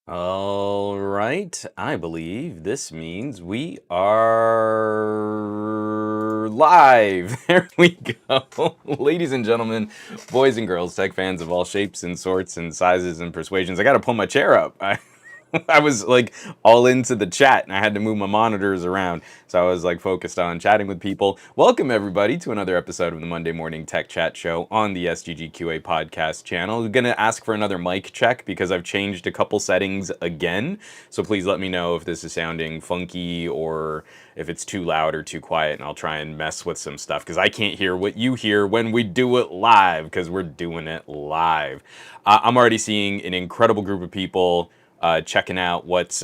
All right, I believe this means we are live. There we go. Ladies and gentlemen, boys and girls, tech fans of all shapes and sorts and sizes and persuasions. I got to pull my chair up. I was like all into the chat and I had to move my monitors around. So I was like focused on chatting with people. Welcome everybody to another episode of the Monday Morning Tech Chat Show on the SGGQA podcast channel. I'm going to ask for another mic check because I've changed a couple settings again. So please let me know if this is sounding funky or if it's too loud or too quiet, and I'll try and mess with some stuff because I can't hear what you hear when we do it live because we're doing it live. I'm already seeing an incredible group of people checking out what's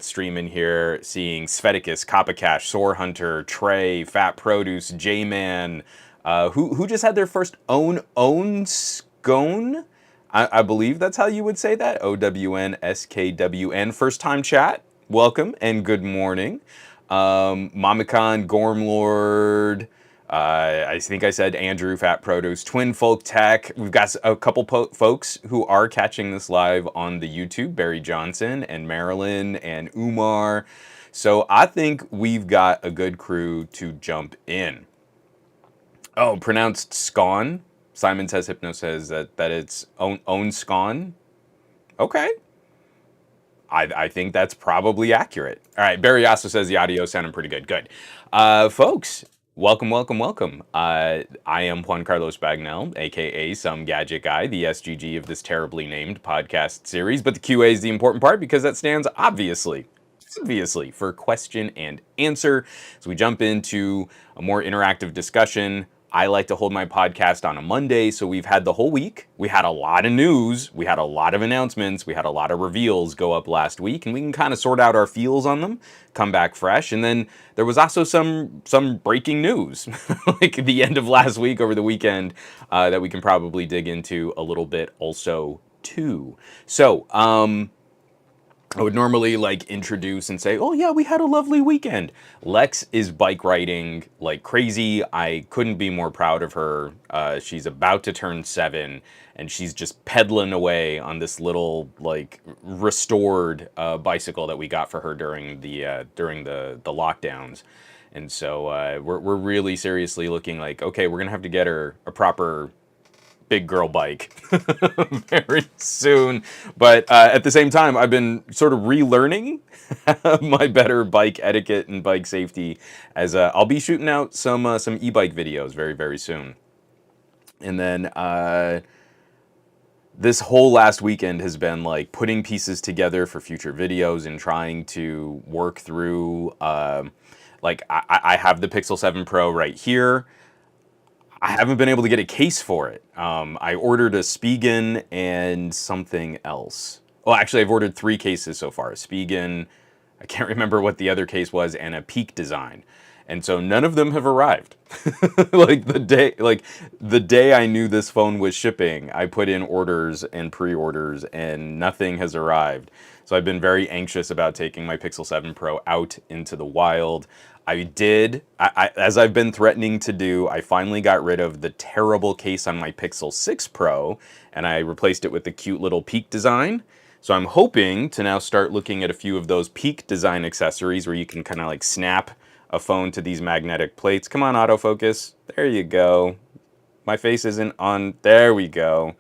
streaming here, seeing Sveticus, Coppacash, Soar Hunter, Trey, Fat Produce, J-Man, who just had their first own scone. I believe that's how you would say that. OWNSKWN. First time chat. Welcome and good morning. Mamikon, Gormlord, I think I said Andrew, Fat Produce, Twin Folk Tech. We've got a couple folks who are catching this live on the YouTube, Barry Johnson and Marilyn and Umar. So I think we've got a good crew to jump in. Oh, pronounced scone. Simon says Hypno says that it's own scone. Okay. I think that's probably accurate. All right, Barry also says the audio sounded pretty good. Good. Folks, welcome, welcome, welcome. I am Juan Carlos Bagnell, aka Some Gadget Guy, the SGG of this terribly named podcast series. But the QA is the important part because that stands obviously for question and answer. So we jump into a more interactive discussion. I like to hold my podcast on a Monday, so we've had the whole week. We had a lot of news, we had a lot of announcements, we had a lot of reveals go up last week, and we can kind of sort out our feels on them, come back fresh. And then there was also some breaking news, like at the end of last week over the weekend, that we can probably dig into a little bit also too. So, I would normally like introduce and say, "Oh yeah, we had a lovely weekend." Lex is bike riding like crazy. I couldn't be more proud of her. She's about to turn 7, and she's just pedaling away on this little like restored bicycle that we got for her during the lockdowns. And so we're really seriously looking like, okay, we're gonna have to get her a proper big girl bike very soon. But at the same time, I've been sort of relearning my better bike etiquette and bike safety as I'll be shooting out some e-bike videos very, very soon. And then this whole last weekend has been like putting pieces together for future videos and trying to work through like I have the Pixel 7 Pro right here. I haven't been able to get a case for it. I ordered a Spigen and something else. Well, actually, I've ordered 3 cases so far. A Spigen, I can't remember what the other case was, and a Peak Design. And so none of them have arrived. like the day I knew this phone was shipping, I put in orders and pre-orders and nothing has arrived. So I've been very anxious about taking my Pixel 7 Pro out into the wild. As I've been threatening to do, I finally got rid of the terrible case on my Pixel 6 Pro, and I replaced it with the cute little Peak Design. So I'm hoping to now start looking at a few of those Peak Design accessories where you can kind of like snap a phone to these magnetic plates. Come on, autofocus. There you go. My face isn't on. There we go.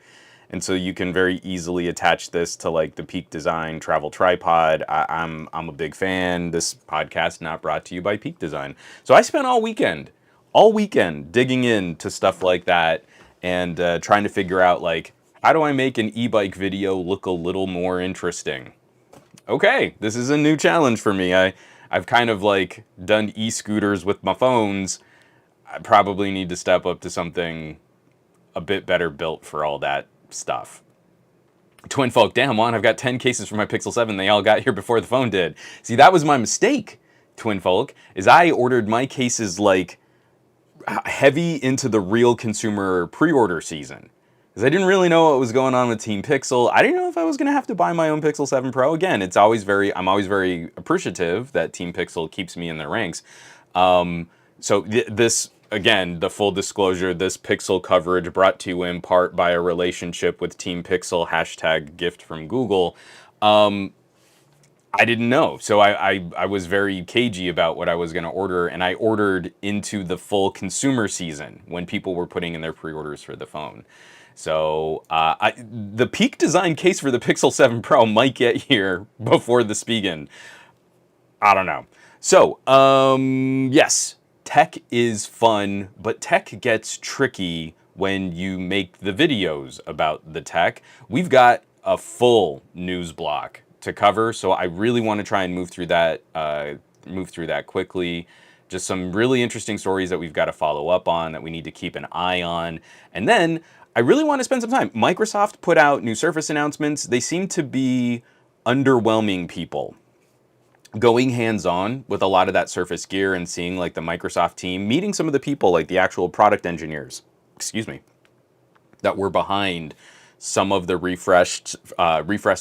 And so you can very easily attach this to like the Peak Design travel tripod. I'm a big fan. This podcast not brought to you by Peak Design. So I spent all weekend digging into stuff like that and trying to figure out like how do I make an e-bike video look a little more interesting. Okay, this is a new challenge for me. I've kind of like done e-scooters with my phones. I probably need to step up to something a bit better built for all that stuff. Twin Folk, damn Juan, I've got 10 cases for my Pixel 7. They all got here before the phone did. See, that was my mistake, Twin Folk, is I ordered my cases like heavy into the real consumer pre-order season. Because I didn't really know what was going on with Team Pixel. I didn't know if I was going to have to buy my own Pixel 7 Pro. Again, I'm always very appreciative that Team Pixel keeps me in their ranks. So this, again, the full disclosure, this Pixel coverage brought to you in part by a relationship with Team Pixel, #gift from Google. I didn't know. So I was very cagey about what I was going to order, and I ordered into the full consumer season when people were putting in their pre-orders for the phone. So the peak design case for the Pixel 7 Pro might get here before the Spigen. I don't know. So, yes, tech is fun, but tech gets tricky when you make the videos about the tech. We've got a full news block to cover, so I really want to try and move through that quickly. Just some really interesting stories that we've got to follow up on, that we need to keep an eye on. And then I really want to spend some time. Microsoft put out new Surface announcements. They seem to be underwhelming people. Going hands-on with a lot of that Surface gear and seeing like the Microsoft team, meeting some of the people, like the actual product engineers, excuse me, that were behind some of the refreshed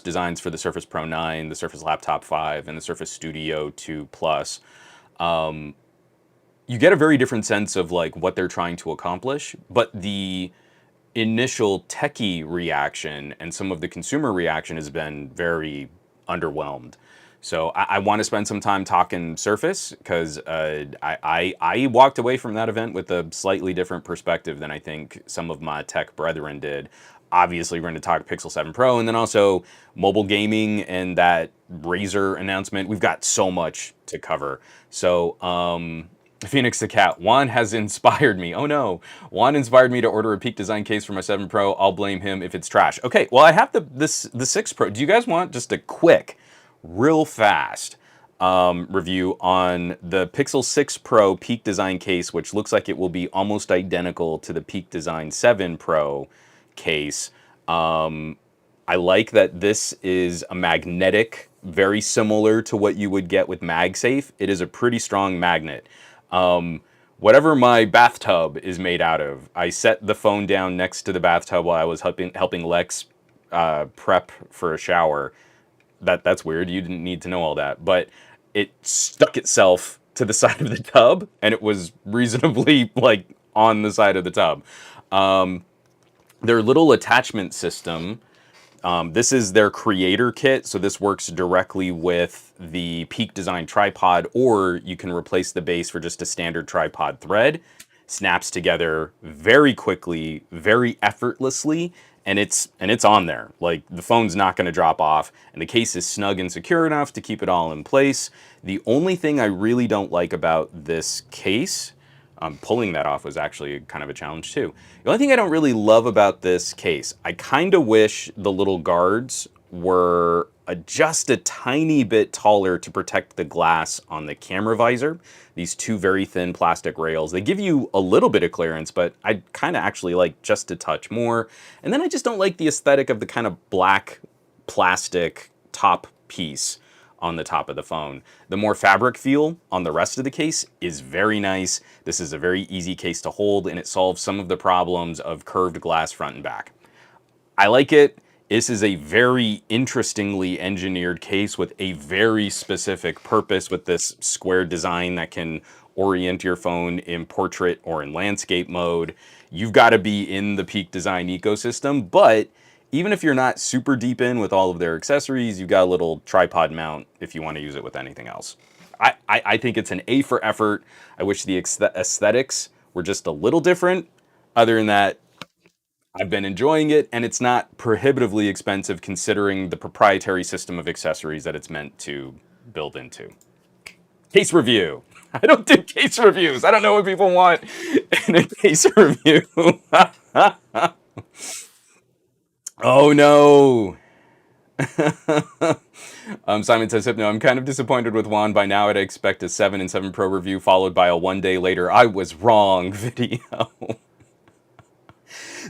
designs for the Surface Pro 9, the Surface Laptop 5, and the Surface Studio 2 Plus. You get a very different sense of like what they're trying to accomplish, but the initial techie reaction and some of the consumer reaction has been very underwhelmed. So I want to spend some time talking Surface because I walked away from that event with a slightly different perspective than I think some of my tech brethren did. Obviously, we're going to talk Pixel 7 Pro and then also mobile gaming and that Razer announcement. We've got so much to cover. So, Phoenix the Cat. Juan has inspired me. Oh no. Juan inspired me to order a Peak Design case for my 7 Pro. I'll blame him if it's trash. Okay, well, I have the 6 Pro. Do you guys want just a quick, real fast review on the Pixel 6 Pro Peak Design case, which looks like it will be almost identical to the Peak Design 7 Pro case? I like that this is a magnetic, very similar to what you would get with MagSafe. It is a pretty strong magnet. Whatever my bathtub is made out of, I set the phone down next to the bathtub while I was helping Lex prep for a shower. That's weird. You didn't need to know all that, but it stuck itself to the side of the tub, and it was reasonably like on the side of the tub. Their little attachment system. This is their creator kit, so this works directly with the Peak Design tripod, or you can replace the base for just a standard tripod thread. Snaps together very quickly, very effortlessly, and it's on there. Like the phone's not going to drop off, and the case is snug and secure enough to keep it all in place. The only thing I really don't like about this case, pulling that off was actually kind of a challenge too. The only thing I don't really love about this case, I kind of wish the little guards were just a tiny bit taller to protect the glass on the camera visor. These two very thin plastic rails, they give you a little bit of clearance, but I kind of actually like just a touch more. And then I just don't like the aesthetic of the kind of black plastic top piece on the top of the phone. The more fabric feel on the rest of the case is very nice. This is a very easy case to hold, and it solves some of the problems of curved glass front and back. I like it. This is a very interestingly engineered case with a very specific purpose, with this square design that can orient your phone in portrait or in landscape mode. You've got to be in the Peak Design ecosystem, but even if you're not super deep in with all of their accessories, you've got a little tripod mount if you want to use it with anything else. I think it's an A for effort. I wish the aesthetics were just a little different. Other than that, I've been enjoying it, and it's not prohibitively expensive considering the proprietary system of accessories that it's meant to build into. Case review. I don't do case reviews. I don't know what people want in a case review. Oh no. Simon says, Hypno, I'm kind of disappointed with Juan. By now, I'd expect a 7 and 7 Pro review followed by a 1 day later, I was wrong video.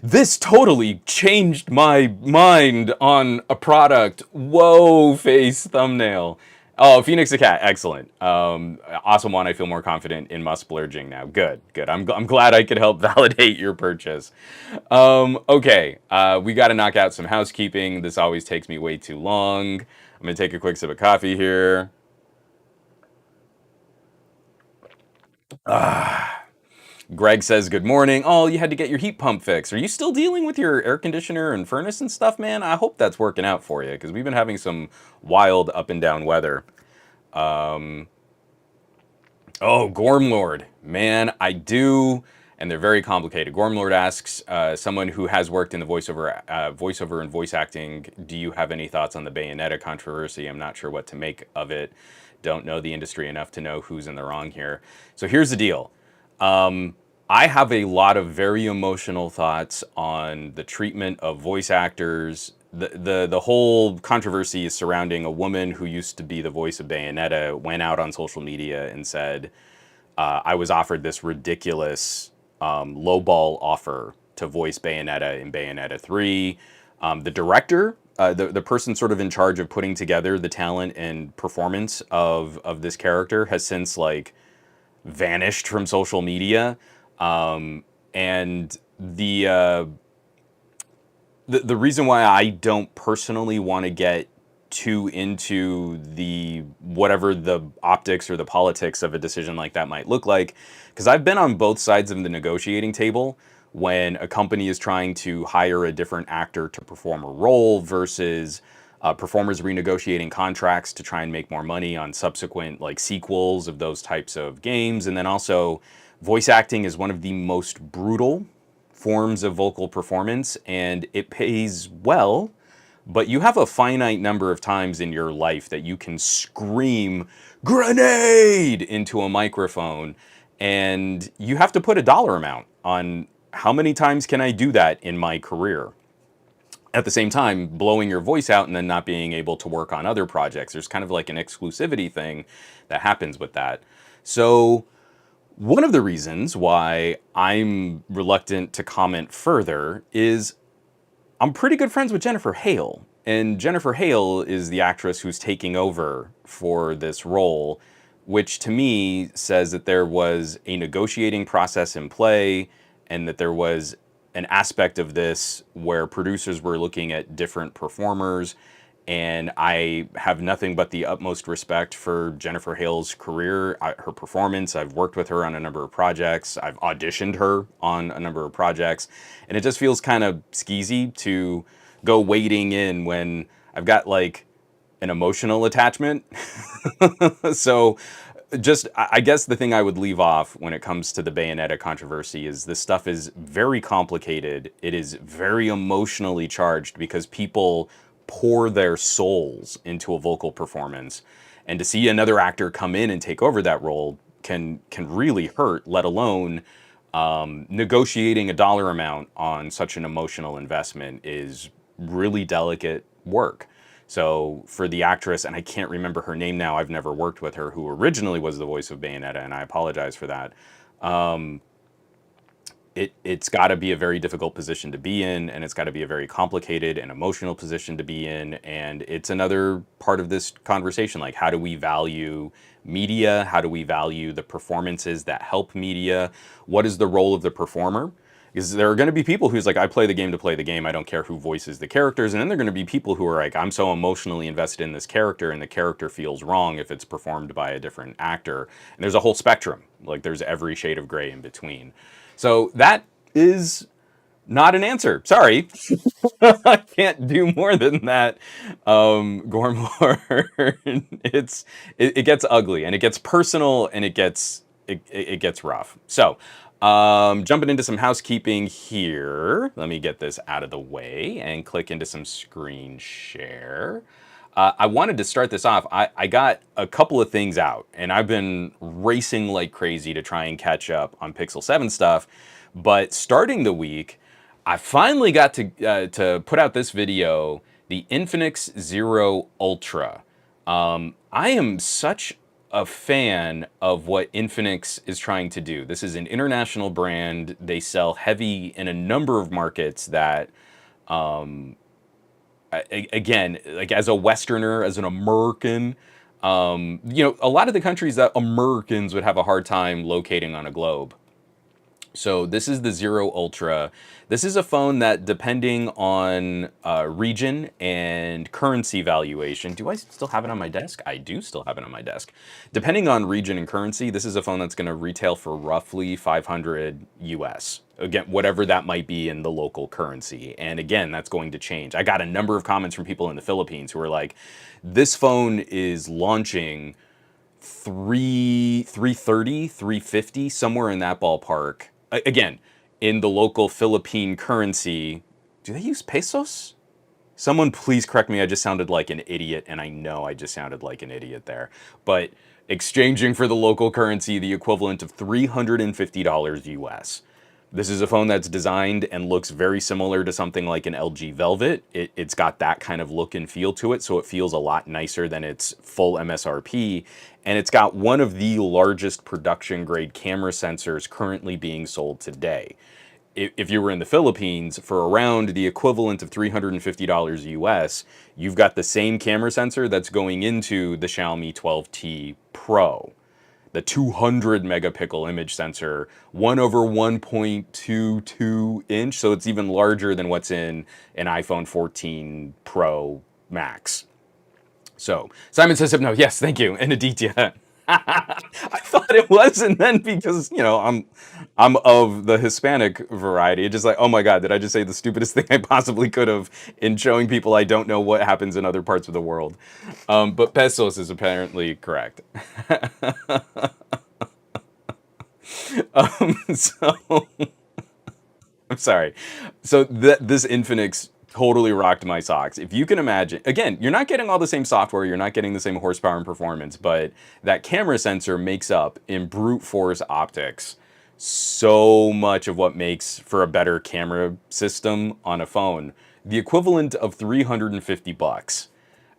This totally changed my mind on a product. Whoa, face thumbnail. Oh, Phoenix the Cat, excellent. Awesome one. I feel more confident in my splurging now. Good, good. I'm glad I could help validate your purchase. Okay, we got to knock out some housekeeping. This always takes me way too long. I'm gonna take a quick sip of coffee here. Greg says, good morning. Oh, you had to get your heat pump fixed. Are you still dealing with your air conditioner and furnace and stuff, man? I hope that's working out for you, because we've been having some wild up and down weather. Oh, Gormlord. Man, I do, and they're very complicated. Gormlord asks, someone who has worked in the voiceover and voice acting, do you have any thoughts on the Bayonetta controversy? I'm not sure what to make of it. Don't know the industry enough to know who's in the wrong here. So here's the deal. I have a lot of very emotional thoughts on the treatment of voice actors. The whole controversy is surrounding a woman who used to be the voice of Bayonetta, went out on social media and said, I was offered this ridiculous lowball offer to voice Bayonetta in Bayonetta 3. The director, the person sort of in charge of putting together the talent and performance of this character has since like vanished from social media. And the reason why I don't personally want to get too into the whatever the optics or the politics of a decision like that might look like, because I've been on both sides of the negotiating table when a company is trying to hire a different actor to perform a role versus performers renegotiating contracts to try and make more money on subsequent like sequels of those types of games. And then also voice acting is one of the most brutal forms of vocal performance, and it pays well, but you have a finite number of times in your life that you can scream grenade into a microphone, and you have to put a dollar amount on how many times can I do that in my career. At the same time, blowing your voice out and then not being able to work on other projects. There's kind of like an exclusivity thing that happens with that. So one of the reasons why I'm reluctant to comment further is I'm pretty good friends with Jennifer Hale. And Jennifer Hale is the actress who's taking over for this role, which to me says that there was a negotiating process in play and that there was an aspect of this where producers were looking at different performers. And I have nothing but the utmost respect for Jennifer Hale's career, her performance. I've worked with her on a number of projects. I've auditioned her on a number of projects. And it just feels kind of skeezy to go wading in when I've got like an emotional attachment. So just, I guess the thing I would leave off when it comes to the Bayonetta controversy is this stuff is very complicated. It is very emotionally charged because people pour their souls into a vocal performance, and to see another actor come in and take over that role can really hurt, let alone negotiating a dollar amount on such an emotional investment is really delicate work. So for the actress, and I can't remember her name now, I've never worked with her, who originally was the voice of Bayonetta, and I apologize for that. It's got to be a very difficult position to be in, and it's got to be a very complicated and emotional position to be in. And it's another part of this conversation, like how do we value media? How do we value the performances that help media? What is the role of the performer? Because there are going to be people who's like, I play the game to play the game. I don't care who voices the characters. And then there are going to be people who are like, I'm so emotionally invested in this character, and the character feels wrong if it's performed by a different actor. And there's a whole spectrum. Like there's every shade of gray in between. So that is not an answer. Sorry. I can't do more than that. Gormlord, it gets ugly, and it gets personal, and it gets rough. So jumping into some housekeeping here. Let me get this out of the way and click into some screen share. I wanted to start this off. I got a couple of things out, and I've been racing like crazy to try and catch up on Pixel 7 stuff. But starting the week, I finally got to put out this video, the Infinix Zero Ultra. I am such a fan of what Infinix is trying to do. This is an international brand. They sell heavy in a number of markets that again, like as a Westerner, as an American, you know, a lot of the countries that Americans would have a hard time locating on a globe. So this is the Zero Ultra. This is a phone that, depending on region and currency valuation, do I still have it on my desk? I do still have it on my desk. Depending on region and currency, this is a phone that's going to retail for roughly 500 US. Again, whatever that might be in the local currency. And again, that's going to change. I got a number of comments from people in the Philippines who are like, this phone is launching 330, 350, somewhere in that ballpark. Again, in the local Philippine currency. Do they use pesos? Someone please correct me. I just sounded like an idiot, and I know I just sounded like an idiot there. But exchanging for the local currency, the equivalent of $350 US. This is a phone that's designed and looks very similar to something like an LG Velvet. It's got that kind of look and feel to it, so it feels a lot nicer than its full MSRP. And it's got one of the largest production grade camera sensors currently being sold today. If you were in the Philippines, for around the equivalent of $350 US, you've got the same camera sensor that's going into the Xiaomi 12T Pro. The 200 megapixel image sensor, 1/1.22 inch, so it's even larger than what's in an iPhone 14 Pro Max. So Simon says no. Yes, thank you, and Aditya. I thought it was, and then because I'm of the Hispanic variety, it's just like, oh my god, did I just say the stupidest thing I possibly could have in showing people I don't know what happens in other parts of the world. But pesos is apparently correct. So I'm sorry. So this Infinix totally rocked my socks. If you can imagine, again, you're not getting all the same software, you're not getting the same horsepower and performance, but that camera sensor makes up in brute force optics so much of what makes for a better camera system on a phone. The equivalent of 350 bucks.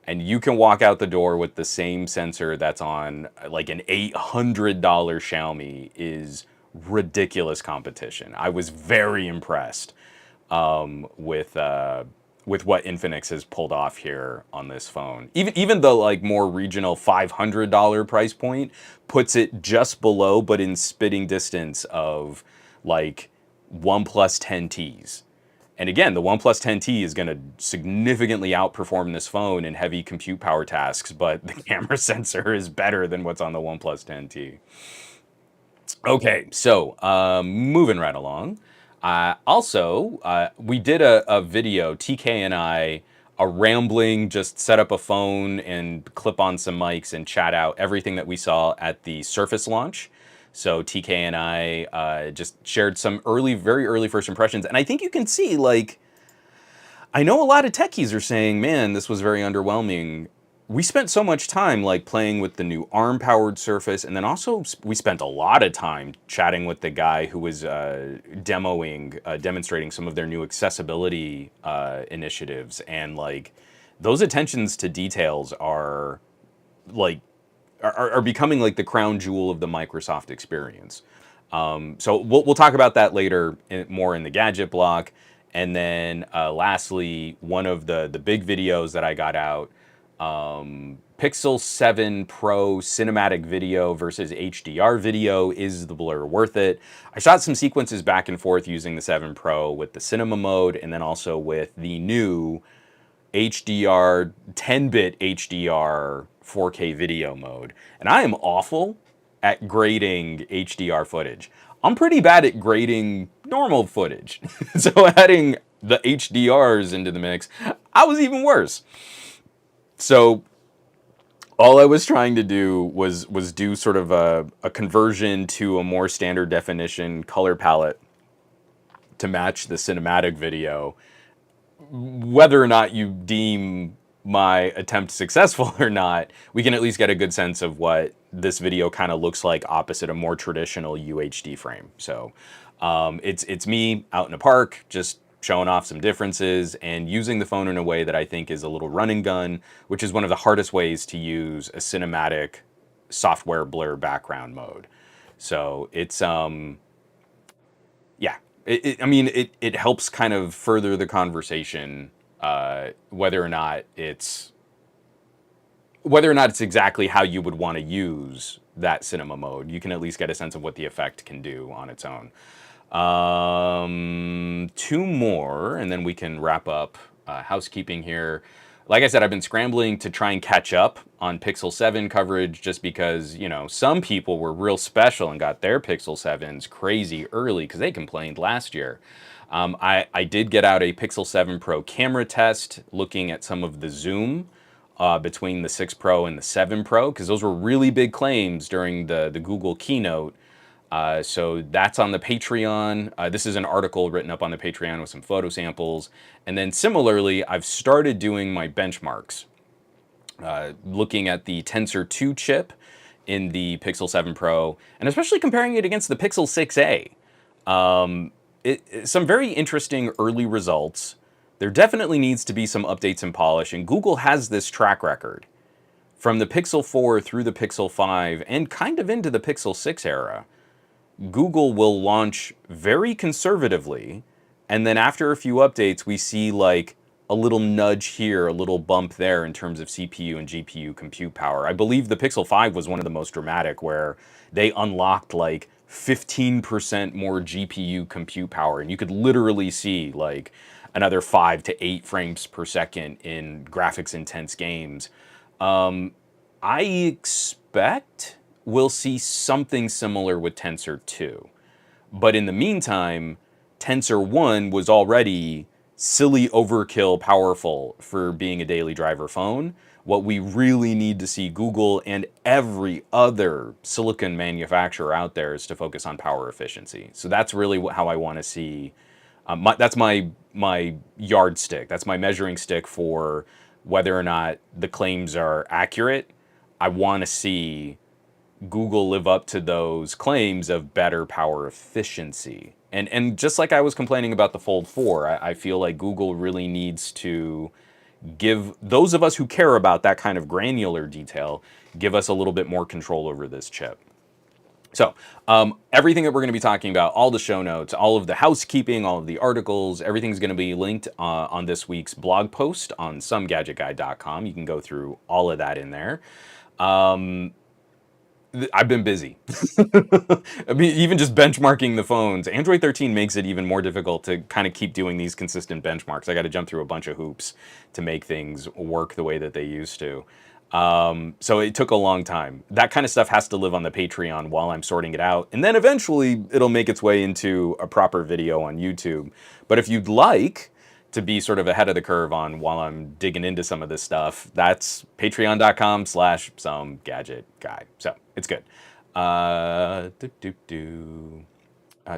And you can walk out the door with the same sensor that's on like an $800 Xiaomi is ridiculous competition. I was very impressed with what Infinix has pulled off here on this phone. Even the like more regional $500 price point puts it just below, but in spitting distance of like OnePlus 10Ts. And again, the OnePlus 10T is going to significantly outperform this phone in heavy compute power tasks, but the camera sensor is better than what's on the OnePlus 10T. Okay, so moving right along. We did a video, TK and I, a rambling, just set up a phone and clip on some mics and chat out everything that we saw at the Surface launch. So TK and I just shared some very early first impressions. And I think you can see, like, I know a lot of techies are saying, man, this was very underwhelming. We spent so much time like playing with the new ARM-powered Surface, and then also we spent a lot of time chatting with the guy who was demonstrating some of their new accessibility initiatives, and like those attentions to details are like are becoming like the crown jewel of the Microsoft experience. So we'll talk about that later, more in the gadget block. And then lastly, one of the big videos that I got out, Pixel 7 Pro cinematic video versus HDR video. Is the blur worth it? I shot some sequences back and forth using the 7 Pro with the cinema mode, and then also with the new HDR, 10-bit HDR 4K video mode. And I am awful at grading HDR footage. I'm pretty bad at grading normal footage. So adding the HDRs into the mix, I was even worse. So all I was trying to do was do sort of a conversion to a more standard definition color palette to match the cinematic video. Whether or not you deem my attempt successful or not, we can at least get a good sense of what this video kind of looks like opposite a more traditional UHD frame. So it's me out in a park, just showing off some differences and using the phone in a way that I think is a little run and gun, which is one of the hardest ways to use a cinematic software blur background mode. So it's yeah, it helps kind of further the conversation, whether or not it's exactly how you would want to use that cinema mode. You can at least get a sense of what the effect can do on its own. Two more, and then we can wrap up housekeeping here. Like I said, I've been scrambling to try and catch up on Pixel 7 coverage just because, some people were real special and got their Pixel 7s crazy early because they complained last year. I did get out a Pixel 7 Pro camera test looking at some of the zoom between the 6 Pro and the 7 Pro because those were really big claims during the Google keynote. So that's on the Patreon. This is an article written up on the Patreon with some photo samples. And then similarly, I've started doing my benchmarks, looking at the Tensor 2 chip in the Pixel 7 Pro, and especially comparing it against the Pixel 6a. Some very interesting early results. There definitely needs to be some updates and polish, and Google has this track record from the Pixel 4 through the Pixel 5 and kind of into the Pixel 6 era. Google will launch very conservatively, and then after a few updates, we see like a little nudge here, a little bump there in terms of CPU and GPU compute power. I believe the Pixel 5 was one of the most dramatic, where they unlocked like 15% more GPU compute power, and you could literally see like another 5 to 8 frames per second in graphics intense games. I expect we'll see something similar with Tensor 2. But in the meantime, Tensor 1 was already silly overkill powerful for being a daily driver phone. What we really need to see Google and every other silicon manufacturer out there is to focus on power efficiency. So that's really how I want to see. That's my yardstick. That's my measuring stick for whether or not the claims are accurate. I want to see Google live up to those claims of better power efficiency. And just like I was complaining about the Fold 4, I feel like Google really needs to give those of us who care about that kind of granular detail, give us a little bit more control over this chip. So everything that we're going to be talking about, all the show notes, all of the housekeeping, all of the articles, everything's going to be linked on this week's blog post on somegadgetguy.com. You can go through all of that in there. I've been busy. I mean, even just benchmarking the phones. Android 13 makes it even more difficult to kind of keep doing these consistent benchmarks. I got to jump through a bunch of hoops to make things work the way that they used to. So it took a long time. That kind of stuff has to live on the Patreon while I'm sorting it out. And then eventually it'll make its way into a proper video on YouTube. But if you'd like to be sort of ahead of the curve on while I'm digging into some of this stuff, that's patreon.com/somegadgetguy. So it's good.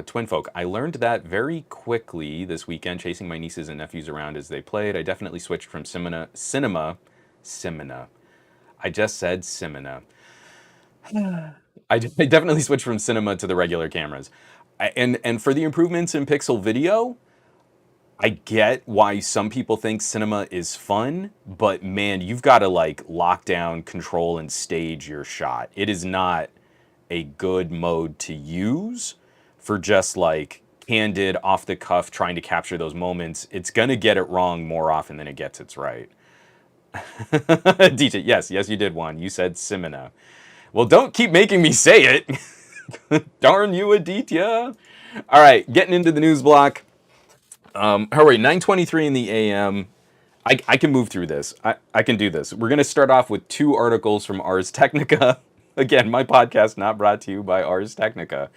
Twin folk, I learned that very quickly this weekend, chasing my nieces and nephews around as they played. I definitely switched from cinema. I just said Simina. I definitely switched from cinema to the regular cameras. And for the improvements in pixel video, I get why some people think cinema is fun, but man, you've got to like lock down, control, and stage your shot. It is not a good mode to use for just like candid, off the cuff, trying to capture those moments. It's gonna get it wrong more often than it gets it right. DJ, yes, you did one. You said Simina. Well, don't keep making me say it. Darn you, Aditya. All right, getting into the news block. Hurry, 9:23 in the AM. I can move through this. I can do this. We're going to start off with two articles from Ars Technica. Again, my podcast not brought to you by Ars Technica.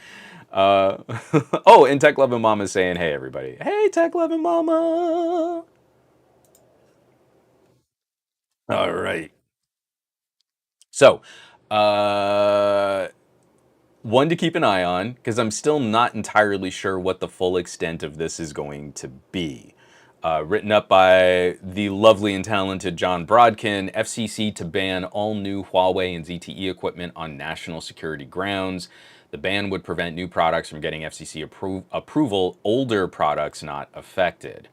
Oh, and Tech Loving Mama saying, hey, everybody. Hey, Tech Loving Mama. All right. So, uh, one to keep an eye on, because I'm still not entirely sure what the full extent of this is going to be. Written up by the lovely and talented John Brodkin, FCC to ban all new Huawei and ZTE equipment on national security grounds. The ban would prevent new products from getting FCC approval, older products not affected.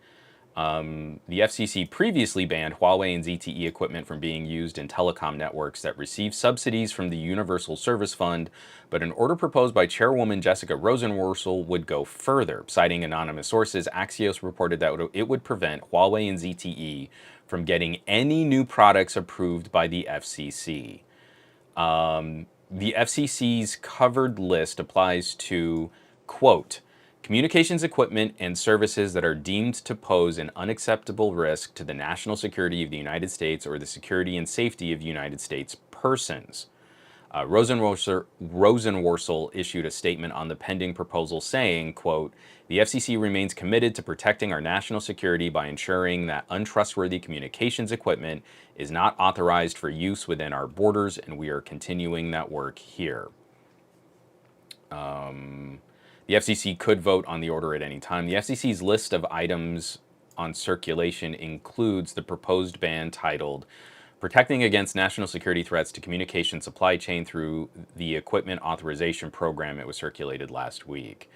The FCC previously banned Huawei and ZTE equipment from being used in telecom networks that receive subsidies from the Universal Service Fund, but an order proposed by Chairwoman Jessica Rosenworcel would go further. Citing anonymous sources, Axios reported that it would prevent Huawei and ZTE from getting any new products approved by the FCC. The FCC's covered list applies to, quote, Communications equipment and services that are deemed to pose an unacceptable risk to the national security of the United States or the security and safety of United States persons. Rosenworcel issued a statement on the pending proposal saying, quote, the FCC remains committed to protecting our national security by ensuring that untrustworthy communications equipment is not authorized for use within our borders, and we are continuing that work here. The FCC could vote on the order at any time. The FCC's list of items on circulation includes the proposed ban titled Protecting Against National Security Threats to Communication Supply Chain through the Equipment Authorization Program. It was circulated last week.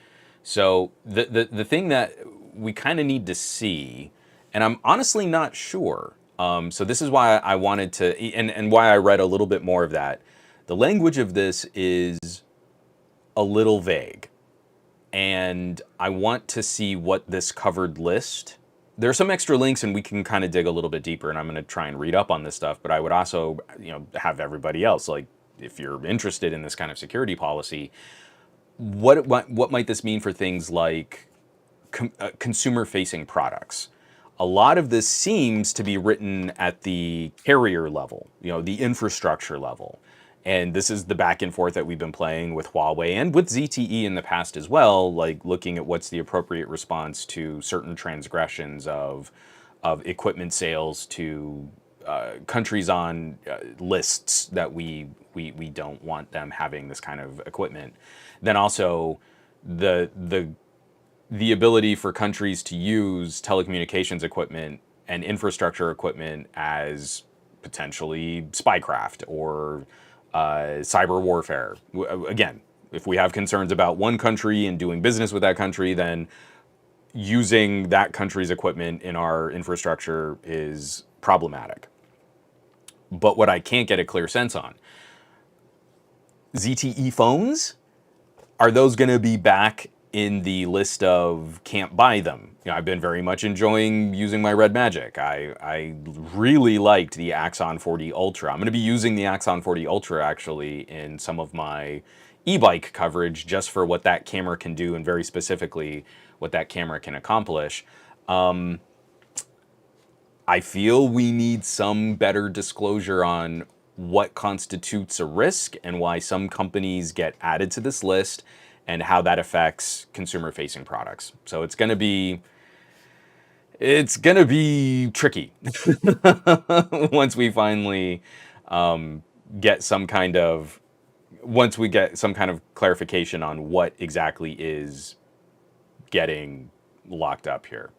So the thing that we kind of need to see, and I'm honestly not sure. So this is why I wanted to, and why I read a little bit more of that. The language of this is a little vague. And I want to see what this covered list. There are some extra links and we can kind of dig a little bit deeper, and I'm going to try and read up on this stuff, but I would also, have everybody else, like, if you're interested in this kind of security policy, what might this mean for things like consumer-facing products? A lot of this seems to be written at the carrier level, the infrastructure level. And this is the back and forth that we've been playing with Huawei and with ZTE in the past as well, like looking at what's the appropriate response to certain transgressions of equipment sales to countries on lists that we don't want them having this kind of equipment. Then also the ability for countries to use telecommunications equipment and infrastructure equipment as potentially spycraft or cyber warfare. Again, if we have concerns about one country and doing business with that country, then using that country's equipment in our infrastructure is problematic. But what I can't get a clear sense on, ZTE phones, are those going to be back in the list of can't buy them? I've been very much enjoying using my Red Magic. I really liked the Axon 40 Ultra. I'm going to be using the Axon 40 Ultra actually in some of my e-bike coverage just for what that camera can do and very specifically what that camera can accomplish. I feel we need some better disclosure on what constitutes a risk and why some companies get added to this list and how that affects consumer-facing products. So it's going to be tricky once we finally get some kind of clarification on what exactly is getting locked up here.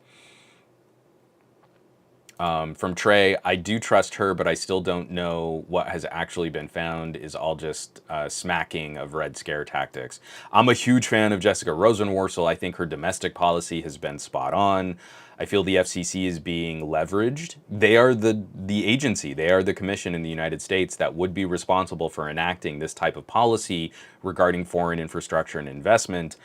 From Trey, I do trust her, but I still don't know what has actually been found is all just smacking of Red Scare tactics. I'm a huge fan of Jessica Rosenworcel. I think her domestic policy has been spot on. I feel the FCC is being leveraged. They are the agency, they are the commission in the United States that would be responsible for enacting this type of policy regarding foreign infrastructure and investment,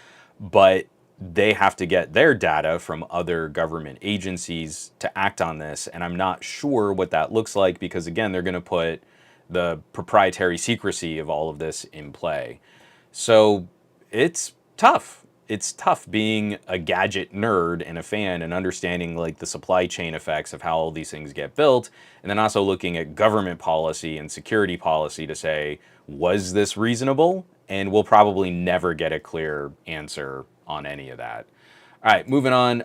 but they have to get their data from other government agencies to act on this. And I'm not sure what that looks like because, again, they're going to put the proprietary secrecy of all of this in play. So it's tough. It's tough being a gadget nerd and a fan and understanding like the supply chain effects of how all these things get built. And then also looking at government policy and security policy to say, was this reasonable? And we'll probably never get a clear answer on any of that. All right, moving on.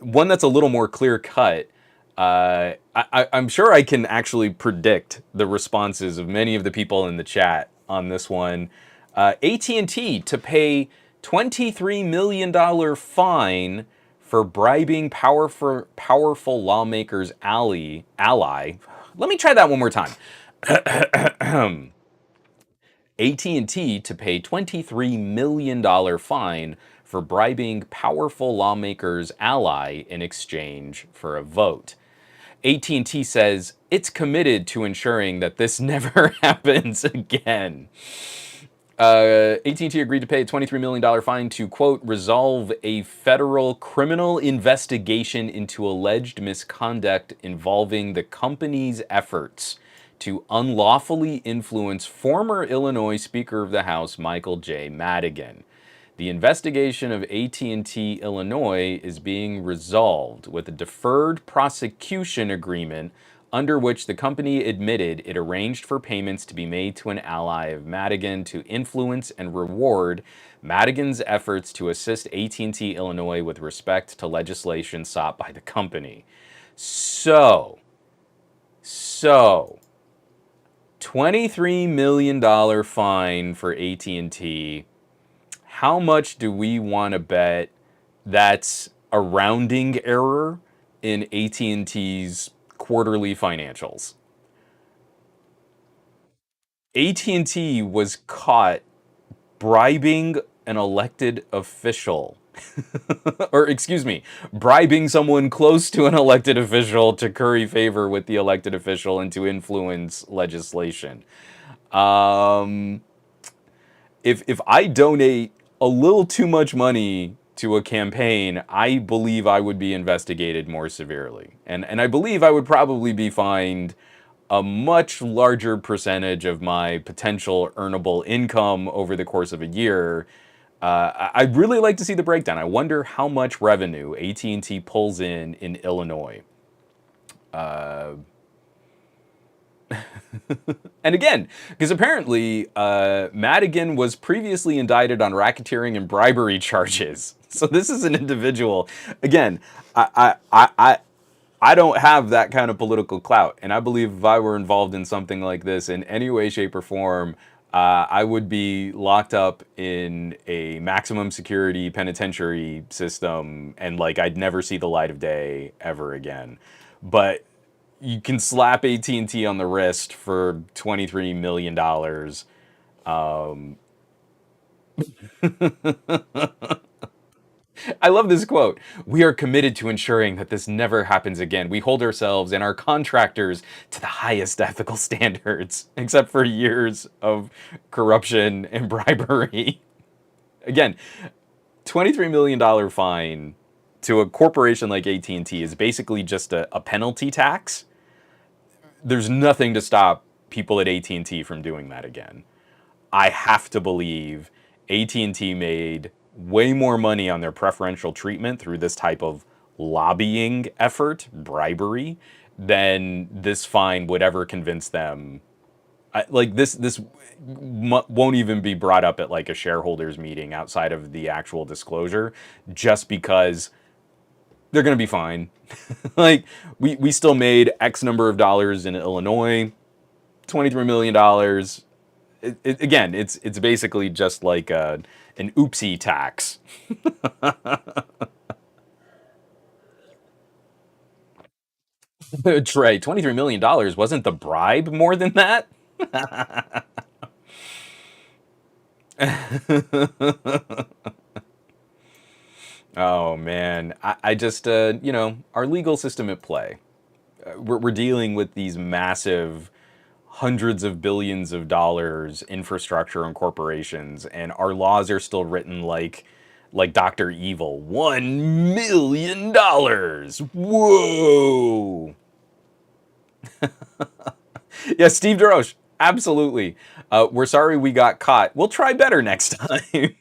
One that's a little more clear cut. I'm sure I can actually predict the responses of many of the people in the chat on this one. AT&T to pay $23 million fine for bribing powerful lawmakers ally. Let me try that one more time. AT&T to pay $23 million fine for bribing powerful lawmakers ally in exchange for a vote. AT&T says it's committed to ensuring that this never happens again. AT&T agreed to pay a $23 million fine to, quote, resolve a federal criminal investigation into alleged misconduct involving the company's efforts to unlawfully influence former Illinois Speaker of the House Michael J. Madigan. The investigation of AT&T Illinois is being resolved with a deferred prosecution agreement under which the company admitted it arranged for payments to be made to an ally of Madigan to influence and reward Madigan's efforts to assist AT&T Illinois with respect to legislation sought by the company. So, $23 million fine for AT&T. How much do we want to bet that's a rounding error in AT&T's quarterly financials? AT&T was caught bribing an elected official. Or excuse me, bribing someone close to an elected official to curry favor with the elected official and to influence legislation. Um, if I donate a little too much money to a campaign, I believe I would be investigated more severely. And I believe I would probably be fined a much larger percentage of my potential earnable income over the course of a year. I'd really like to see the breakdown. I wonder how much revenue AT&T pulls in Illinois. Uh, and again, because apparently Madigan was previously indicted on racketeering and bribery charges. So this is an individual. Again, I don't have that kind of political clout, and I believe if I were involved in something like this in any way, shape, or form, I would be locked up in a maximum security penitentiary system, and like I'd never see the light of day ever again. But you can slap AT&T on the wrist for $23 million. Um, I love this quote. We are committed to ensuring that this never happens again. We hold ourselves and our contractors to the highest ethical standards, except for years of corruption and bribery. Again, $23 million fine to a corporation like AT&T is basically just a penalty tax. There's nothing to stop people at AT&T from doing that again. I have to believe AT&T made way more money on their preferential treatment through this type of lobbying effort, bribery, than this fine would ever convince them. Like this won't even be brought up at like a shareholders meeting outside of the actual disclosure, just because they're going to be fine. Like we still made X number of dollars in Illinois, $23 million. Again, it's basically just like an oopsie tax. Trey, $23 million wasn't the bribe more than that? Oh man, I just our legal system at play. We're dealing with these massive hundreds of billions of dollars infrastructure and corporations, and our laws are still written like Dr. Evil. $1 million. Whoa. Yeah, Steve DeRoche. Absolutely. We're sorry we got caught. We'll try better next time.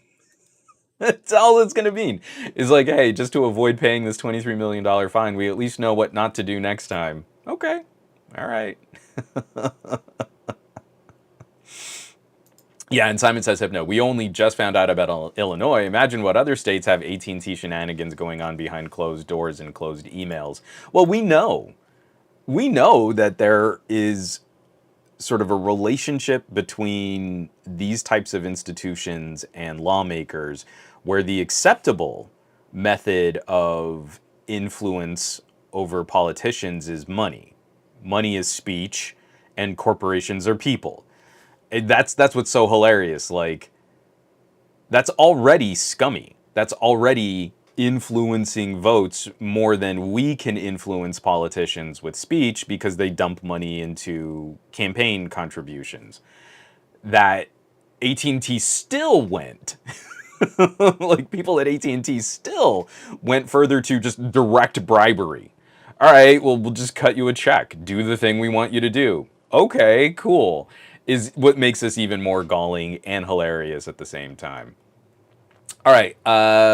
That's all it's going to mean. Is like, hey, just to avoid paying this $23 million fine, we at least know what not to do next time. Okay. All right. Yeah, and Simon says, "No, we only just found out about Illinois. Imagine what other states have AT&T shenanigans going on behind closed doors and closed emails." Well, we know. We know that there is sort of a relationship between these types of institutions and lawmakers where the acceptable method of influence over politicians is money. Money is speech, and corporations are people. That's what's so hilarious. Like, that's already scummy. That's already influencing votes more than we can influence politicians with speech because they dump money into campaign contributions. That AT&T still went. Like, people at AT&T still went further to just direct bribery. All right, well, we'll just cut you a check. Do the thing we want you to do. Okay, cool. Is what makes this even more galling and hilarious at the same time. All right,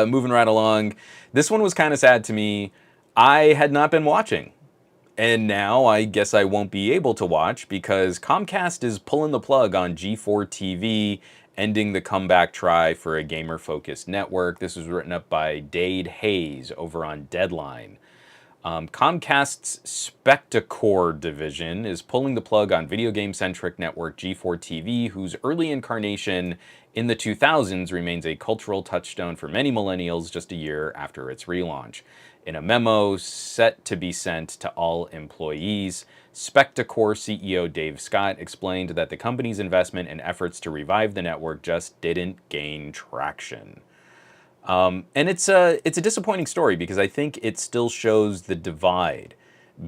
moving right along. This one was kind of sad to me. I had not been watching, and now I guess I won't be able to watch because Comcast is pulling the plug on G4 TV, ending the comeback try for a gamer-focused network. This was written up by Dade Hayes over on Deadline. Comcast's Spectacor division is pulling the plug on video game centric network G4 TV, whose early incarnation in the 2000s remains a cultural touchstone for many millennials just a year after its relaunch. In a memo set to be sent to all employees, Spectacor CEO Dave Scott explained that the company's investment and efforts to revive the network just didn't gain traction. And it's a disappointing story because I think it still shows the divide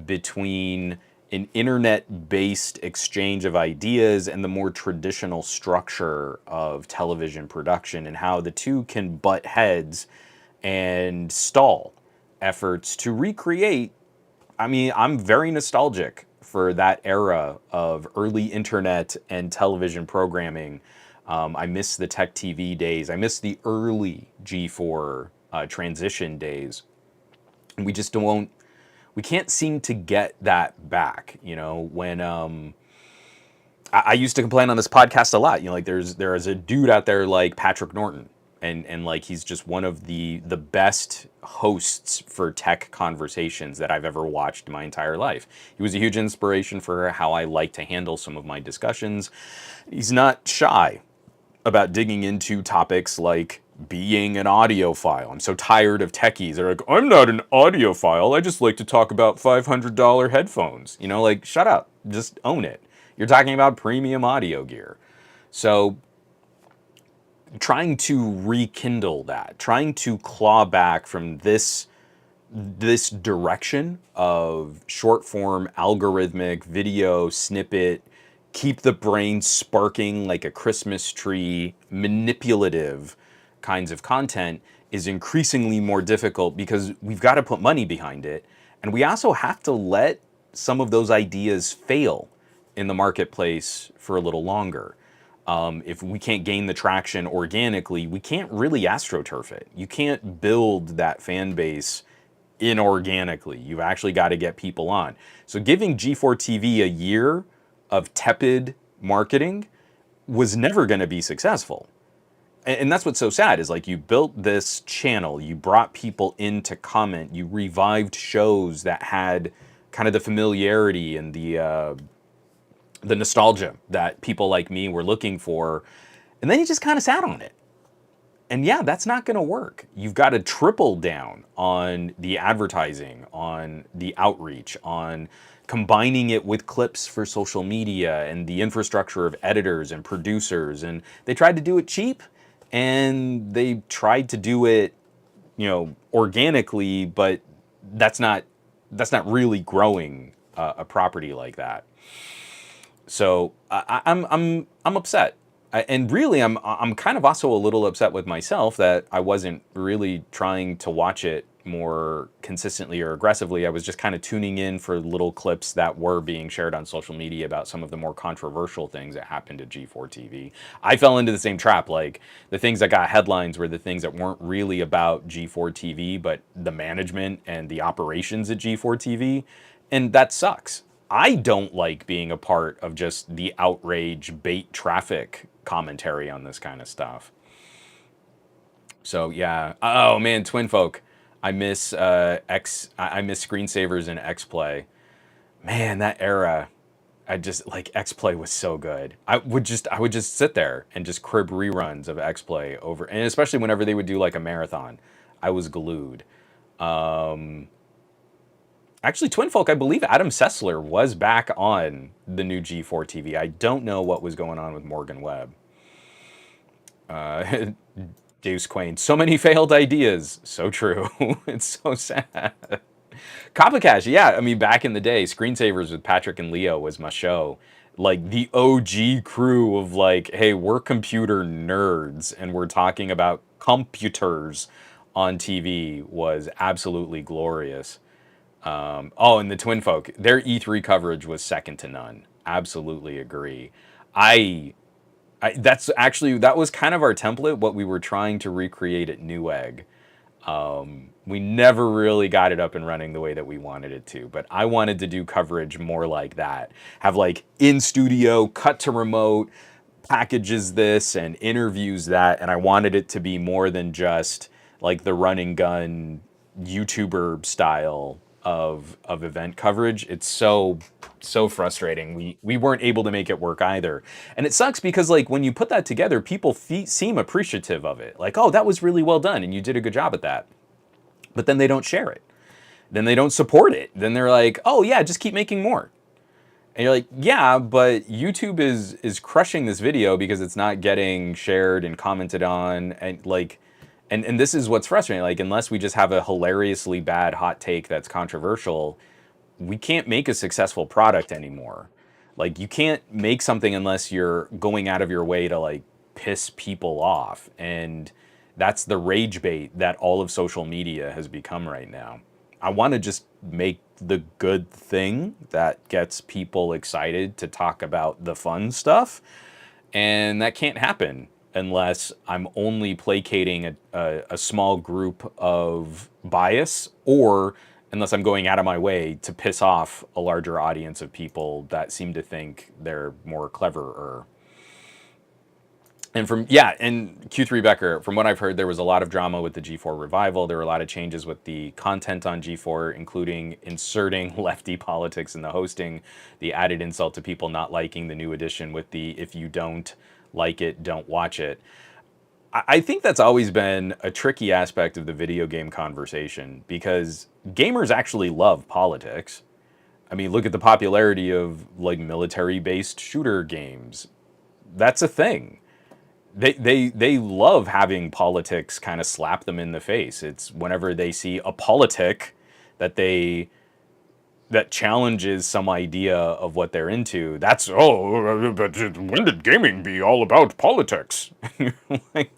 between an internet-based exchange of ideas and the more traditional structure of television production, and how the two can butt heads and stall efforts to recreate. I mean, I'm very nostalgic for that era of early internet and television programming. I miss the Tech TV days. I miss the early G4 transition days. And we just don't, we can't seem to get that back. You know, when I used to complain on this podcast a lot. You know, like there is a dude out there like Patrick Norton, and like he's just one of the best hosts for tech conversations that I've ever watched in my entire life. He was a huge inspiration for how I like to handle some of my discussions. He's not shy about digging into topics like being an audiophile. I'm so tired of techies. They're like, I'm not an audiophile. I just like to talk about $500 headphones. You know, like, shut up. Just own it. You're talking about premium audio gear. So, trying to rekindle that, trying to claw back from this direction of short form algorithmic video snippet, keep the brain sparking like a Christmas tree, manipulative kinds of content is increasingly more difficult because we've got to put money behind it. And we also have to let some of those ideas fail in the marketplace for a little longer. If we can't gain the traction organically, we can't really astroturf it. You can't build that fan base inorganically. You've actually got to get people on. So giving G4 TV a year of tepid marketing was never going to be successful. And that's what's so sad is like you built this channel, you brought people in to comment, you revived shows that had kind of the familiarity and the nostalgia that people like me were looking for, and then you just kind of sat on it. And yeah, that's not going to work. You've got to triple down on the advertising, on the outreach, on combining it with clips for social media and the infrastructure of editors and producers. And they tried to do it cheap, and they tried to do it, you know, organically, but that's not really growing a property like that. So I'm upset. And really, I'm kind of also a little upset with myself that I wasn't really trying to watch it more consistently or aggressively. I was just kind of tuning in for little clips that were being shared on social media about some of the more controversial things that happened at G4 TV. I fell into the same trap. Like the things that got headlines were the things that weren't really about G4 TV, but the management and the operations at G4 TV. And that sucks. I don't like being a part of just the outrage bait traffic commentary on this kind of stuff. So yeah. Oh man, Twin Folk. I miss I miss screensavers in X Play. Man, that era. I just like X Play was so good. I would just sit there and just crib reruns of X Play over, and especially whenever they would do like a marathon. I was glued. Um Actually, Twin Folk, I believe Adam Sessler was back on the new G4 TV. I don't know what was going on with Morgan Webb. Uh, Deuce Quain, so many failed ideas. So true. It's so sad. Copycash, yeah. I mean, back in the day, Screensavers with Patrick and Leo was my show. Like the OG crew of like, hey, we're computer nerds and we're talking about computers on TV was absolutely glorious. Oh, and the Twin Folk, their E3 coverage was second to none. Absolutely agree. I That's actually, that was kind of our template, what we were trying to recreate at Newegg. We never really got it up and running the way that we wanted it to, but I wanted to do coverage more like that. Have like in studio, cut to remote, packages this and interviews that, and I wanted it to be more than just like the run and gun YouTuber style of event coverage. It's so frustrating. We weren't able to make it work either, and it sucks because like when you put that together, people seem appreciative of it. Like, oh, that was really well done, and you did a good job at that. But then they don't share it. Then they don't support it. Then they're like, oh yeah, just keep making more. And you're like, yeah, but YouTube is crushing this video because it's not getting shared and commented on, and like, and this is what's frustrating. Like, unless we just have a hilariously bad hot take that's controversial, we can't make a successful product anymore. Like, you can't make something unless you're going out of your way to like piss people off, and that's the rage bait that all of social media has become right now. I want to just make the good thing that gets people excited to talk about the fun stuff, and that can't happen unless I'm only placating a small group of bias, or unless I'm going out of my way to piss off a larger audience of people that seem to think they're more cleverer. And and Q3 Becker, from what I've heard, there was a lot of drama with the G4 revival. There were a lot of changes with the content on G4, including inserting lefty politics in the hosting, the added insult to people not liking the new edition with the if you don't like it, don't watch it. I think that's always been a tricky aspect of the video game conversation, because gamers actually love politics. I mean, look at the popularity of like military-based shooter games. That's a thing. They love having politics kind of slap them in the face. It's whenever they see a politic that they that challenges some idea of what they're into. That's, oh, but when did gaming be all about politics? Like,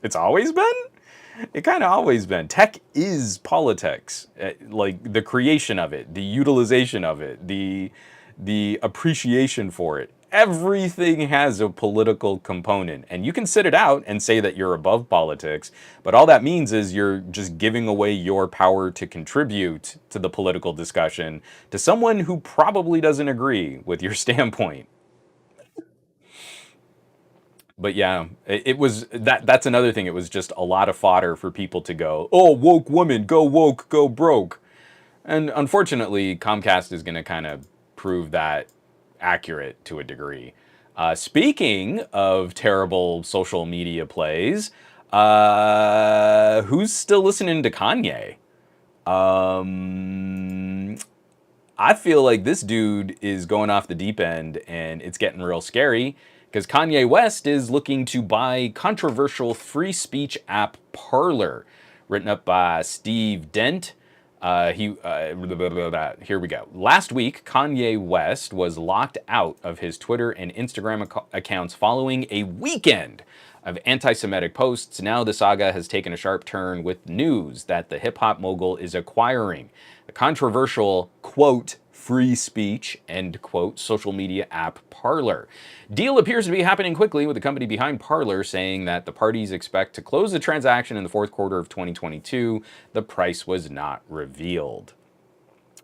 it's always been. It kind of always been. Tech is politics. Like the creation of it, the utilization of it, the appreciation for it. Everything has a political component, and you can sit it out and say that you're above politics, but all that means is you're just giving away your power to contribute to the political discussion to someone who probably doesn't agree with your standpoint. But yeah, it was that's another thing. It was just a lot of fodder for people to go, oh, woke women, go woke, go broke. And unfortunately, Comcast is going to kind of prove that accurate to a degree. Speaking of terrible social media plays, who's still listening to Kanye? I feel like this dude is going off the deep end, and it's getting real scary because Kanye West is looking to buy controversial free speech app Parler, written up by Steve Dent. Here we go. Last week, Kanye West was locked out of his Twitter and Instagram accounts following a weekend of anti-Semitic posts. Now the saga has taken a sharp turn with news that the hip-hop mogul is acquiring the controversial, quote, free speech, end quote, social media app Parler. Deal appears to be happening quickly, with the company behind Parler saying that the parties expect to close the transaction in the fourth quarter of 2022. The price was not revealed.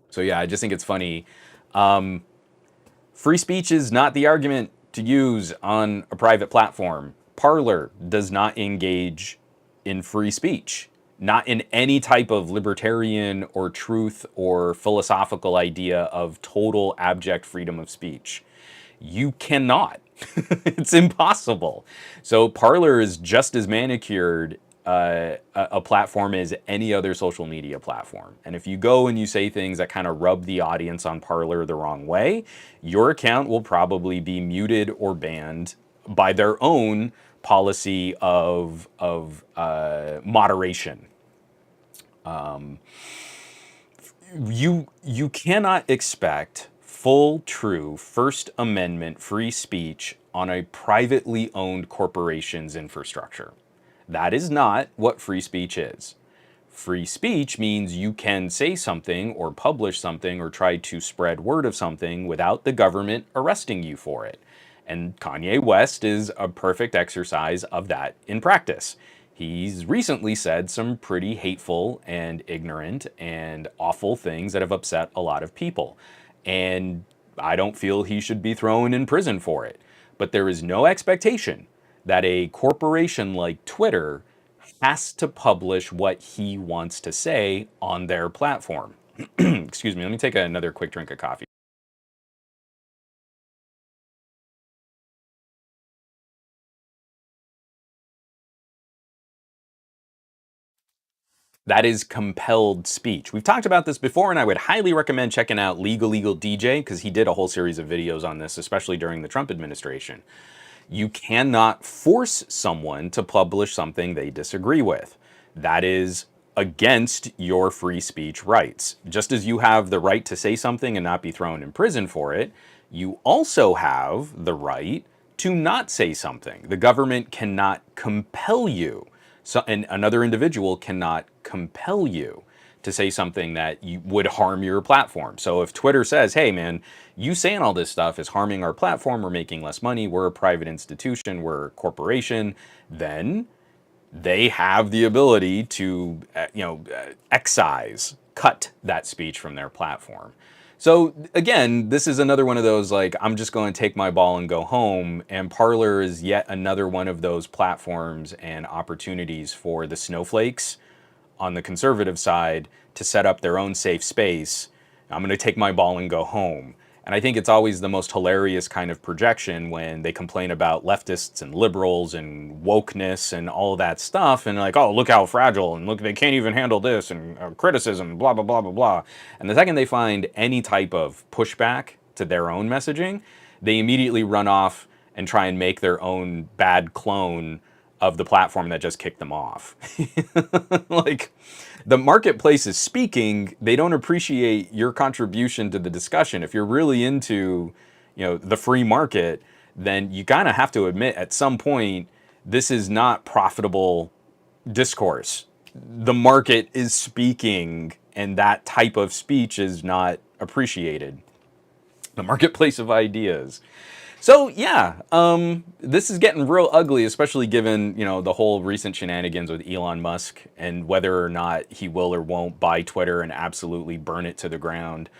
So yeah, I just think it's funny. Free speech is not the argument to use on a private platform. Parler does not engage in free speech, not in any type of libertarian or truth or philosophical idea of total abject freedom of speech. You cannot. It's impossible. So Parler is just as manicured a platform as any other social media platform. And if you go and you say things that kind of rub the audience on Parler the wrong way, your account will probably be muted or banned by their own policy of moderation. You cannot expect full, true First Amendment free speech on a privately owned corporation's infrastructure. That is not what free speech is. Free speech means you can say something or publish something or try to spread word of something without the government arresting you for it. And Kanye West is a perfect exercise of that in practice. He's recently said some pretty hateful and ignorant and awful things that have upset a lot of people. And I don't feel he should be thrown in prison for it. But there is no expectation that a corporation like Twitter has to publish what he wants to say on their platform. Excuse me, let me take another quick drink of coffee. That is compelled speech. We've talked about this before, and I would highly recommend checking out Legal DJ because he did a whole series of videos on this, especially during the Trump administration. You cannot force someone to publish something they disagree with. That is against your free speech rights. Just as you have the right to say something and not be thrown in prison for it, you also have the right to not say something. The government cannot compel you. So, and another individual cannot compel you to say something that you would harm your platform. So if Twitter says, hey man, you saying all this stuff is harming our platform, we're making less money, we're a private institution, we're a corporation, then they have the ability to, excise, cut that speech from their platform. So again, this is another one of those like I'm just going to take my ball and go home. And Parler is yet another one of those platforms and opportunities for the snowflakes on the conservative side to set up their own safe space. I'm going to take my ball and go home. And I think it's always the most hilarious kind of projection when they complain about leftists and liberals and wokeness and all of that stuff. And like, oh, look how fragile, and look, they can't even handle this, and criticism, blah, blah, blah, blah, blah. And the second they find any type of pushback to their own messaging, they immediately run off and try and make their own bad clone of the platform that just kicked them off. Like, the marketplace is speaking, they don't appreciate your contribution to the discussion. If you're really into, the free market, then you kind of have to admit at some point this is not profitable discourse. The market is speaking, and that type of speech is not appreciated. The marketplace of ideas. So yeah, this is getting real ugly, especially given the whole recent shenanigans with Elon Musk and whether or not he will or won't buy Twitter and absolutely burn it to the ground.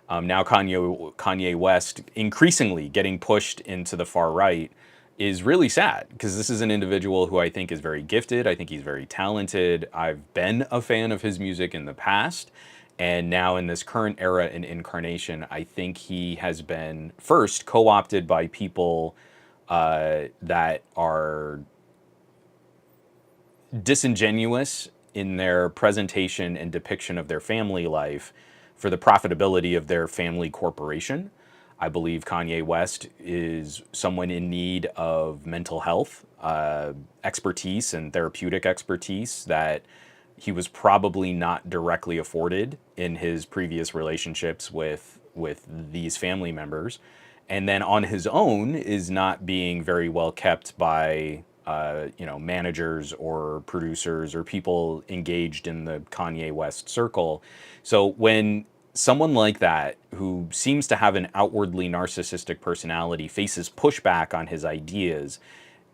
Now Kanye West increasingly getting pushed into the far right is really sad because this is an individual who I think is very gifted. I think he's very talented. I've been a fan of his music in the past. And now in this current era and incarnation, I think he has been first co-opted by people that are disingenuous in their presentation and depiction of their family life for the profitability of their family corporation. I believe Kanye West is someone in need of mental health expertise and therapeutic expertise that he was probably not directly afforded in his previous relationships with these family members, and then on his own is not being very well kept by managers or producers or people engaged in the Kanye West circle. So when someone like that, who seems to have an outwardly narcissistic personality, faces pushback on his ideas,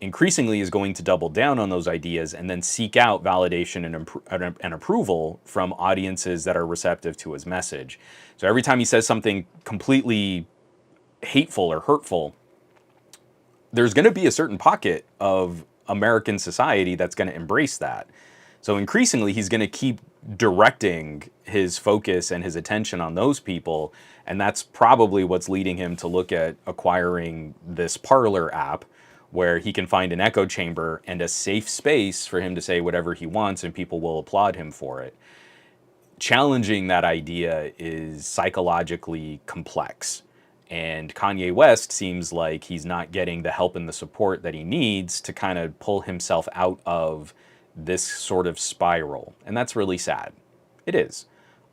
increasingly is going to double down on those ideas and then seek out validation and approval from audiences that are receptive to his message. So every time he says something completely hateful or hurtful, there's going to be a certain pocket of American society that's going to embrace that. So increasingly, he's going to keep directing his focus and his attention on those people. And that's probably what's leading him to look at acquiring this Parler app, where he can find an echo chamber and a safe space for him to say whatever he wants and people will applaud him for it. Challenging that idea is psychologically complex. And Kanye West seems like he's not getting the help and the support that he needs to kind of pull himself out of this sort of spiral. And that's really sad. It is.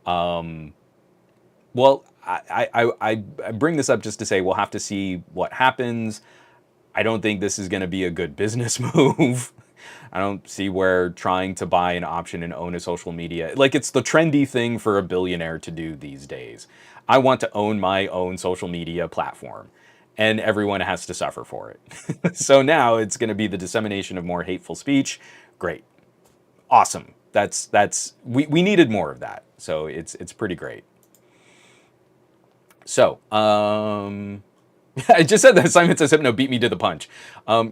Well, I bring this up just to say we'll have to see what happens. I don't think this is going to be a good business move. I don't see where trying to buy an option and own a social media, like, it's the trendy thing for a billionaire to do these days. I want to own my own social media platform. and everyone has to suffer for it. So now it's going to be the dissemination of more hateful speech. Great. Awesome. We needed more of that. So it's pretty great. So, I just said that Simon Says Hypno beat me to the punch.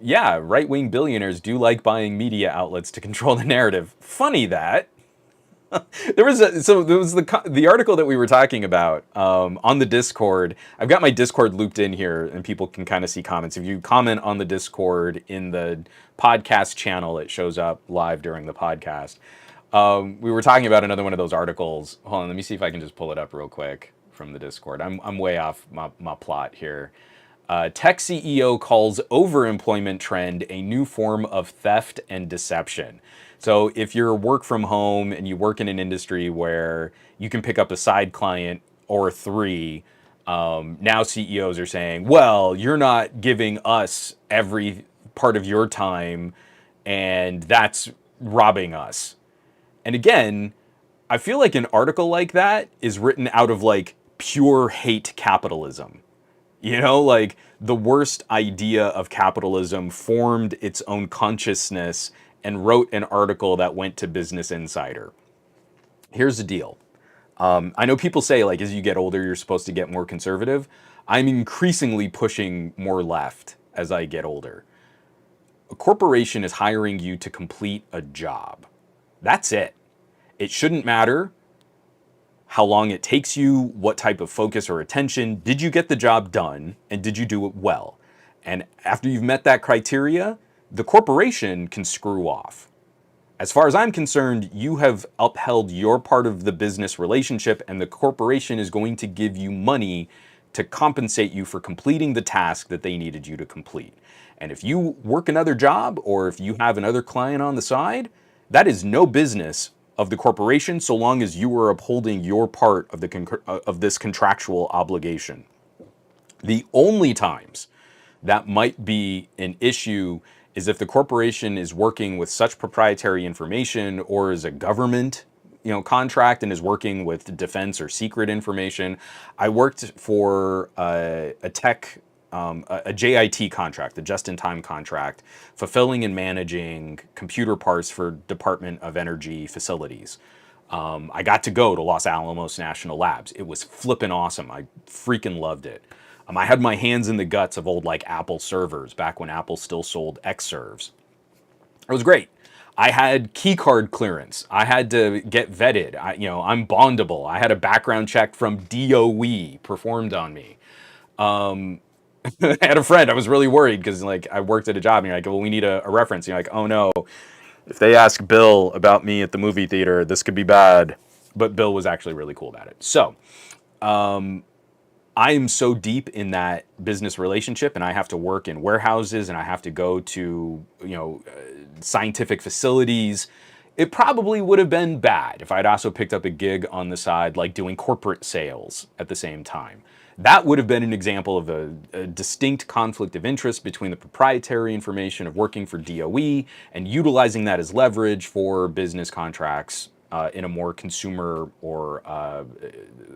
Yeah, right-wing billionaires do like buying media outlets to control the narrative. Funny that. There was the article that we were talking about on the Discord. I've got my Discord looped in here, and people can kind of see comments. If you comment on the Discord in the podcast channel, it shows up live during the podcast. We were talking about another one of those articles. Hold on, let me see if I can just pull it up real quick from the Discord. I'm way off my plot here. Tech CEO calls overemployment trend a new form of theft and deception. So if you're work from home and you work in an industry where you can pick up a side client or three, now CEOs are saying, well, you're not giving us every part of your time, and that's robbing us. And again, I feel like an article like that is written out of like pure hate capitalism. You know, like the worst idea of capitalism formed its own consciousness and wrote an article that went to Business Insider. Here's the deal. I know people say, like, as you get older, you're supposed to get more conservative. I'm increasingly pushing more left as I get older. A corporation is hiring you to complete a job. That's it. It shouldn't matter how long it takes you, what type of focus or attention. Did you get the job done, and did you do it well? And after you've met that criteria, the corporation can screw off. As far as I'm concerned, you have upheld your part of the business relationship, and the corporation is going to give you money to compensate you for completing the task that they needed you to complete. And if you work another job, or if you have another client on the side, that is no business of the corporation, so long as you are upholding your part of this contractual obligation. The only times that might be an issue is if the corporation is working with such proprietary information, or is a government, contract, and is working with defense or secret information. I worked for a tech, a JIT contract, a just-in-time contract, fulfilling and managing computer parts for Department of Energy facilities. I got to go to Los Alamos National Labs. It was flippin' awesome. I freaking loved it. I had my hands in the guts of old, like, Apple servers back when Apple still sold X-serves. It was great. I had key card clearance. I had to get vetted. I'm bondable. I had a background check from DOE performed on me. I had a friend. I was really worried because, like, I worked at a job and you're like, well, we need a reference. And you're like, oh no, if they ask Bill about me at the movie theater, this could be bad. But Bill was actually really cool about it. So, I am so deep in that business relationship, and I have to work in warehouses, and I have to go to, scientific facilities. It probably would have been bad if I'd also picked up a gig on the side, like doing corporate sales at the same time. That would have been an example of a distinct conflict of interest between the proprietary information of working for DOE and utilizing that as leverage for business contracts in a more consumer or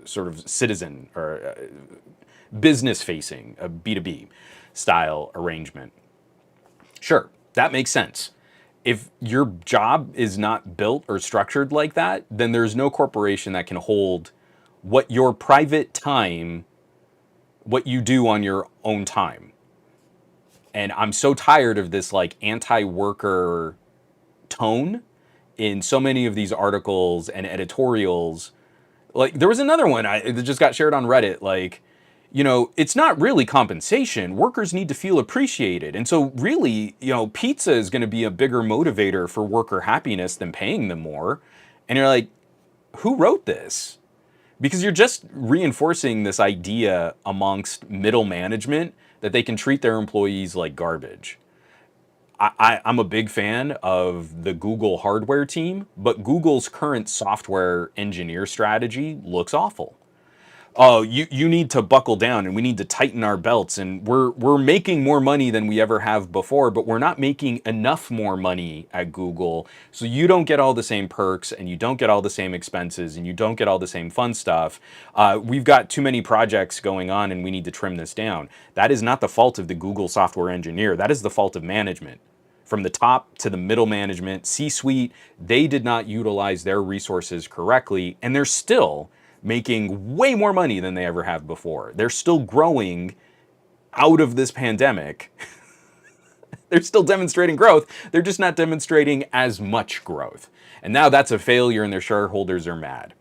sort of citizen or business-facing, a B2B style arrangement. Sure, that makes sense. If your job is not built or structured like that, then there's no corporation that can hold what your private time, what you do on your own time. And I'm so tired of this, like, anti-worker tone in so many of these articles and editorials. Like, there was another one that just got shared on Reddit, like, it's not really compensation. Workers need to feel appreciated. And so really, pizza is going to be a bigger motivator for worker happiness than paying them more. And you're like, who wrote this? Because you're just reinforcing this idea amongst middle management that they can treat their employees like garbage. I'm a big fan of the Google hardware team, but Google's current software engineer strategy looks awful. oh, you need to buckle down and we need to tighten our belts, and we're making more money than we ever have before, but we're not making enough more money at Google, so you don't get all the same perks and you don't get all the same expenses and you don't get all the same fun stuff. We've got too many projects going on and we need to trim this down. That is not the fault of the Google software engineer. That is the fault of management. From the top to the middle management, C-suite, they did not utilize their resources correctly, and they're still making way more money than they ever have before. They're still growing out of this pandemic. They're still demonstrating growth. They're just not demonstrating as much growth. And now that's a failure and their shareholders are mad.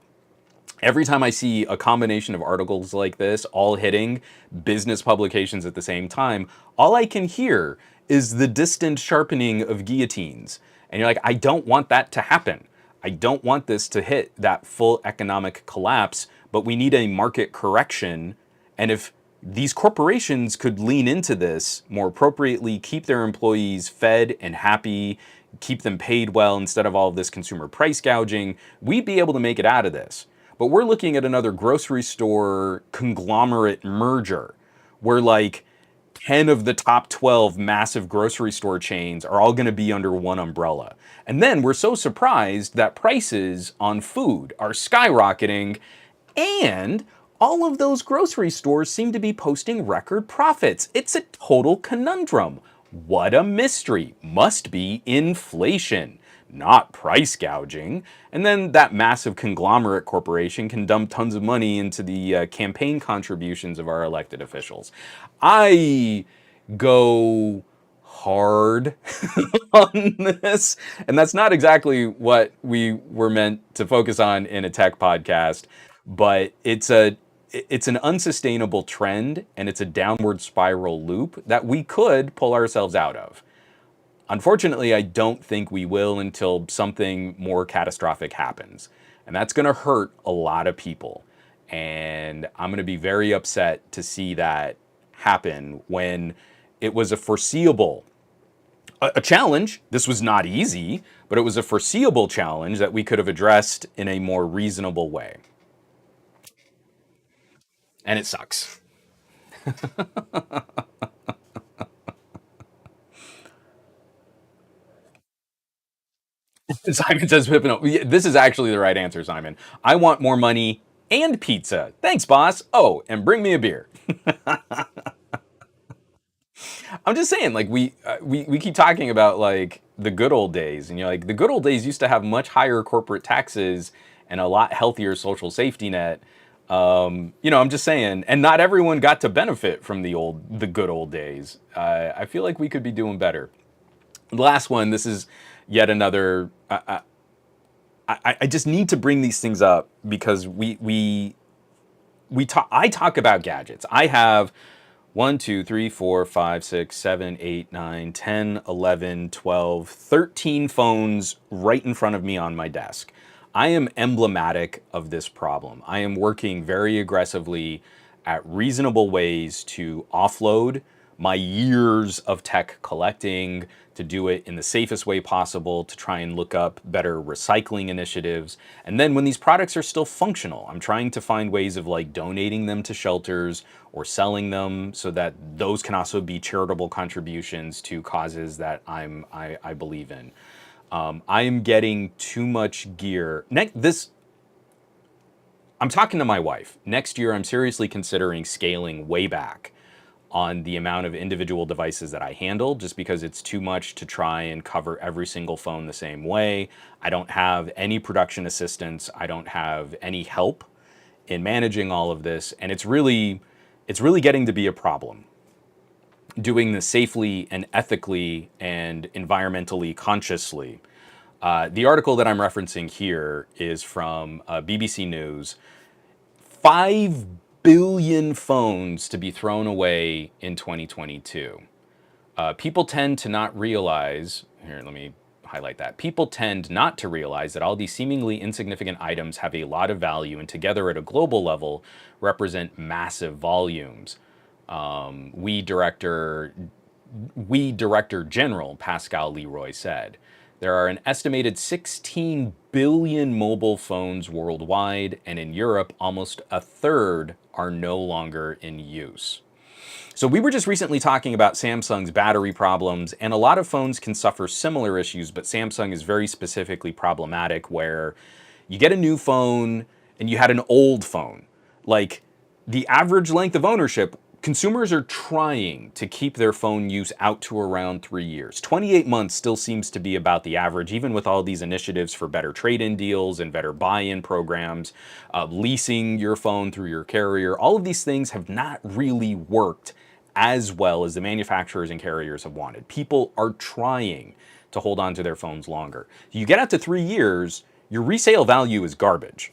Every time I see a combination of articles like this all hitting business publications at the same time, all I can hear is the distant sharpening of guillotines. And you're like, I don't want that to happen. I don't want this to hit that full economic collapse, but we need a market correction. And if these corporations could lean into this more appropriately, keep their employees fed and happy, keep them paid well instead of all of this consumer price gouging, we'd be able to make it out of this. But we're looking at another grocery store conglomerate merger where like 10 of the top 12 massive grocery store chains are all going to be under one umbrella. And then we're so surprised that prices on food are skyrocketing, and all of those grocery stores seem to be posting record profits. It's a total conundrum. What a mystery. Must be inflation, not price gouging. And then that massive conglomerate corporation can dump tons of money into the campaign contributions of our elected officials. I go hard on this, and that's not exactly what we were meant to focus on in a tech podcast, but it's an unsustainable trend and it's a downward spiral loop that we could pull ourselves out of. Unfortunately, I don't think we will until something more catastrophic happens. And that's going to hurt a lot of people. And I'm going to be very upset to see that happen when it was a foreseeable a challenge. This was not easy, but it was a foreseeable challenge that we could have addressed in a more reasonable way. And it sucks. Simon says, "No, this is actually the right answer, Simon. I want more money and pizza. Thanks, boss. Oh, and bring me a beer." I'm just saying, like we keep talking about like the good old days, and you're like the good old days used to have much higher corporate taxes and a lot healthier social safety net. I'm just saying, and not everyone got to benefit from the good old days. I feel like we could be doing better. The last one. This is yet another. I just need to bring these things up because we talk. I talk about gadgets. I have 1, 2, 3, 4, 5, 6, 7, 8, 9, 10, 11, 12, 13 phones right in front of me on my desk. I am emblematic of this problem. I am working very aggressively at reasonable ways to offload my years of tech collecting, to do it in the safest way possible, to try and look up better recycling initiatives. And then when these products are still functional, I'm trying to find ways of like donating them to shelters or selling them so that those can also be charitable contributions to causes that I believe in. I am getting too much gear. I'm talking to my wife. Next year, I'm seriously considering scaling way back on the amount of individual devices that I handle, just because it's too much to try and cover every single phone the same way. I don't have any production assistance. I don't have any help in managing all of this, and it's really getting to be a problem. Doing this safely and ethically and environmentally consciously. The article that I'm referencing here is from BBC News. 5 billion phones to be thrown away in 2022. People tend to not realize, here, let me highlight that. People tend not to realize that all these seemingly insignificant items have a lot of value and together at a global level represent massive volumes. We Director General Pascal Leroy said. There are an estimated 16 billion mobile phones worldwide, and in Europe, almost a third are no longer in use. So we were just recently talking about Samsung's battery problems, and a lot of phones can suffer similar issues, but Samsung is very specifically problematic where you get a new phone and you had an old phone. Like the average length of ownership, consumers are trying to keep their phone use out to around 3 years. 28 months still seems to be about the average, even with all these initiatives for better trade-in deals and better buy-in programs, leasing your phone through your carrier. All of these things have not really worked as well as the manufacturers and carriers have wanted. People are trying to hold on to their phones longer. You get out to 3 years, your resale value is garbage.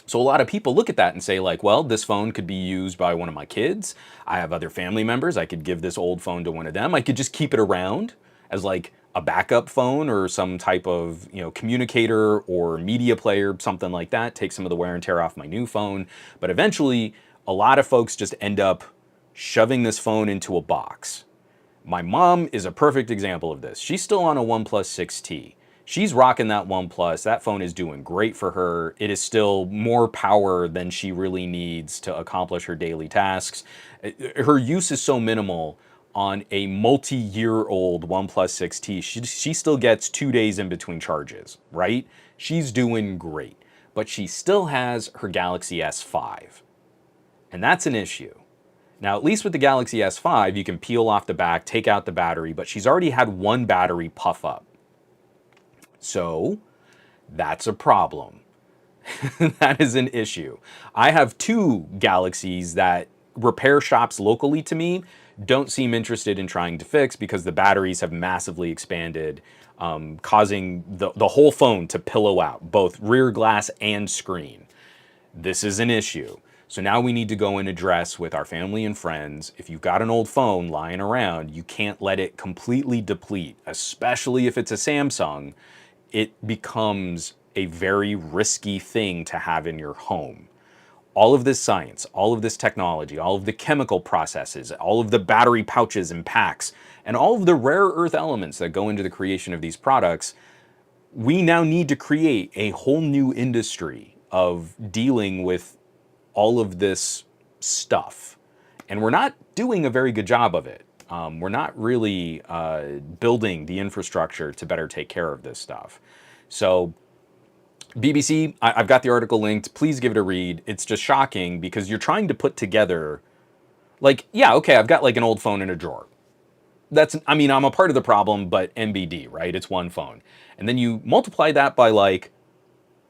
So a lot of people look at that and say like, well, this phone could be used by one of my kids. I have other family members. I could give this old phone to one of them. I could just keep it around as like a backup phone or some type of, communicator or media player, something like that. Take some of the wear and tear off my new phone. But eventually, a lot of folks just end up shoving this phone into a box. My mom is a perfect example of this. She's still on a OnePlus 6T. She's rocking that OnePlus. That phone is doing great for her. It is still more power than she really needs to accomplish her daily tasks. Her use is so minimal on a multi-year-old OnePlus 6T. She still gets 2 days in between charges, right? She's doing great. But she still has her Galaxy S5. And that's an issue. Now, at least with the Galaxy S5, you can peel off the back, take out the battery, but she's already had one battery puff up. So that's a problem. That is an issue. I have two Galaxies that repair shops locally to me don't seem interested in trying to fix because the batteries have massively expanded, causing the whole phone to pillow out, both rear glass and screen. This is an issue. So now we need to go and address with our family and friends, if you've got an old phone lying around, you can't let it completely deplete, especially if it's a Samsung. It becomes a very risky thing to have in your home. All of this science, all of this technology, all of the chemical processes, all of the battery pouches and packs, and all of the rare earth elements that go into the creation of these products, we now need to create a whole new industry of dealing with all of this stuff. And we're not doing a very good job of it. We're not really building the infrastructure to better take care of this stuff. So BBC, I've got the article linked. Please give it a read. It's just shocking because you're trying to put together, like, yeah, okay, I've got like an old phone in a drawer. I'm a part of the problem, but NBD, right? It's one phone. And then you multiply that by like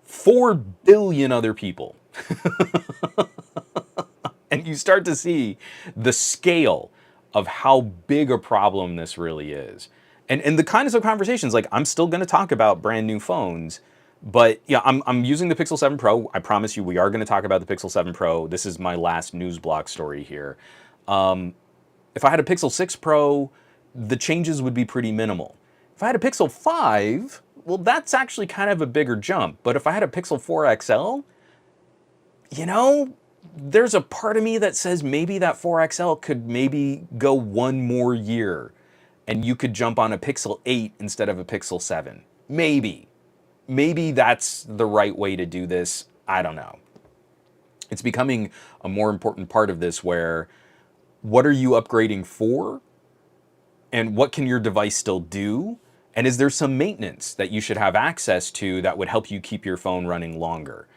4 billion other people. And you start to see the scale of how big a problem this really is. And the kinds of conversations, like I'm still going to talk about brand new phones, but yeah, I'm using the Pixel 7 Pro. I promise you we are going to talk about the Pixel 7 Pro. This is my last news block story here. If I had a Pixel 6 Pro, the changes would be pretty minimal. If I had a Pixel 5, well, that's actually kind of a bigger jump. But if I had a Pixel 4 XL, there's a part of me that says maybe that 4 XL could maybe go one more year and you could jump on a Pixel 8 instead of a Pixel 7. Maybe. Maybe that's the right way to do this. I don't know. It's becoming a more important part of this where what are you upgrading for? And what can your device still do? And is there some maintenance that you should have access to that would help you keep your phone running longer?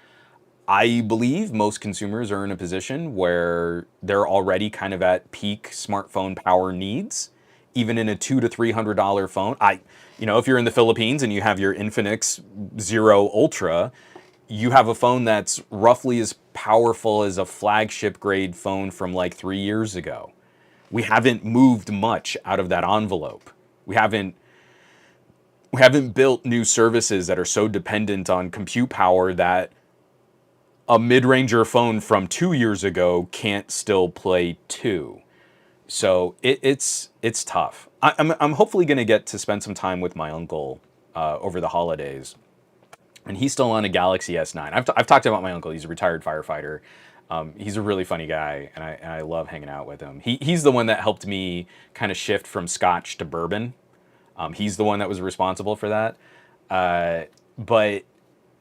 I believe most consumers are in a position where they're already kind of at peak smartphone power needs, even in a $200 to $300 phone. If you're in the Philippines and you have your Infinix Zero Ultra, you have a phone that's roughly as powerful as a flagship grade phone from like 3 years ago. We haven't moved much out of that envelope. We haven't built new services that are so dependent on compute power that a mid-ranger phone from 2 years ago can't still play 2. So it's tough. I'm hopefully going to get to spend some time with my uncle over the holidays. And he's still on a Galaxy S9. I've talked about my uncle. He's a retired firefighter. He's a really funny guy, and I love hanging out with him. He's the one that helped me kind of shift from Scotch to bourbon. He's the one that was responsible for that. But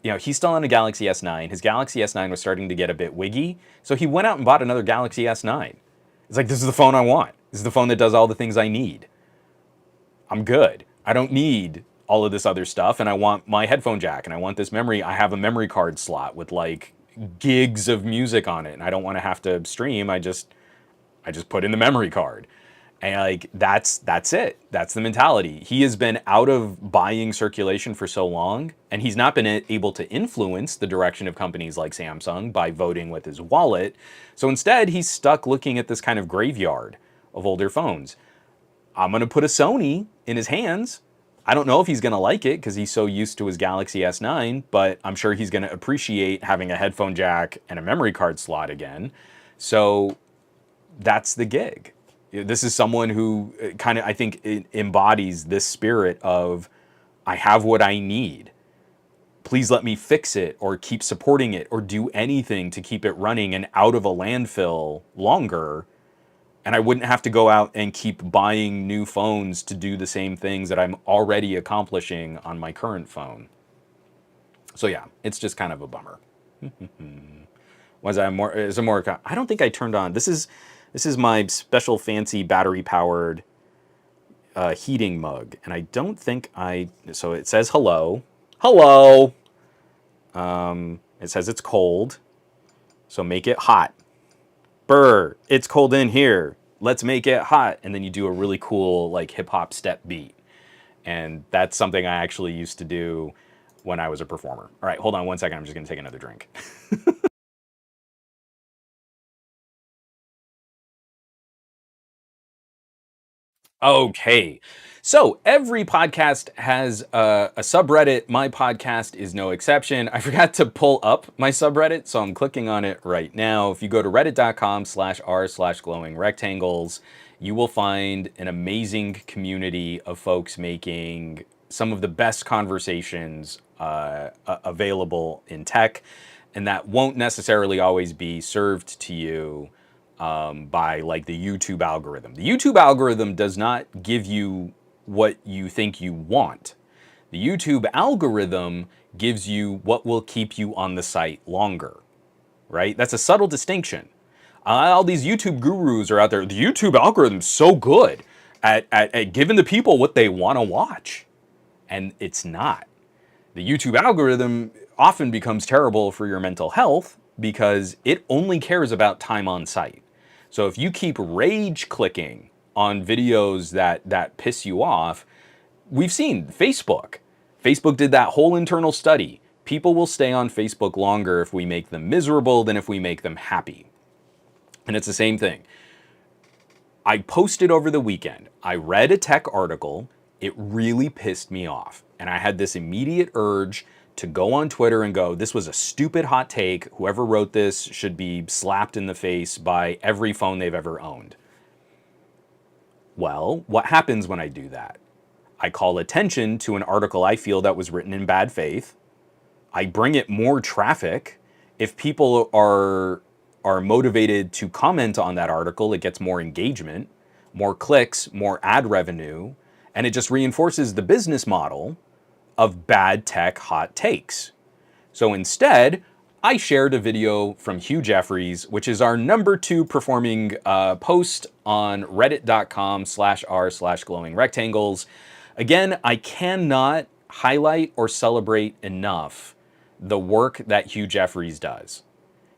he's still on a Galaxy S9. His Galaxy S9 was starting to get a bit wiggy, so he went out and bought another Galaxy S9. It's like, this is the phone I want. This is the phone that does all the things I need. I'm good. I don't need all of this other stuff, and I want my headphone jack, and I want this memory. I have a memory card slot with like gigs of music on it, and I don't want to have to stream. I just put in the memory card. And like that's it. That's the mentality. He has been out of buying circulation for so long, and he's not been able to influence the direction of companies like Samsung by voting with his wallet. So instead, he's stuck looking at this kind of graveyard of older phones. I'm going to put a Sony in his hands. I don't know if he's going to like it because he's so used to his Galaxy S9, but I'm sure he's going to appreciate having a headphone jack and a memory card slot again. So that's the gig. This is someone who kind of, I think, embodies this spirit of, I have what I need. Please let me fix it or keep supporting it or do anything to keep it running and out of a landfill longer. And I wouldn't have to go out and keep buying new phones to do the same things that I'm already accomplishing on my current phone. So yeah, it's just kind of a bummer. Was I more? Is there more? I don't think I turned on. This is my special fancy battery powered heating mug, and I don't think I. So it says hello, hello. It says it's cold, so make it hot. Brr, it's cold in here. Let's make it hot. And then you do a really cool like hip hop step beat. And that's something I actually used to do when I was a performer. All right, hold on one second. I'm just going to take another drink. Okay. So every podcast has a subreddit. My podcast is no exception. I forgot to pull up my subreddit, so I'm clicking on it right now. If you go to reddit.com/r/glowing rectangles, you will find an amazing community of folks making some of the best conversations available in tech, and that won't necessarily always be served to you by like the YouTube algorithm. The YouTube algorithm does not give you what you think you want. The YouTube algorithm gives you what will keep you on the site longer, right? That's a subtle distinction. All these YouTube gurus are out there. The YouTube algorithm's so good at giving the people what they want to watch. And it's not. The YouTube algorithm often becomes terrible for your mental health because it only cares about time on site. So if you keep rage clicking on videos that piss you off, we've seen Facebook. Facebook did that whole internal study. People will stay on Facebook longer if we make them miserable than if we make them happy. And it's the same thing. I posted over the weekend. I read a tech article. It really pissed me off. And I had this immediate urge to go on Twitter and go, this was a stupid hot take. Whoever wrote this should be slapped in the face by every phone they've ever owned. Well, what happens when I do that? I call attention to an article I feel that was written in bad faith. I bring it more traffic. If people are motivated to comment on that article, it gets more engagement, more clicks, more ad revenue, and it just reinforces the business model of bad tech hot takes. So instead, I shared a video from Hugh Jeffries, which is our #2 performing post on reddit.com/r/glowing rectangles. Again, I cannot highlight or celebrate enough the work that Hugh Jeffries does.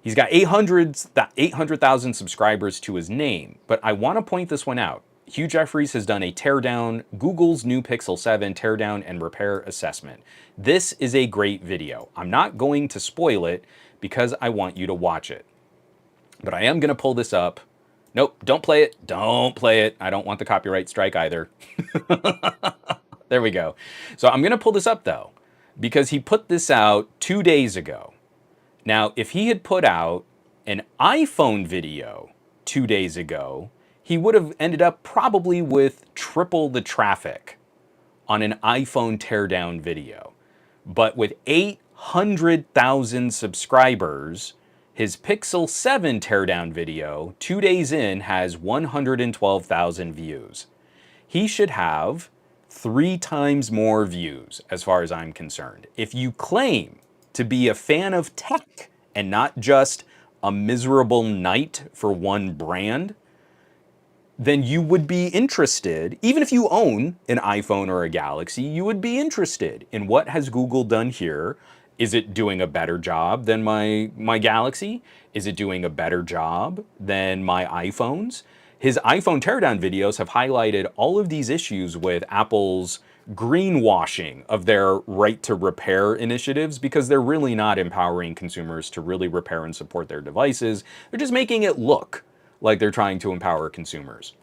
He's got 800,000 subscribers to his name, but I want to point this one out. Hugh Jeffries has done a teardown, Google's new Pixel 7 teardown and repair assessment. This is a great video. I'm not going to spoil it because I want you to watch it. But I am going to pull this up. Nope, don't play it. Don't play it. I don't want the copyright strike either. There we go. So I'm going to pull this up though, because he put this out 2 days ago. Now, if he had put out an iPhone video 2 days ago, he would have ended up probably with triple the traffic on an iPhone teardown video. But with 800,000 subscribers, his Pixel 7 teardown video 2 days in has 112,000 views. He should have 3 times more views as far as I'm concerned. If you claim to be a fan of tech and not just a miserable knight for one brand, then you would be interested, even if you own an iPhone or a Galaxy, you would be interested in what has Google done here. Is it doing a better job than my Galaxy? Is it doing a better job than my iPhones? His iPhone teardown videos have highlighted all of these issues with Apple's greenwashing of their right to repair initiatives, because they're really not empowering consumers to really repair and support their devices. They're just making it look like they're trying to empower consumers.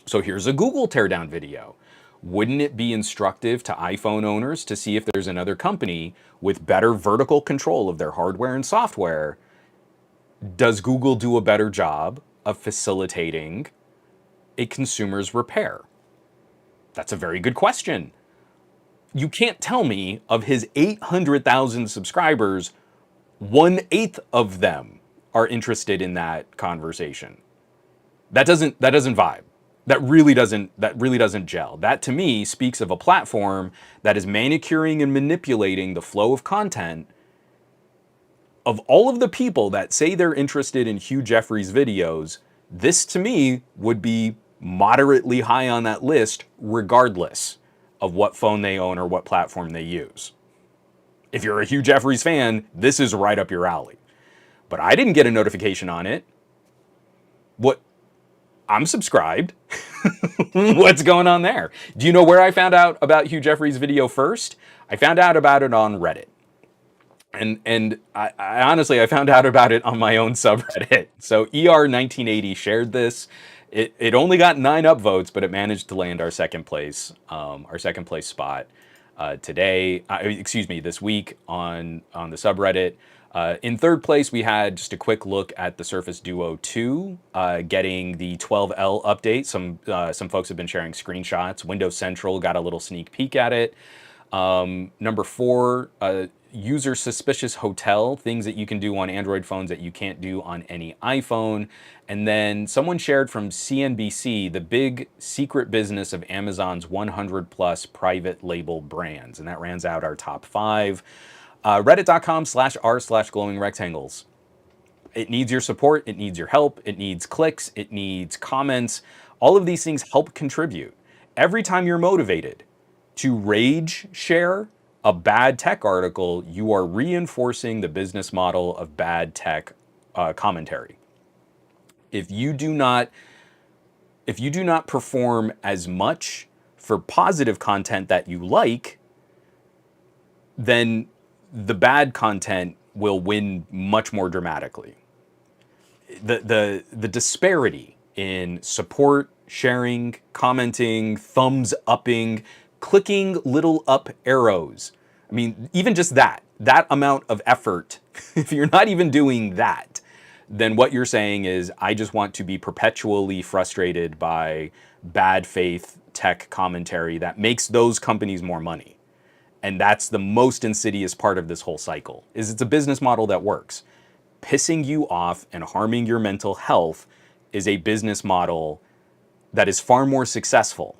So here's a Google teardown video. Wouldn't it be instructive to iPhone owners to see if there's another company with better vertical control of their hardware and software? Does Google do a better job of facilitating a consumer's repair? That's a very good question. You can't tell me of his 800,000 subscribers, 1/8 of them are interested in that conversation. That doesn't vibe. That really doesn't gel. That to me speaks of a platform that is manicuring and manipulating the flow of content. Of all of the people that say they're interested in Hugh Jeffrey's videos, this to me would be moderately high on that list, regardless of what phone they own or what platform they use. If you're a Hugh Jeffries fan, this is right up your alley. But I didn't get a notification on it. What? I'm subscribed. What's going on there? Do you know where I found out about Hugh Jeffrey's video first? I found out about it on Reddit. And I honestly, I found out about it on my own subreddit. So ER1980 shared this. It only got 9 upvotes, but it managed to land our second place spot today. This week on the subreddit. In third place, we had just a quick look at the Surface Duo 2 getting the 12L update. Some folks have been sharing screenshots. Windows Central got a little sneak peek at it. Number 4, user suspicious hotel, things that you can do on Android phones that you can't do on any iPhone. And then someone shared from CNBC the big secret business of Amazon's 100 plus private label brands. And that rounds out our top 5. Reddit.com/r/glowing rectangles. It needs your support. It needs your help. It needs clicks. It needs comments. All of these things help contribute. Every time you're motivated to rage share a bad tech article, you are reinforcing the business model of bad tech commentary. If you do not perform as much for positive content that you like, then the bad content will win much more dramatically. The disparity in support, sharing, commenting, thumbs upping, clicking little up arrows. I mean, even just that amount of effort, if you're not even doing that, then what you're saying is, I just want to be perpetually frustrated by bad faith tech commentary that makes those companies more money. And that's the most insidious part of this whole cycle, is it's a business model that works. Pissing you off and harming your mental health is a business model that is far more successful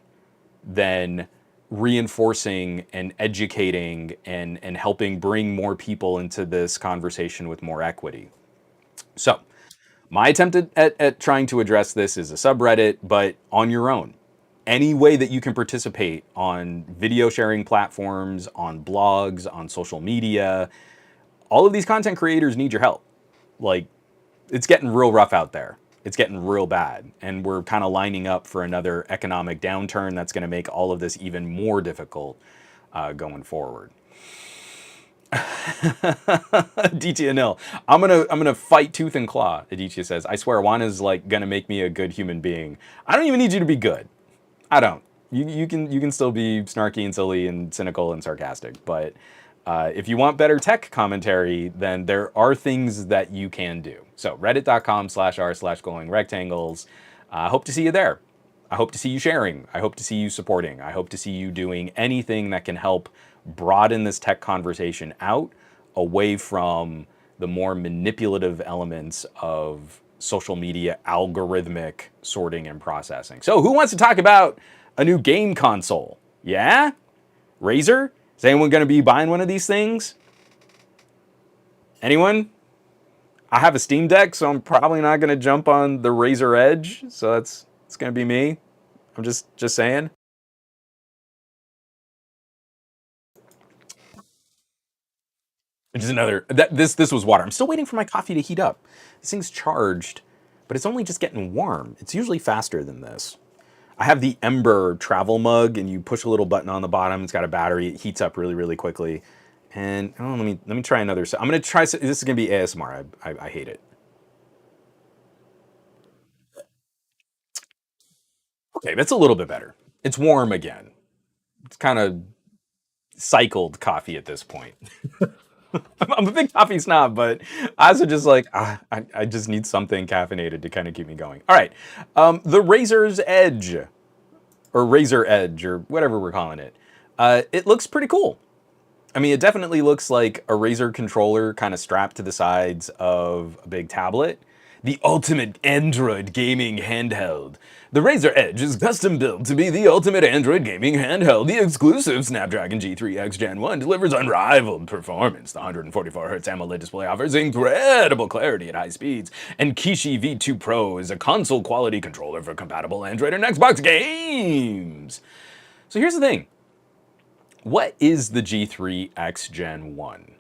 than reinforcing and educating and helping bring more people into this conversation with more equity. So my attempt at trying to address this is a subreddit, but on your own. Any way that you can participate on video sharing platforms, on blogs, on social media, all of these content creators need your help. Like, it's getting real rough out there. It's getting real bad. And we're kind of lining up for another economic downturn that's going to make all of this even more difficult going forward. Aditya Nil. I'm gonna fight tooth and claw, Aditya says. I swear Juana's like gonna make me a good human being. I don't even need you to be good. I don't. You can still be snarky and silly and cynical and sarcastic, but if you want better tech commentary, then there are things that you can do. So reddit.com/r/glowing rectangles. I hope to see you there. I hope to see you sharing. I hope to see you supporting. I hope to see you doing anything that can help broaden this tech conversation out away from the more manipulative elements of social media algorithmic sorting and processing. So who wants to talk about a new game console? Yeah? Razer? Is anyone going to be buying one of these things? Anyone? I have a Steam Deck, so I'm probably not going to jump on the Razer Edge. So it's going to be me. I'm just saying. Which is another this was water. I'm still waiting for my coffee to heat up. This thing's charged, but it's only just getting warm. It's usually faster than this. I have the Ember travel mug, and you push a little button on the bottom. It's got a battery. It heats up really, really quickly. And oh, let me try another. I'm gonna try. This is gonna be ASMR. I hate it. Okay, that's a little bit better. It's warm again. It's kind of cycled coffee at this point. I'm a big coffee snob, but I also just like I just need something caffeinated to kind of keep me going. All right, the Razer's Edge or Razer Edge or whatever we're calling it. It looks pretty cool. I mean, it definitely looks like a Razer controller kind of strapped to the sides of a big tablet. The ultimate Android gaming handheld. The Razer Edge is custom built to be the ultimate Android gaming handheld. The exclusive Snapdragon G3X Gen 1 delivers unrivaled performance. The 144Hz AMOLED display offers incredible clarity at high speeds. And Kishi V2 Pro is a console quality controller for compatible Android and Xbox games. So here's the thing. What is the G3X Gen 1?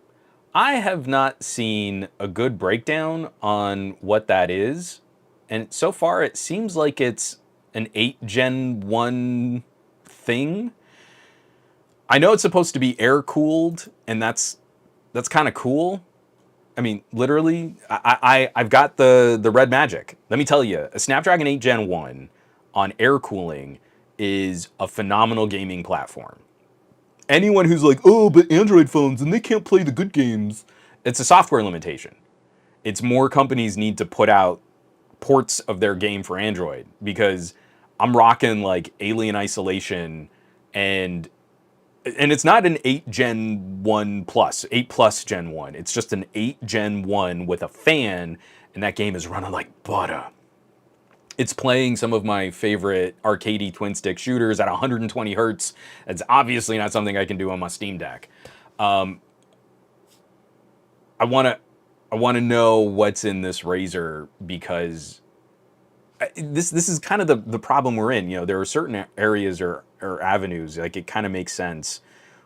I have not seen a good breakdown on what that is. And so far it seems like it's an 8 Gen 1 thing. I know it's supposed to be air cooled, and that's kind of cool. I mean, literally, I've got the red magic. Let me tell you, a Snapdragon 8 Gen 1 on air cooling is a phenomenal gaming platform. Anyone who's like, oh, but Android phones and they can't play the good games, it's a software limitation. It's more companies need to put out ports of their game for Android because I'm rocking like Alien Isolation and it's not an 8 Gen 1 plus, 8 plus Gen 1. It's just an 8 Gen 1 with a fan, and that game is running like butter. It's playing some of my favorite arcadey twin stick shooters at 120 hertz. It's obviously not something I can do on my Steam Deck. I want to know what's in this Razer because this is kind of the problem we're in. You know, there are certain areas or avenues like it kind of makes sense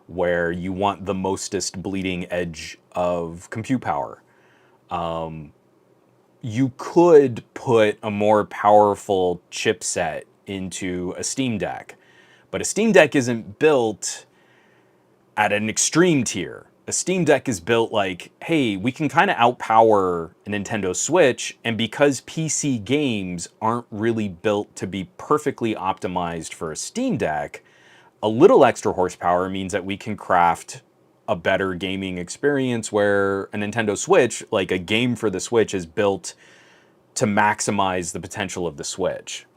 where you want the mostest bleeding edge of compute power. You could put a more powerful chipset into a Steam Deck, but a Steam Deck isn't built at an extreme tier. A Steam Deck is built like, hey, we can kind of outpower a Nintendo Switch, and because PC games aren't really built to be perfectly optimized for a Steam Deck, a little extra horsepower means that we can craft a better gaming experience where a Nintendo Switch, like a game for the Switch, is built to maximize the potential of the Switch.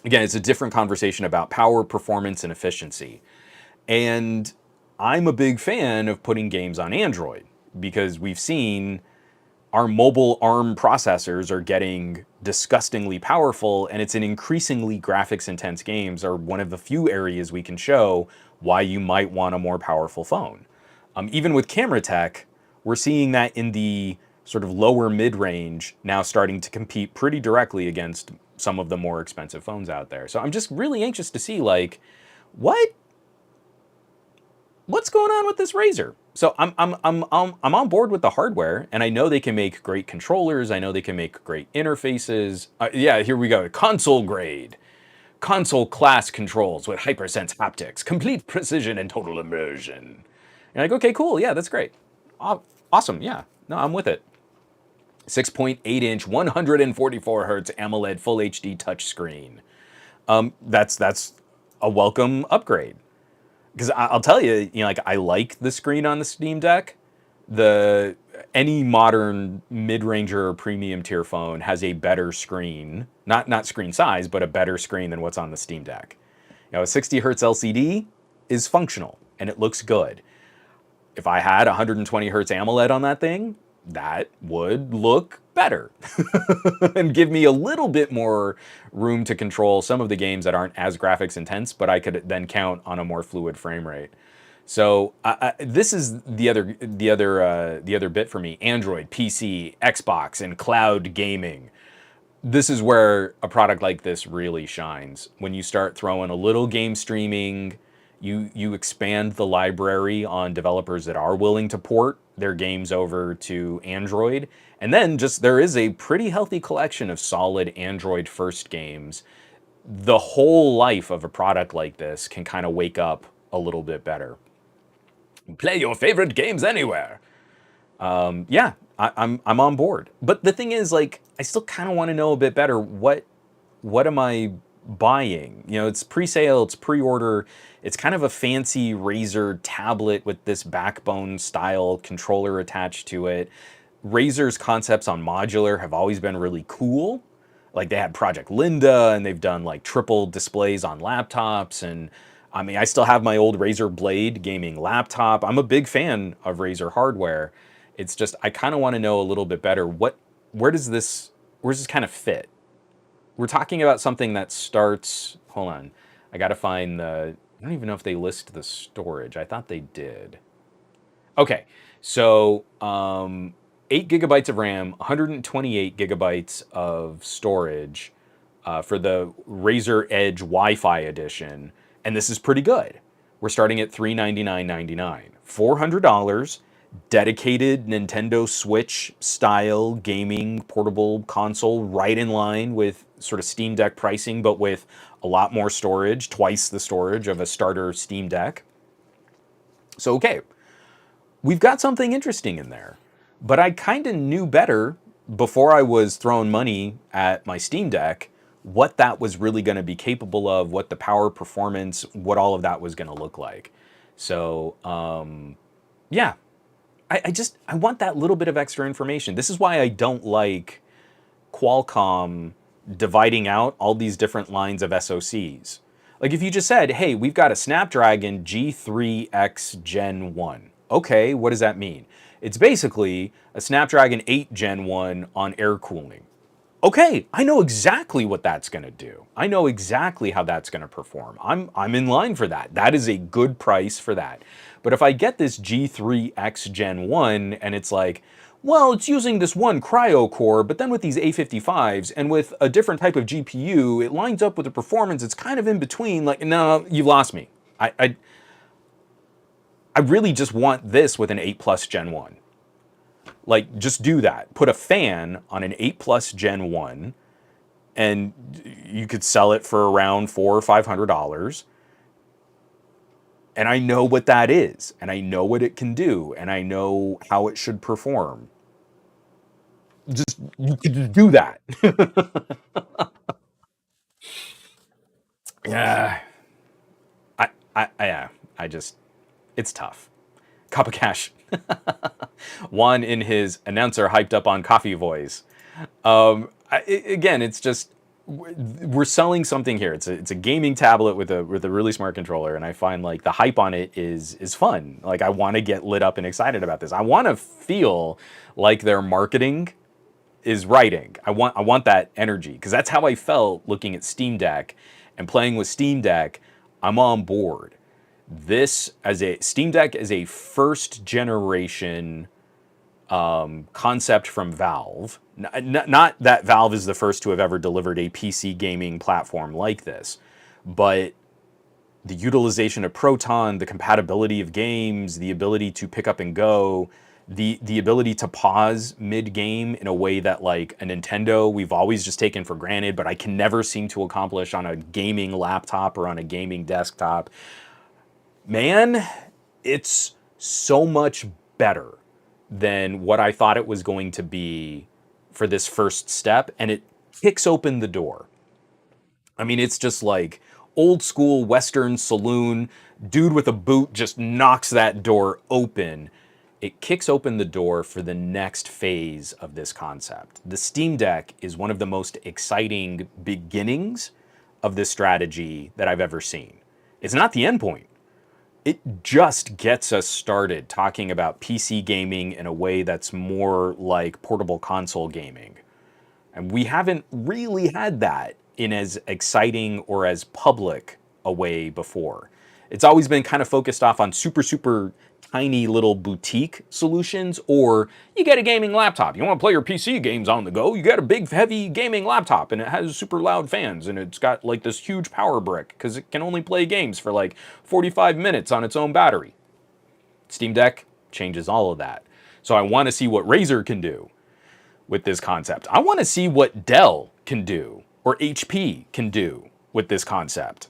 Again, it's a different conversation about power, performance, and efficiency. And I'm a big fan of putting games on Android because we've seen our mobile ARM processors are getting disgustingly powerful, and it's in increasingly graphics intense games are one of the few areas we can show why you might want a more powerful phone. Even with camera tech, we're seeing that in the sort of lower mid-range now starting to compete pretty directly against some of the more expensive phones out there. So I'm just really anxious to see like what's going on with this Razer. So I'm on board with the hardware, and I know they can make great controllers. I know they can make great interfaces. Yeah, here we go. Console grade. Console class controls with hypersense haptics, complete precision and total immersion. You're like, okay, cool. Yeah, that's great. Awesome. Yeah. No, I'm with it. 6.8 inch, 144 hertz AMOLED Full HD touchscreen. That's a welcome upgrade. Because I'll tell you, like I like the screen on the Steam Deck. Any modern mid-ranger or premium tier phone has a better screen, not screen size, but a better screen than what's on the Steam Deck. You know, a 60 hertz LCD is functional and it looks good. If I had 120 hertz AMOLED on that thing, that would look better and give me a little bit more room to control some of the games that aren't as graphics intense, but I could then count on a more fluid frame rate. So this is the other bit for me: Android, PC, Xbox, and cloud gaming. This is where a product like this really shines. When you start throwing a little game streaming, you expand the library on developers that are willing to port their games over to Android. And then just there is a pretty healthy collection of solid Android first games. The whole life of a product like this can kind of wake up a little bit better. Play your favorite games anywhere. Yeah, I'm on board. But the thing is, like, I still kind of want to know a bit better what am I buying? You know, it's pre-sale, it's pre-order. It's kind of a fancy Razer tablet with this backbone style controller attached to it. Razer's concepts on modular have always been really cool. Like, they had Project Linda, and they've done like triple displays on laptops. And I mean, I still have my old Razer Blade gaming laptop. I'm a big fan of Razer hardware. It's just I kind of want to know a little bit better where's this kind of fit? We're talking about something that starts. Hold on, I got to find the. I don't even know if they list the storage. I thought they did. Okay, so 8 GB of RAM, 128 GB of storage for the Razer Edge Wi-Fi edition, and this is pretty good. We're starting at $399.99, $400, dedicated Nintendo Switch style gaming portable console, right in line with sort of Steam Deck pricing, but with a lot more storage, twice the storage of a starter Steam Deck. So okay, we've got something interesting in there. But I kind of knew better before I was throwing money at my Steam Deck what that was really going to be capable of, what the power performance, what all of that was going to look like. So, yeah, I want that little bit of extra information. This is why I don't like Qualcomm dividing out all these different lines of SoCs. Like, if you just said, hey, we've got a Snapdragon G3X Gen 1. Okay, what does that mean? It's basically a Snapdragon 8 Gen 1 on air cooling. Okay, I know exactly what that's going to do. I know exactly how that's going to perform. I'm in line for that. That is a good price for that. But if I get this G3X Gen 1 and it's like, well, it's using this one cryo core, but then with these A55s and with a different type of GPU, it lines up with the performance. It's kind of in between. Like, no, you've lost me. I really just want this with an 8 Plus Gen 1. Like, just do that. Put a fan on an 8 Plus Gen 1, and you could sell it for around $400 or $500. And I know what that is, and I know what it can do, and I know how it should perform. Just, you could just do that. Yeah. I just, it's tough. Cup of cash. Juan in his announcer hyped up on coffee voice. Again, it's just we're selling something here. It's a gaming tablet with a really smart controller, and I find like the hype on it is fun. Like, I want to get lit up and excited about this. I want to feel like their marketing is writing. I want that energy, because that's how I felt looking at Steam Deck and playing with Steam Deck. I'm on board. This as a Steam Deck is a first generation concept from Valve. Not that Valve is the first to have ever delivered a PC gaming platform like this, but the utilization of Proton, the compatibility of games, the ability to pick up and go, the ability to pause mid-game in a way that, like, a Nintendo we've always just taken for granted, but I can never seem to accomplish on a gaming laptop or on a gaming desktop. Man, it's so much better than what I thought it was going to be for this first step, and it kicks open the door. I mean, it's just like old school Western saloon, dude with a boot just knocks that door open. It kicks open the door for the next phase of this concept. The Steam Deck is one of the most exciting beginnings of this strategy that I've ever seen. It's not the end point. it just gets us started talking about PC gaming in a way that's more like portable console gaming. And we haven't really had that in as exciting or as public a way before. It's always been kind of focused off on super, super tiny little boutique solutions, or you get a gaming laptop. You want to play your PC games on the go, you get a big, heavy gaming laptop, and it has super loud fans, and it's got like this huge power brick because it can only play games for like 45 minutes on its own battery. Steam Deck changes all of that. So I want to see what Razer can do with this concept. I want to see what Dell can do or HP can do with this concept.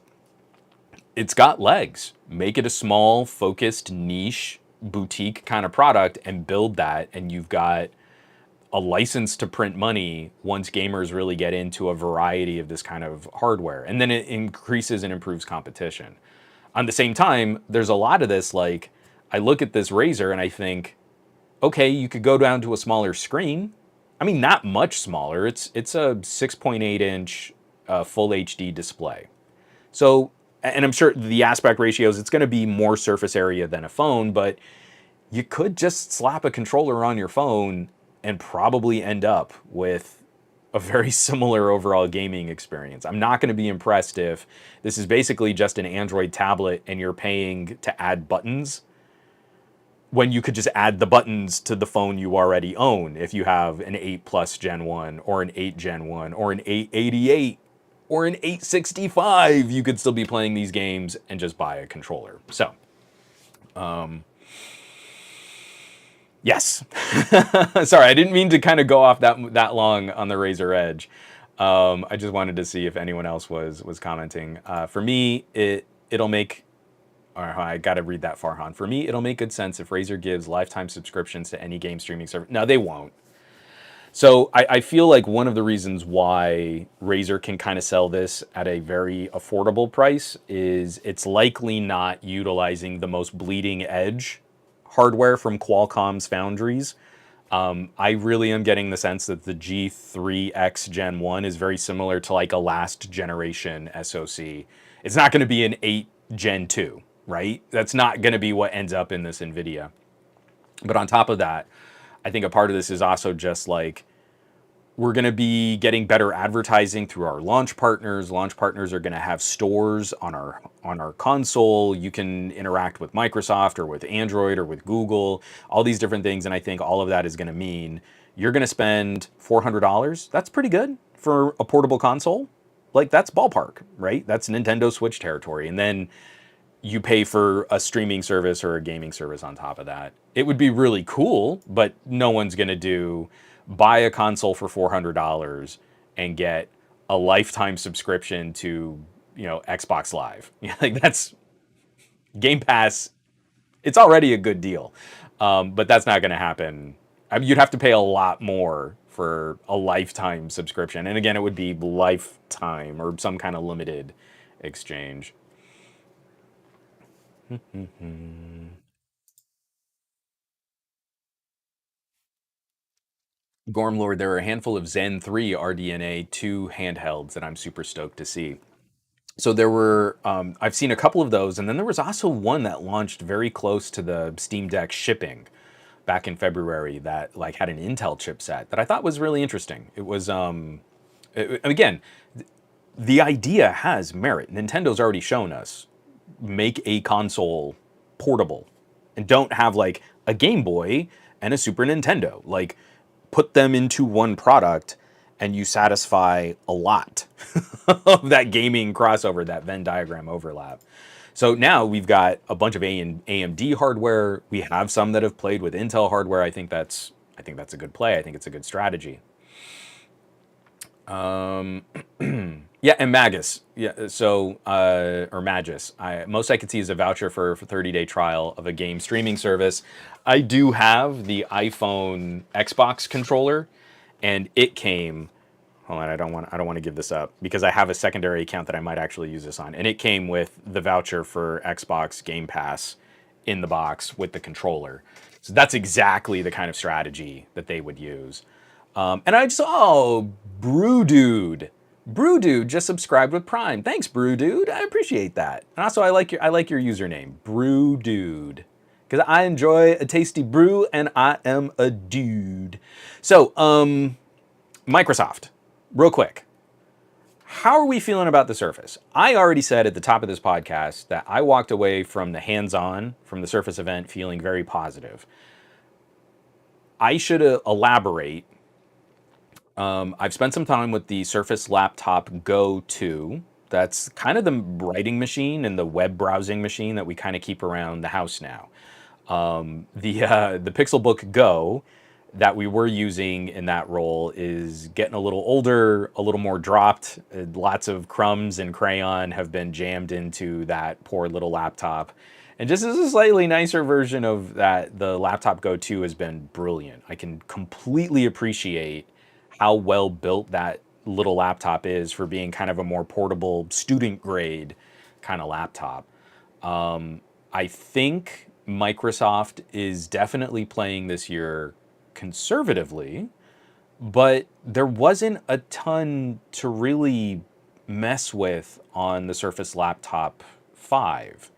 It's got legs. Make it a small, focused, niche, boutique kind of product and build that, and you've got a license to print money once gamers really get into a variety of this kind of hardware. And then it increases and improves competition. On the same time, there's a lot of this, like, I look at this Razer and I think, okay, you could go down to a smaller screen. I mean, not much smaller. It's a 6.8 inch full HD display. So, and I'm sure the aspect ratios, it's going to be more surface area than a phone, but you could just slap a controller on your phone and probably end up with a very similar overall gaming experience. I'm not going to be impressed if this is basically just an Android tablet and you're paying to add buttons when you could just add the buttons to the phone you already own. If you have an 8 Plus Gen 1 or an 8 Gen 1 or an 888 or an 865, you could still be playing these games and just buy a controller. So, yes. Sorry, I didn't mean to kind of go off that long on the Razer Edge. I just wanted to see if anyone else was commenting. For me, it'll make. I got to read that, Farhan. For me, it'll make good sense if Razer gives lifetime subscriptions to any game streaming service. No, they won't. So I feel like one of the reasons why Razer can kind of sell this at a very affordable price is it's likely not utilizing the most bleeding edge hardware from Qualcomm's foundries. I really am getting the sense that the G3X Gen 1 is very similar to like a last generation SoC. It's not going to be an 8 Gen 2, right? That's not going to be what ends up in this NVIDIA. But on top of that, I think a part of this is also just like we're going to be getting better advertising through our launch partners. Launch partners are going to have stores on our console. You can interact with Microsoft or with Android or with Google, all these different things. And I think all of that is going to mean you're going to spend $400. That's pretty good for a portable console. Like that's ballpark, right? That's Nintendo Switch territory. And then you pay for a streaming service or a gaming service on top of that. It would be really cool, but no one's going to buy a console for $400 and get a lifetime subscription to, Xbox Live. Like that's Game Pass. It's already a good deal, but that's not going to happen. I mean, you'd have to pay a lot more for a lifetime subscription. And again, it would be lifetime or some kind of limited exchange. Gormlord, there are a handful of Zen 3 RDNA 2 handhelds that I'm super stoked to see. So there were, I've seen a couple of those, and then there was also one that launched very close to the Steam Deck shipping back in February that like had an Intel chipset that I thought was really interesting. It was, again, the idea has merit. Nintendo's already shown us make a console portable and don't have like a Game Boy and a Super Nintendo. Like put them into one product and you satisfy a lot of that gaming crossover, that Venn diagram overlap. So now we've got a bunch of AMD hardware. We have some that have played with Intel hardware. I think that's a good play. I think it's a good strategy. Yeah, and Magus. Yeah, so or Magus. Most I could see is a voucher for 30-day trial of a game streaming service. I do have the iPhone Xbox controller, and it came. Hold on, I don't want to give this up because I have a secondary account that I might actually use this on, and it came with the voucher for Xbox Game Pass in the box with the controller. So that's exactly the kind of strategy that they would use. And I just, Brew Dude. Brew Dude just subscribed with Prime. Thanks, Brew Dude. I appreciate that. And also, I like your username, Brew Dude, because I enjoy a tasty brew and I am a dude. So, Microsoft, real quick. How are we feeling about the Surface? I already said at the top of this podcast that I walked away from the hands-on, from the Surface event, feeling very positive. I should elaborate. I've spent some time with the Surface Laptop Go 2. That's kind of the writing machine and the web browsing machine that we kind of keep around the house now. The Pixelbook Go that we were using in that role is getting a little older, a little more dropped. Lots of crumbs and crayon have been jammed into that poor little laptop. And just as a slightly nicer version of that, the Laptop Go 2 has been brilliant. I can completely appreciate how well built that little laptop is for being kind of a more portable student grade kind of laptop. I think Microsoft is definitely playing this year conservatively, but there wasn't a ton to really mess with on the Surface Laptop 5.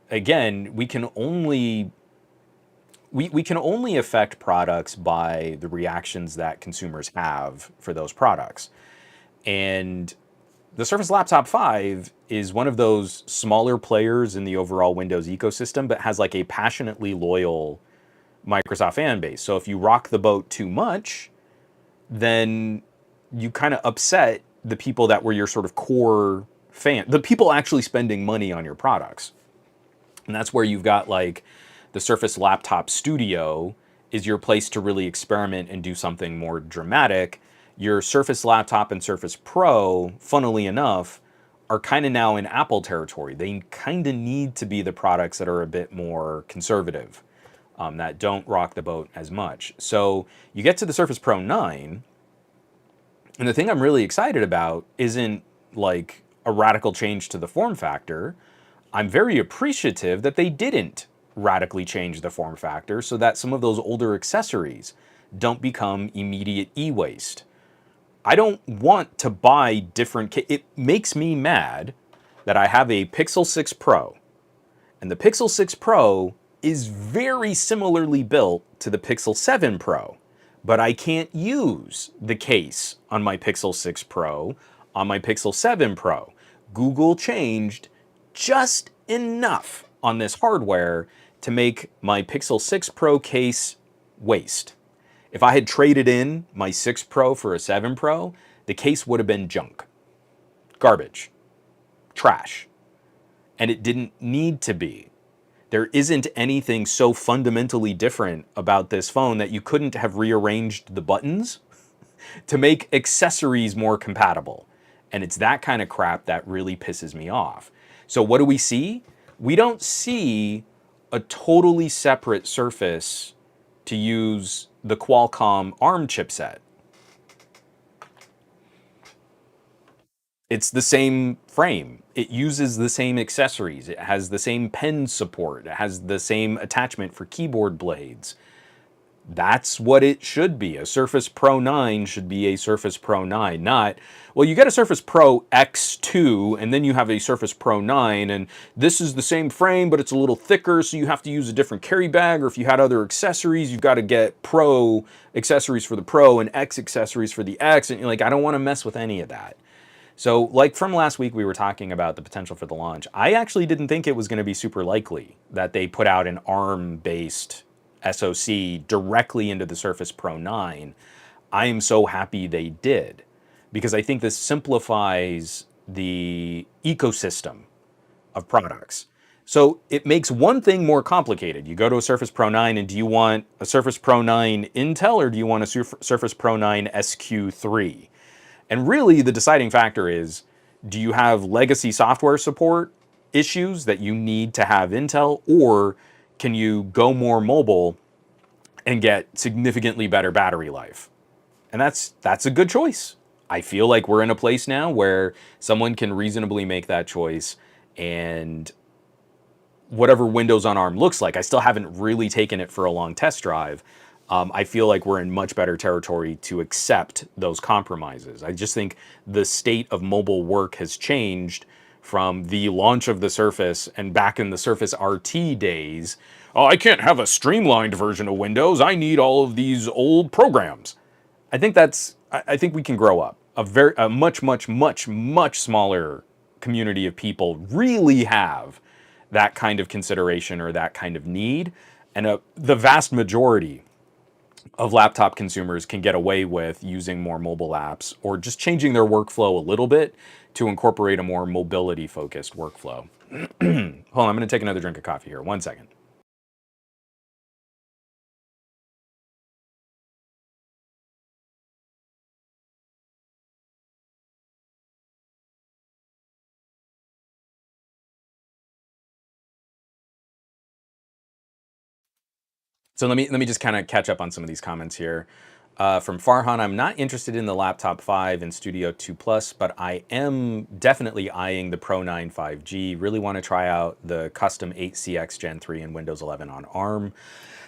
Again, we can only affect products by the reactions that consumers have for those products. And the Surface Laptop 5 is one of those smaller players in the overall Windows ecosystem, but has like a passionately loyal Microsoft fan base. So if you rock the boat too much, then you kind of upset the people that were your sort of core fan, the people actually spending money on your products. And that's where you've got like the Surface Laptop Studio is your place to really experiment and do something more dramatic. Your Surface Laptop and Surface Pro, funnily enough, are kind of now in Apple territory. They kind of need to be the products that are a bit more conservative, that don't rock the boat as much. So you get to the Surface Pro 9, and the thing I'm really excited about isn't like a radical change to the form factor. I'm very appreciative that they didn't radically change the form factor so that some of those older accessories don't become immediate e-waste. I don't want to buy different... It makes me mad that I have a Pixel 6 Pro, and the Pixel 6 Pro is very similarly built to the Pixel 7 Pro, but I can't use the case on my Pixel 6 Pro on my Pixel 7 Pro. Google changed just enough on this hardware to make my Pixel 6 Pro case waste. If I had traded in my 6 Pro for a 7 Pro, the case would have been junk. Garbage. Trash. And it didn't need to be. There isn't anything so fundamentally different about this phone that you couldn't have rearranged the buttons to make accessories more compatible. And it's that kind of crap that really pisses me off. So what do we see? We don't see a totally separate Surface to use the Qualcomm ARM chipset. It's the same frame. It uses the same accessories. It has the same pen support. It has the same attachment for keyboard blades. That's what it should be. A Surface Pro 9 should be a Surface Pro 9, not, well, you get a Surface Pro X2 and then you have a Surface Pro 9 and this is the same frame but it's a little thicker so you have to use a different carry bag, or if you had other accessories you've got to get Pro accessories for the Pro and X accessories for the X, and you're like, I don't want to mess with any of that. So like from last week we were talking about the potential for the launch. I actually didn't think it was going to be super likely that they put out an ARM-based SoC directly into the Surface Pro 9. I am so happy they did, because I think this simplifies the ecosystem of products. So it makes one thing more complicated. You go to a Surface Pro 9 and do you want a Surface Pro 9 Intel or do you want a Surface Pro 9 SQ3? And really the deciding factor is, do you have legacy software support issues that you need to have Intel, or can you go more mobile and get significantly better battery life? And that's a good choice. I feel like we're in a place now where someone can reasonably make that choice, and whatever Windows on ARM looks like, I still haven't really taken it for a long test drive. I feel like we're in much better territory to accept those compromises. I just think the state of mobile work has changed from the launch of the Surface and back in the Surface RT days. Oh, I can't have a streamlined version of Windows. I need all of these old programs. I think we can grow up. A much smaller community of people really have that kind of consideration or that kind of need, and the vast majority of laptop consumers can get away with using more mobile apps or just changing their workflow a little bit to incorporate a more mobility focused workflow. Hold on, I'm going to take another drink of coffee here. 1 second. So let me just kind of catch up on some of these comments here. From Farhan, I'm not interested in the laptop 5 and Studio 2 Plus, but I am definitely eyeing the Pro 9 5G. Really want to try out the custom 8CX Gen 3 and Windows 11 on ARM.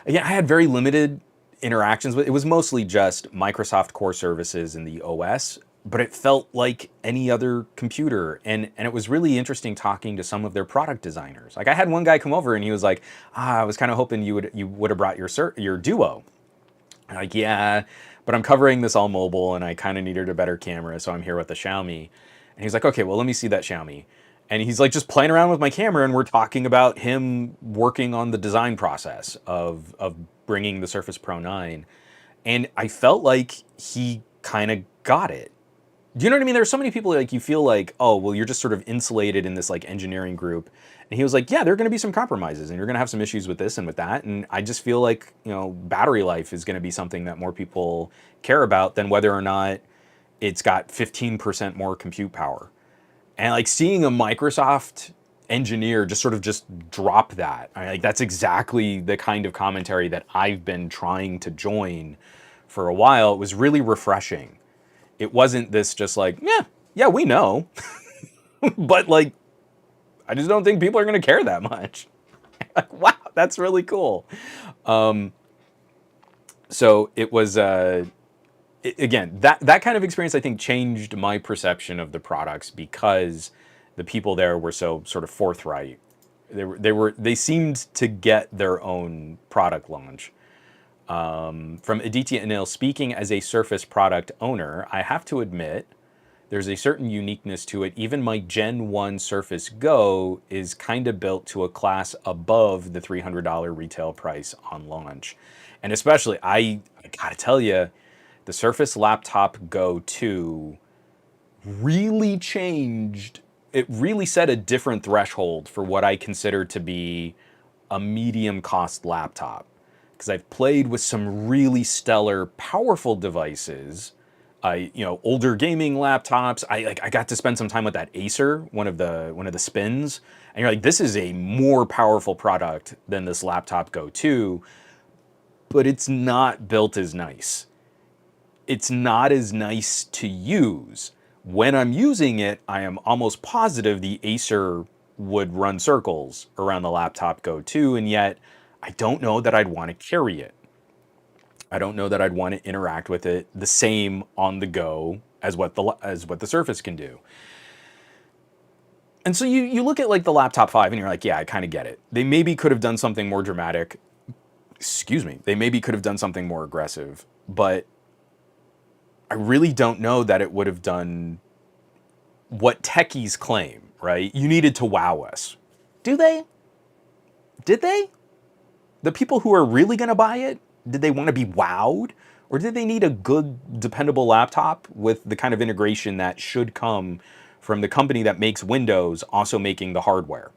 Again, I had very limited interactions with it. Was mostly just Microsoft core services in the OS, but it felt like any other computer. And it was really interesting talking to some of their product designers. Like I had one guy come over and he was like, I was kind of hoping you would have brought your Duo. I'm like, yeah, but I'm covering this all mobile and I kind of needed a better camera, so I'm here with the Xiaomi. And he's like, okay, well, let me see that Xiaomi. And he's like just playing around with my camera, and we're talking about him working on the design process of bringing the Surface Pro 9. And I felt like he kind of got it. Do you know what I mean? There's so many people like you feel like, oh, well, you're just sort of insulated in this like engineering group. And he was like, yeah, there are going to be some compromises and you're going to have some issues with this and with that. And I just feel like, battery life is going to be something that more people care about than whether or not it's got 15% more compute power. And like seeing a Microsoft engineer just drop that, like that's exactly the kind of commentary that I've been trying to join for a while. It was really refreshing. It wasn't this just like, yeah, we know. But like, I just don't think people are going to care that much. Like, wow, that's really cool. So it was, again, that kind of experience, I think, changed my perception of the products because the people there were so sort of forthright. They seemed to get their own product launch. From Aditya Anil, speaking as a Surface product owner, I have to admit there's a certain uniqueness to it. Even my Gen 1 Surface Go is kind of built to a class above the $300 retail price on launch. And especially, I gotta tell you, the Surface Laptop Go 2 really changed. It really set a different threshold for what I consider to be a medium cost laptop. Because I've played with some really stellar, powerful devices. Older gaming laptops. I got to spend some time with that Acer, one of the spins, and you're like, this is a more powerful product than this laptop Go 2, but it's not built as nice. It's not as nice to use. When I'm using it, I am almost positive the Acer would run circles around the laptop Go 2, and yet I don't know that I'd want to carry it. I don't know that I'd want to interact with it the same on the go as what the Surface can do. And so you look at like the laptop 5 and you're like, yeah, I kind of get it. They maybe could have done something more dramatic. Excuse me. They maybe could have done something more aggressive, but I really don't know that it would have done what techies claim, right? You needed to wow us. Do they? Did they? The people who are really going to buy it, did they want to be wowed? Or did they need a good, dependable laptop with the kind of integration that should come from the company that makes Windows also making the hardware?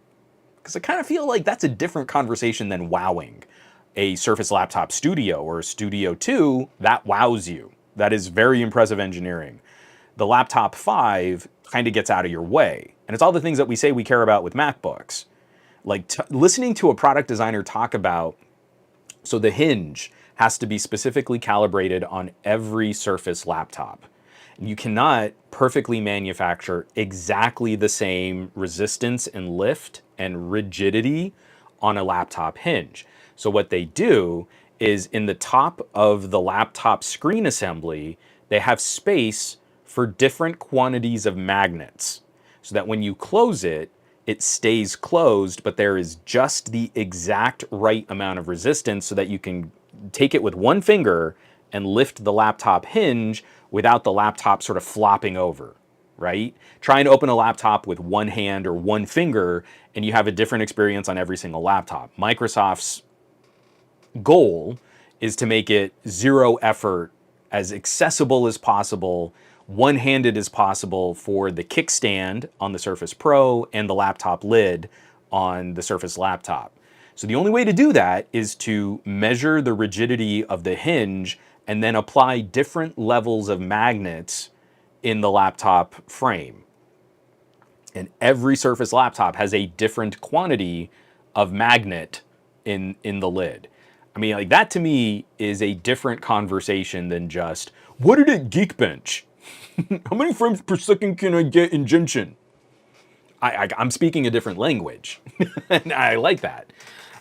Because I kind of feel like that's a different conversation than wowing. A Surface Laptop Studio or a Studio 2, that wows you. That is very impressive engineering. The laptop 5 kind of gets out of your way. And it's all the things that we say we care about with MacBooks. Like listening to a product designer talk about, so the hinge has to be specifically calibrated on every Surface laptop. You cannot perfectly manufacture exactly the same resistance and lift and rigidity on a laptop hinge. So what they do is in the top of the laptop screen assembly, they have space for different quantities of magnets so that when you close it, it stays closed, but there is just the exact right amount of resistance so that you can take it with one finger and lift the laptop hinge without the laptop sort of flopping over, right? Trying to open a laptop with one hand or one finger, and you have a different experience on every single laptop. Microsoft's goal is to make it zero effort, as accessible as possible, one-handed as possible for the kickstand on the Surface Pro and the laptop lid on the Surface laptop. So the only way to do that is to measure the rigidity of the hinge and then apply different levels of magnets in the laptop frame. And every Surface laptop has a different quantity of magnet in the lid. I mean, like, that to me is a different conversation than just, what did it Geekbench? How many frames per second can I get in Genshin? I'm speaking a different language, and I like that.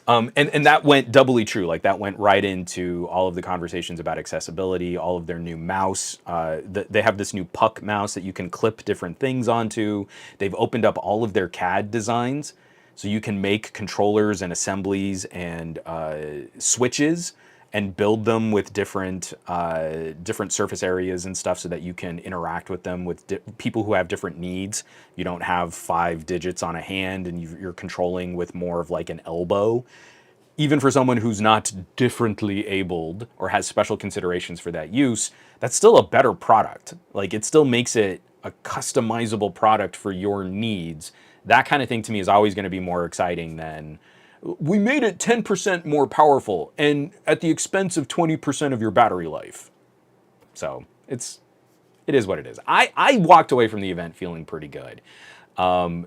And that went doubly true. Like, that went right into all of the conversations about accessibility, all of their new mouse. They have this new puck mouse that you can clip different things onto. They've opened up all of their CAD designs, so you can make controllers and assemblies and switches and build them with different surface areas and stuff so that you can interact with them with people who have different needs. You don't have 5 digits on a hand and you're controlling with more of like an elbow. Even for someone who's not differently abled or has special considerations for that use, that's still a better product. Like, it still makes it a customizable product for your needs. That kind of thing to me is always going to be more exciting than, we made it 10% more powerful and at the expense of 20% of your battery life. So it is what it is. I walked away from the event feeling pretty good.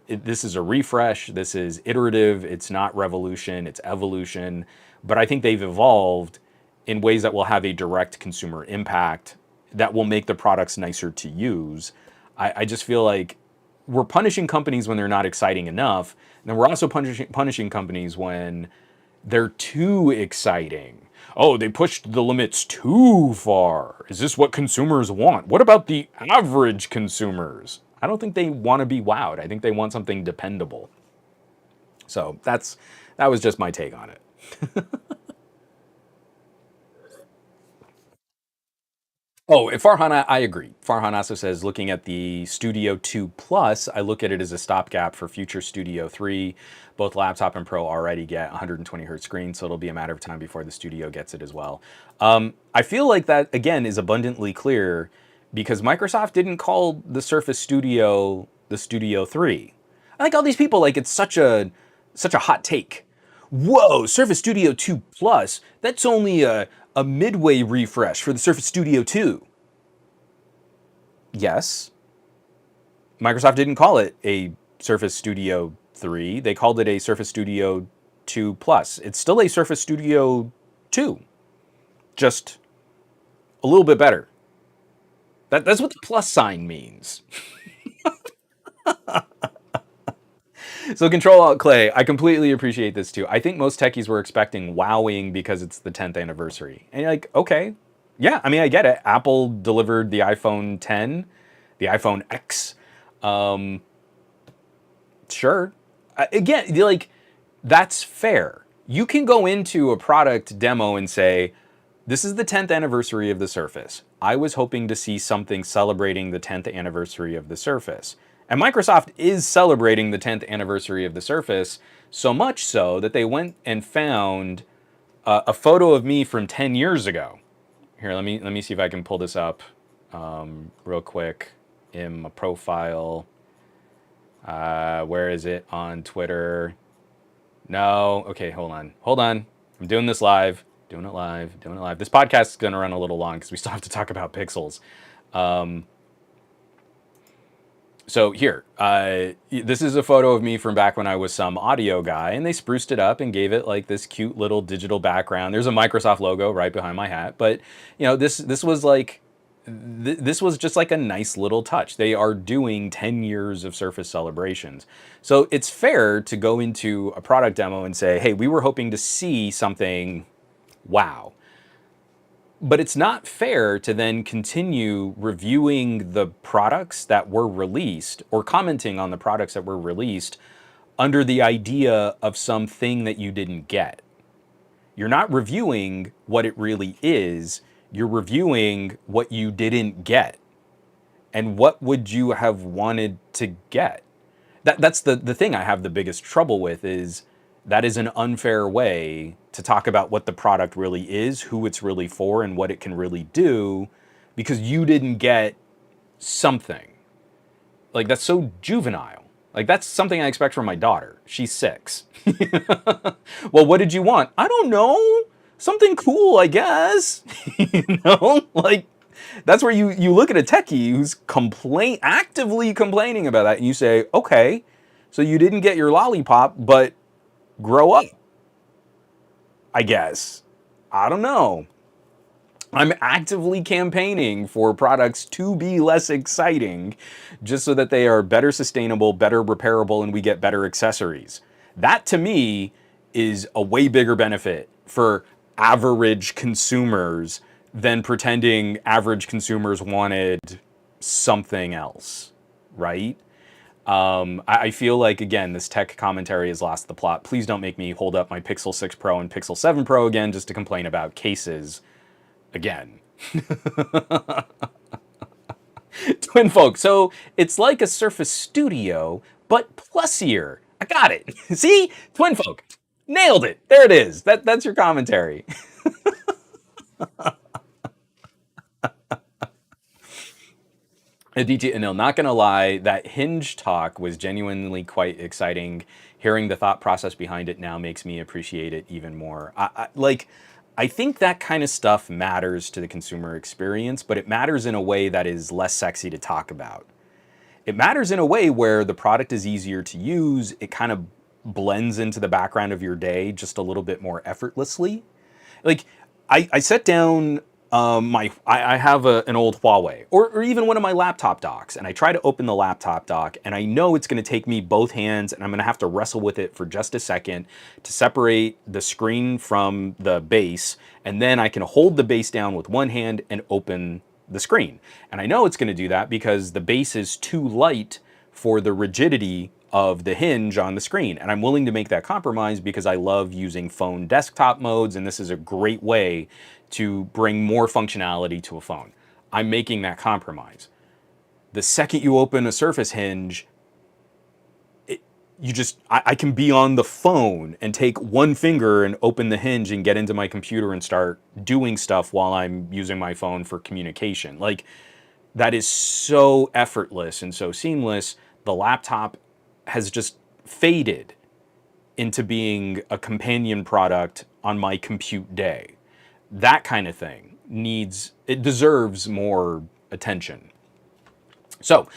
This is a refresh. This is iterative. It's not revolution. It's evolution. But I think they've evolved in ways that will have a direct consumer impact that will make the products nicer to use. I just feel like we're punishing companies when they're not exciting enough. And then we're also punishing companies when they're too exciting. Oh, they pushed the limits too far. Is this what consumers want? What about the average consumers? I don't think they want to be wowed. I think they want something dependable. So that was just my take on it. Oh, and Farhan, I agree. Farhan also says, looking at the Studio 2 Plus, I look at it as a stopgap for future Studio 3. Both laptop and Pro already get 120 hertz screens, so it'll be a matter of time before the Studio gets it as well. I feel like that, again, is abundantly clear because Microsoft didn't call the Surface Studio the Studio 3. I think all these people, like, it's such a hot take. Whoa, Surface Studio 2 Plus, that's only a midway refresh for the Surface Studio 2. Yes, Microsoft didn't call it a Surface Studio 3. They called it a Surface Studio 2 Plus. It's still a Surface Studio 2, just a little bit better. That's what the plus sign means. So Control Alt Clay, I completely appreciate this too. I think most techies were expecting wowing because it's the 10th anniversary. And you're like, okay. Yeah, I mean, I get it. Apple delivered the iPhone 10, the iPhone X. Sure. Again, like, that's fair. You can go into a product demo and say, this is the 10th anniversary of the Surface. I was hoping to see something celebrating the 10th anniversary of the Surface. And Microsoft is celebrating the 10th anniversary of the Surface, so much so that they went and found a photo of me from 10 years ago. Here, let me see if I can pull this up real quick in my profile. Where is it on Twitter? No. Okay, hold on. I'm doing this live. Doing it live. This podcast is going to run a little long because we still have to talk about pixels. So here, this is a photo of me from back when I was some audio guy, and they spruced it up and gave it like this cute little digital background. There's a Microsoft logo right behind my hat, but you know, this was like, this was just like a nice little touch. They are doing 10 years of Surface celebrations. So it's fair to go into a product demo and say, hey, we were hoping to see something Wow. But it's not fair to then continue reviewing the products that were released or commenting on the products that were released under the idea of something that you didn't get. You're not reviewing what it really is, you're reviewing what you didn't get. And what would you have wanted to get? That's the thing I have the biggest trouble with is that is an unfair way to talk about what the product really is, who it's really for, and what it can really do, because you didn't get something. Like, that's so juvenile. Like, that's something I expect from my daughter. She's 6. Well, what did you want? I don't know. Something cool, I guess. Like, that's where you look at a techie who's actively complaining about that, and you say, okay, so you didn't get your lollipop, but grow up, I guess. I don't know. I'm actively campaigning for products to be less exciting just so that they are better sustainable, better repairable, and we get better accessories. That to me is a way bigger benefit for average consumers than pretending average consumers wanted something else, right? I feel like, again, this tech commentary has lost the plot. Please don't make me hold up my Pixel 6 Pro and Pixel 7 Pro again just to complain about cases again. Twin folk. So it's like a Surface Studio, but plusier. I got it. See? Twin folk. Nailed it. There it is. That's your commentary. Aditya Anil, not gonna lie, that Hinge talk was genuinely quite exciting. Hearing the thought process behind it now makes me appreciate it even more. I think that kind of stuff matters to the consumer experience, but it matters in a way that is less sexy to talk about. It matters in a way where the product is easier to use. It kind of blends into the background of your day just a little bit more effortlessly. Like, I set down I have an old Huawei or even one of my laptop docks, and I try to open the laptop dock, and I know it's going to take me both hands, and I'm going to have to wrestle with it for just a second to separate the screen from the base, and then I can hold the base down with one hand and open the screen. And I know it's going to do that because the base is too light for the rigidity of the hinge on the screen. And I'm willing to make that compromise because I love using phone desktop modes, and this is a great way to bring more functionality to a phone. I'm making that compromise. The second you open a Surface Hinge, I can be on the phone and take one finger and open the hinge and get into my computer and start doing stuff while I'm using my phone for communication. Like, that is so effortless and so seamless. The laptop has just faded into being a companion product on my compute day. That kind of thing it deserves more attention. So,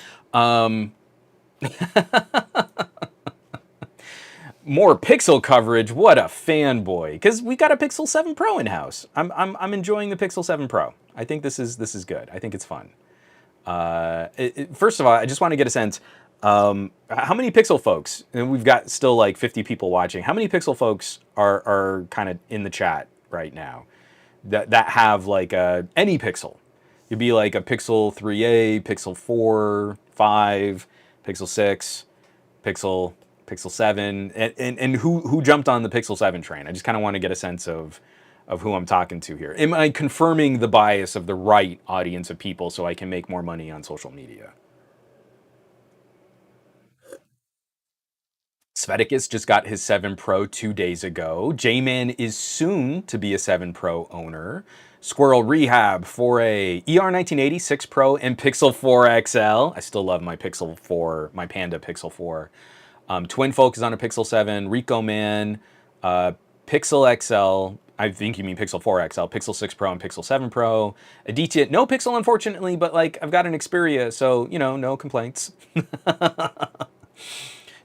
more Pixel coverage. What a fanboy! Because we got a Pixel 7 Pro in house. I'm enjoying the Pixel 7 Pro. I think this is good. I think it's fun. First of all, I just want to get a sense. How many Pixel folks? And we've got still like 50 people watching. How many Pixel folks are kind of in the chat right now that have like any Pixel? It'd be like a Pixel 3a, Pixel 4, 5, Pixel 6, Pixel 7, and who jumped on the Pixel 7 train? I just kind of want to get a sense of who I'm talking to here. Am I confirming the bias of the right audience of people so I can make more money on social media? Sveticus just got his 7 Pro 2 days ago. J-Man is soon to be a 7 Pro owner. Squirrel Rehab for a ER1980, 6 Pro, and Pixel 4 XL. I still love my Pixel 4, my Panda Pixel 4. Twin Folk is on a Pixel 7. Rico Man, Pixel XL. I think you mean Pixel 4 XL, Pixel 6 Pro, and Pixel 7 Pro. Aditya, no Pixel, unfortunately, but like I've got an Xperia, so, no complaints.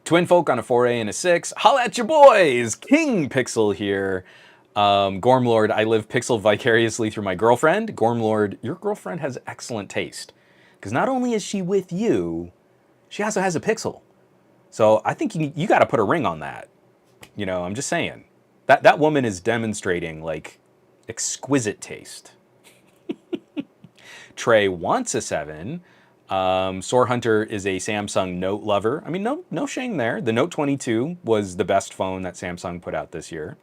Twin Folk on a 4A and a 6. Holla at your boys! King Pixel here. Gormlord, I live Pixel vicariously through my girlfriend. Gormlord, your girlfriend has excellent taste. Because not only is she with you, she also has a Pixel. So I think you got to put a ring on that. I'm just saying. That woman is demonstrating, like, exquisite taste. Trey wants a 7. Soar Hunter is a Samsung Note lover. I mean, no shame there. The Note 22 was the best phone that Samsung put out this year.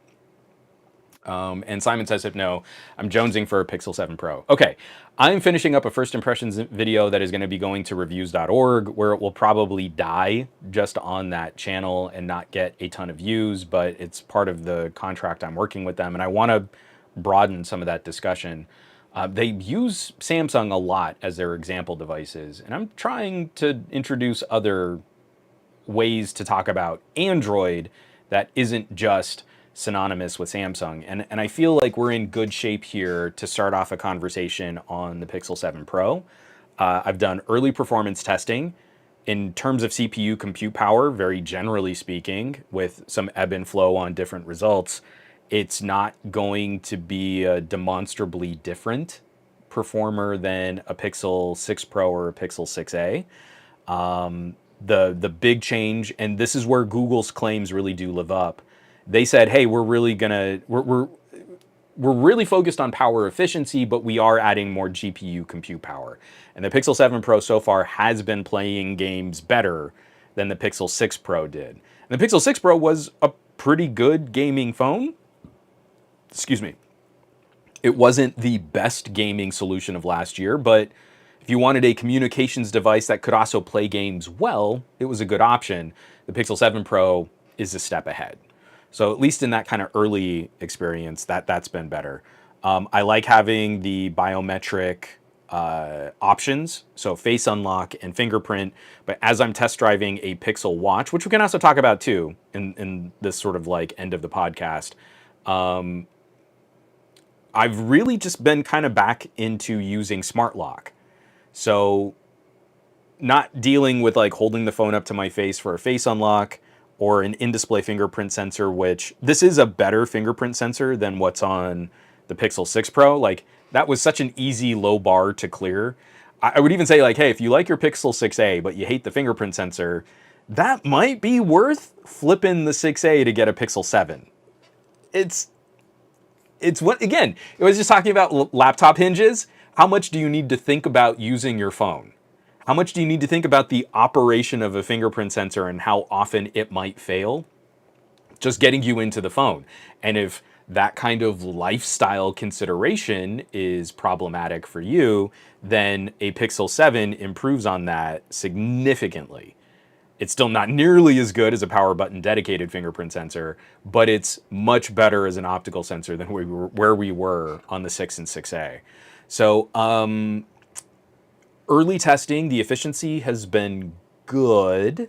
And Simon says, if no, I'm jonesing for a Pixel 7 Pro. Okay, I'm finishing up a first impressions video that is going to be going to reviews.org, where it will probably die just on that channel and not get a ton of views, but it's part of the contract I'm working with them, and I want to broaden some of that discussion. They use Samsung a lot as their example devices, and I'm trying to introduce other ways to talk about Android that isn't just synonymous with Samsung. And I feel like we're in good shape here to start off a conversation on the Pixel 7 Pro. I've done early performance testing in terms of CPU compute power, very generally speaking, with some ebb and flow on different results. It's not going to be a demonstrably different performer than a Pixel 6 Pro or a Pixel 6a. The big change, and this is where Google's claims really do live up. They said, hey, we're really focused on power efficiency, but we are adding more GPU compute power. And the Pixel 7 Pro so far has been playing games better than the Pixel 6 Pro did. And the Pixel 6 Pro was a pretty good gaming phone. Excuse me. It wasn't the best gaming solution of last year, but if you wanted a communications device that could also play games well, it was a good option. The Pixel 7 Pro is a step ahead. So at least in that kind of early experience, that's been better. I like having the biometric options, so face unlock and fingerprint. But as I'm test driving a Pixel Watch, which we can also talk about too in this sort of like end of the podcast, I've really just been kind of back into using Smart Lock. So not dealing with like holding the phone up to my face for a face unlock or an in-display fingerprint sensor, which this is a better fingerprint sensor than what's on the Pixel 6 Pro. Like that was such an easy low bar to clear. I would even say like, hey, if you like your Pixel 6a, but you hate the fingerprint sensor, that might be worth flipping the 6a to get a Pixel 7. It's what, again, it was just talking about laptop hinges. How much do you need to think about using your phone? How much do you need to think about the operation of a fingerprint sensor and how often it might fail? Just getting you into the phone. And if that kind of lifestyle consideration is problematic for you, then a Pixel 7 improves on that significantly. It's still not nearly as good as a power button dedicated fingerprint sensor, but it's much better as an optical sensor than where we were on the 6 and 6A. So early testing, the efficiency has been good.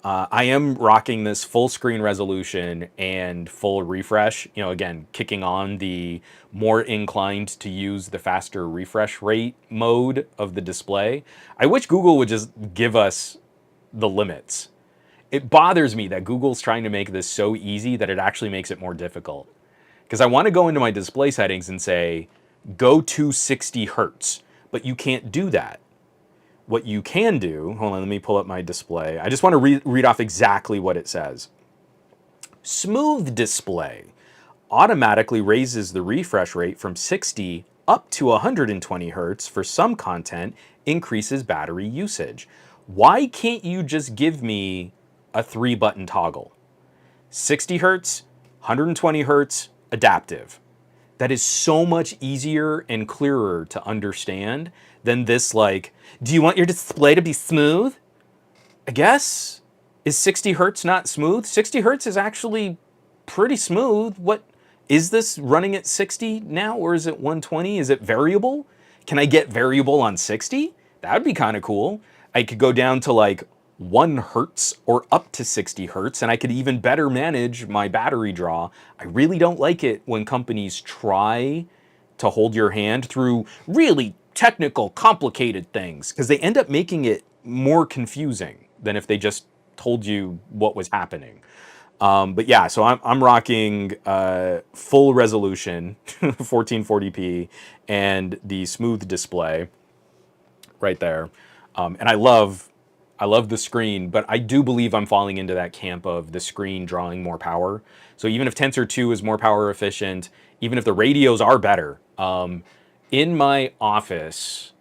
I am rocking this full screen resolution and full refresh, you know, again, kicking on the more inclined to use the faster refresh rate mode of the display. I wish Google would just give us the limits. It bothers me that Google's trying to make this so easy that it actually makes it more difficult. Because I want to go into my display settings and say, go to 60 hertz, but you can't do that. What you can do, hold on, let me pull up my display. I just want to read off exactly what it says. Smooth display automatically raises the refresh rate from 60 up to 120 hertz for some content, increases battery usage. Why can't you just give me a 3-button toggle? 60 hertz, 120 hertz, adaptive. That is so much easier and clearer to understand than this, like, do you want your display to be smooth? I guess. Is 60 hertz not smooth? 60 hertz is actually pretty smooth. What, is this running at 60 now, or is it 120? Is it variable? Can I get variable on 60? That would be kind of cool. I could go down to like 1 hertz or up to 60 hertz, and I could even better manage my battery draw. I really don't like it when companies try to hold your hand through really technical, complicated things, because they end up making it more confusing than if they just told you what was happening. But yeah, so I'm rocking full resolution, 1440p, and the smooth display right there. And I love I love the screen, but I do believe I'm falling into that camp of the screen drawing more power. So even if Tensor 2 is more power efficient, even if the radios are better, in my office,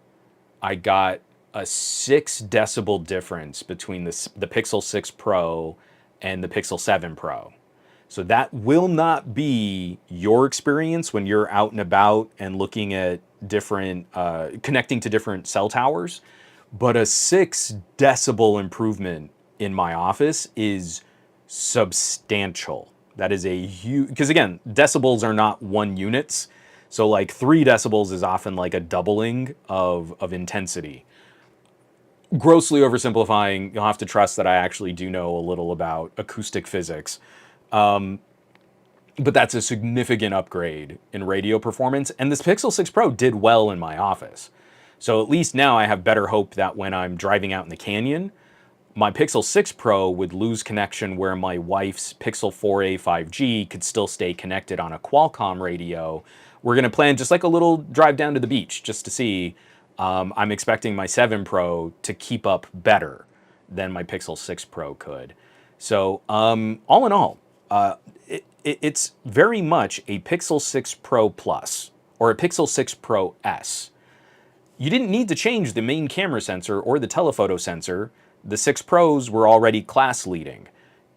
I got a 6 decibel difference between the Pixel 6 Pro and the Pixel 7 Pro. So that will not be your experience when you're out and about and looking at different, connecting to different cell towers. But a 6 decibel improvement in my office is substantial. That is a huge, because again, decibels are not one units. So like 3 decibels is often like a doubling of intensity. Grossly oversimplifying, you'll have to trust that I actually do know a little about acoustic physics. But that's a significant upgrade in radio performance. And this Pixel 6 Pro did well in my office. So at least now I have better hope that when I'm driving out in the canyon, my Pixel 6 Pro would lose connection where my wife's Pixel 4a 5G could still stay connected on a Qualcomm radio. We're going to plan just like a little drive down to the beach just to see. I'm expecting my 7 Pro to keep up better than my Pixel 6 Pro could. So all in all, it's very much a Pixel 6 Pro Plus or a Pixel 6 Pro S. You didn't need to change the main camera sensor or the telephoto sensor. The 6 Pros were already class leading.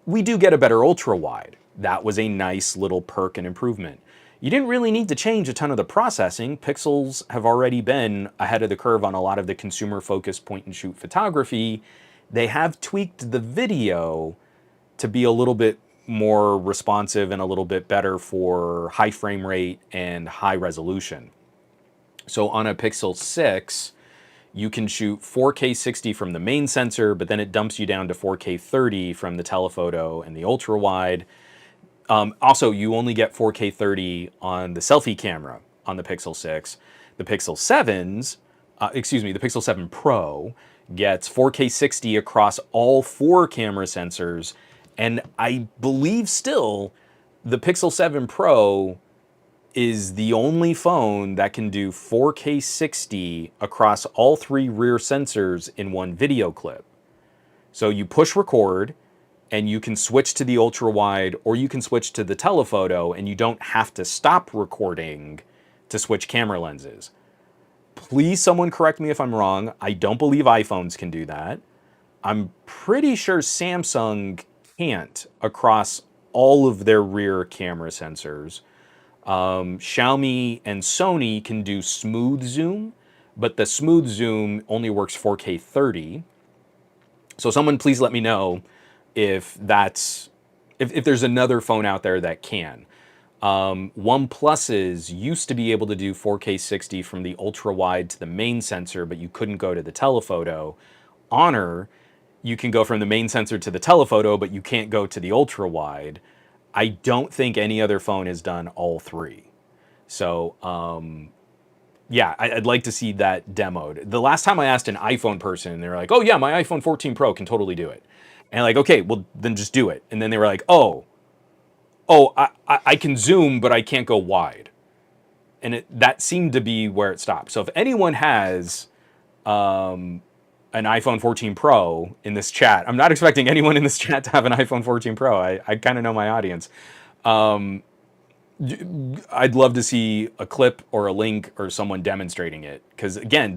We do get a better ultra wide. That was a nice little perk and improvement. You didn't really need to change a ton of the processing. Pixels have already been ahead of the curve on a lot of the consumer-focused point-and-shoot photography. They have tweaked the video to be a little bit more responsive and a little bit better for high frame rate and high resolution. So on a Pixel 6, you can shoot 4K 60 from the main sensor, but then it dumps you down to 4K 30 from the telephoto and the ultra wide. Also, you only get 4K 30 on the selfie camera on the Pixel 6. The Pixel 7's, the Pixel 7 Pro gets 4K 60 across all 4 camera sensors. And I believe still the Pixel 7 Pro is the only phone that can do 4K 60 across all 3 rear sensors in one video clip. So you push record and you can switch to the ultra wide or you can switch to the telephoto and you don't have to stop recording to switch camera lenses. Please someone correct me if I'm wrong. I don't believe iPhones can do that. I'm pretty sure Samsung can't across all of their rear camera sensors. Xiaomi and Sony can do smooth zoom, but the smooth zoom only works 4K 30. So someone please let me know if there's another phone out there that can. OnePlus's used to be able to do 4K 60 from the ultra wide to the main sensor, but you couldn't go to the telephoto. Honor, you can go from the main sensor to the telephoto, but you can't go to the ultra wide. I don't think any other phone has done all 3. So, yeah, I'd like to see that demoed. The last time I asked an iPhone person, they were like, oh yeah, my iPhone 14 Pro can totally do it. And like, okay, well then just do it. And then they were like, I can zoom, but I can't go wide. And that seemed to be where it stopped. So if anyone has an iPhone 14 Pro in this chat, I'm not expecting anyone in this chat to have an iPhone 14 Pro. I kind of know my audience. I'd love to see a clip or a link or someone demonstrating it. Because again,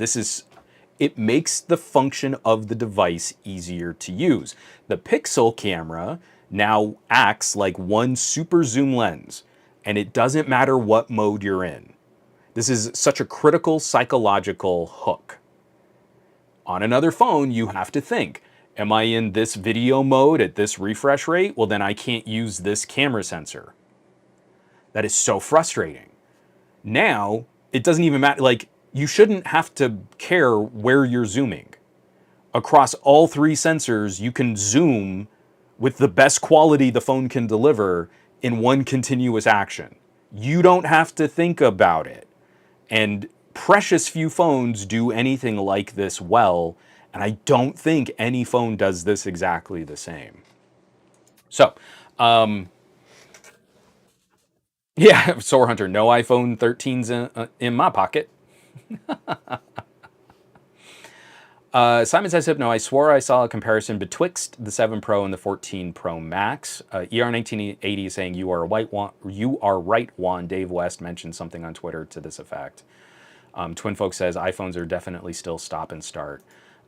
it makes the function of the device easier to use. The Pixel camera now acts like one super zoom lens, and it doesn't matter what mode you're in. This is such a critical psychological hook. On another phone, you have to think, am I in this video mode at this refresh rate? Well, then I can't use this camera sensor. That is so frustrating. Now, it doesn't even matter. Like, you shouldn't have to care where you're zooming. Across all 3 sensors, you can zoom with the best quality the phone can deliver in one continuous action. You don't have to think about it. And precious few phones do anything like this well, and I don't think any phone does this exactly the same. So, yeah, Soar Hunter, no iPhone 13s in my pocket. Simon says, Hypno, I swore I saw a comparison betwixt the 7 Pro and the 14 Pro Max. ER1980 is saying, you are right, Juan. Dave West mentioned something on Twitter to this effect. Twin Folk says, iPhones are definitely still stop and start.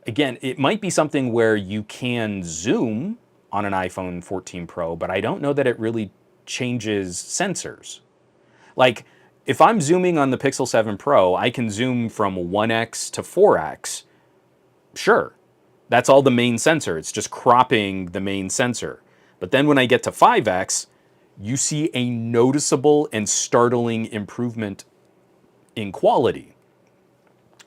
Again, it might be something where you can zoom on an iPhone 14 Pro, but I don't know that it really changes sensors. Like, if I'm zooming on the Pixel 7 Pro, I can zoom from 1x to 4x. Sure, that's all the main sensor. It's just cropping the main sensor. But then when I get to 5x, you see a noticeable and startling improvement in quality.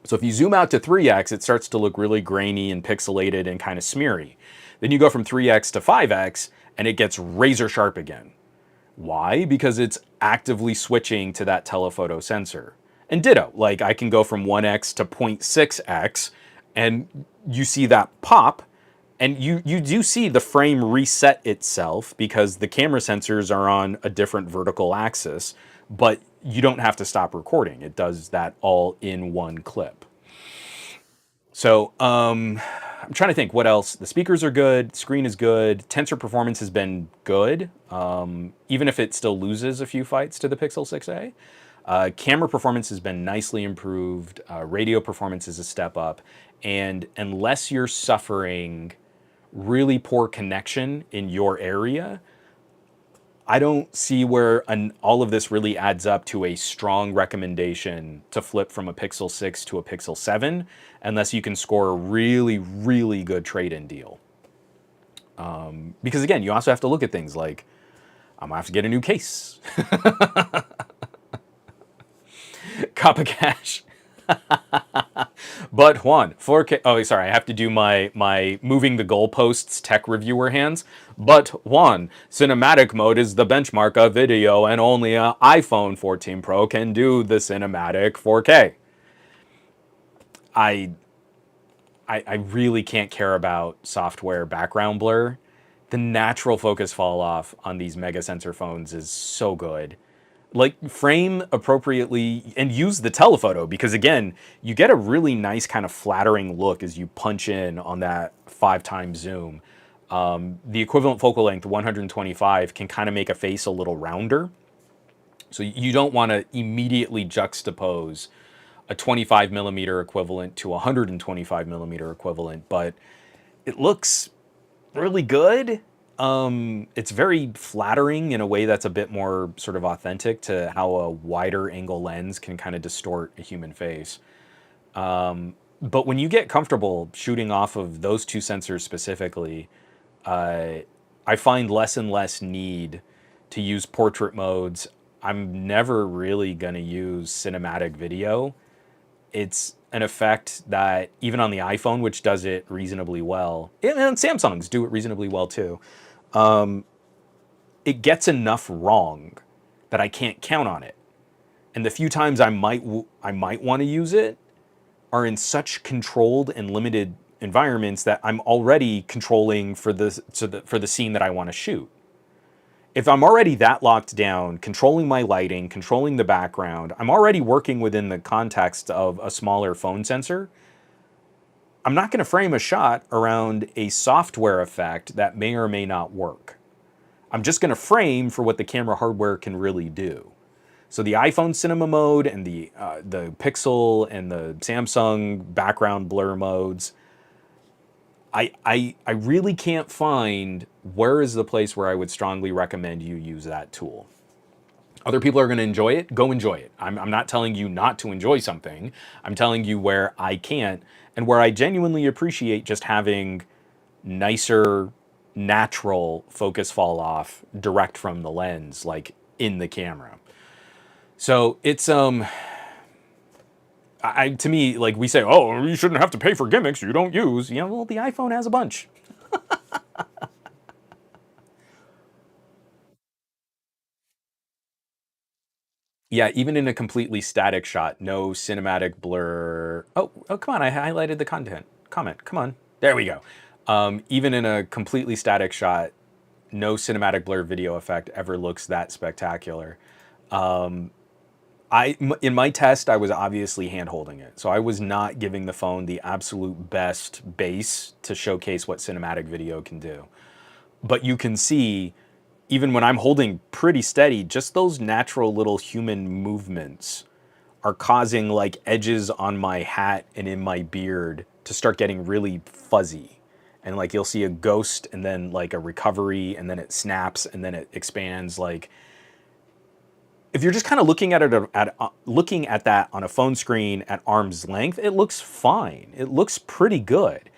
So if you zoom out to 3x, it starts to look really grainy and pixelated and kind of smeary. Then you go from 3x to 5x, and it gets razor sharp again. Why? Because it's actively switching to that telephoto sensor. And ditto, like I can go from 1x to 0.6x, and you see that pop, and you do see the frame reset itself because the camera sensors are on a different vertical axis, but you don't have to stop recording. It does that all in one clip. So I'm trying to think what else. The speakers are good, screen is good, tensor performance has been good, even if it still loses a few fights to the Pixel 6a. Camera performance has been nicely improved. Radio performance is a step up. And unless you're suffering really poor connection in your area, I don't see where all of this really adds up to a strong recommendation to flip from a Pixel 6 to a Pixel 7 unless you can score a really, really good trade-in deal. Because again, you also have to look at things like, I'm gonna have to get a new case. Cup of cash. But Juan, 4K. Oh, sorry, I have to do my moving the goalposts tech reviewer hands. But Juan, cinematic mode is the benchmark of video, and only an iPhone 14 Pro can do the cinematic 4K. I really can't care about software background blur. The natural focus fall off on these mega sensor phones is so good. Like, frame appropriately and use the telephoto, because again, you get a really nice kind of flattering look as you punch in on that 5x zoom. The equivalent focal length, 125, can kind of make a face a little rounder. So you don't want to immediately juxtapose a 25 millimeter equivalent to a 125 millimeter equivalent, but it looks really good. It's very flattering in a way that's a bit more sort of authentic to how a wider angle lens can kind of distort a human face. But when you get comfortable shooting off of those two sensors specifically, I find less and less need to use portrait modes. I'm never really going to use cinematic video. It's an effect that even on the iPhone, which does it reasonably well, and Samsungs do it reasonably well too, it gets enough wrong that I can't count on it. And the few times I might want to use it are in such controlled and limited environments that I'm already controlling for the scene that I want to shoot. If I'm already that locked down, controlling my lighting, controlling the background, I'm already working within the context of a smaller phone sensor, I'm not going to frame a shot around a software effect that may or may not work. I'm just going to frame for what the camera hardware can really do. So the iPhone cinema mode and the Pixel and the Samsung background blur modes, I really can't find where is the place where I would strongly recommend you use that tool. Other people are going to enjoy it, go enjoy it. I'm not telling you not to enjoy something. I'm telling you where I can't, and where I genuinely appreciate just having nicer, natural focus fall off direct from the lens, like in the camera. So it's to me, like we say, oh, you shouldn't have to pay for gimmicks you don't use. You know, well, the iPhone has a bunch. Yeah, even in a completely static shot, no cinematic blur. Oh, come on! I highlighted the comment. Come on, there we go. Even in a completely static shot, no cinematic blur video effect ever looks that spectacular. In my test, I was obviously hand holding it. So I was not giving the phone the absolute best base to showcase what cinematic video can do. But you can see, even when I'm holding pretty steady, just those natural little human movements are causing like edges on my hat and in my beard to start getting really fuzzy. And like you'll see a ghost and then like a recovery and then it snaps and then it expands. Like if you're just kind of looking at it looking at that on a phone screen at arm's length, it looks fine. It looks pretty good.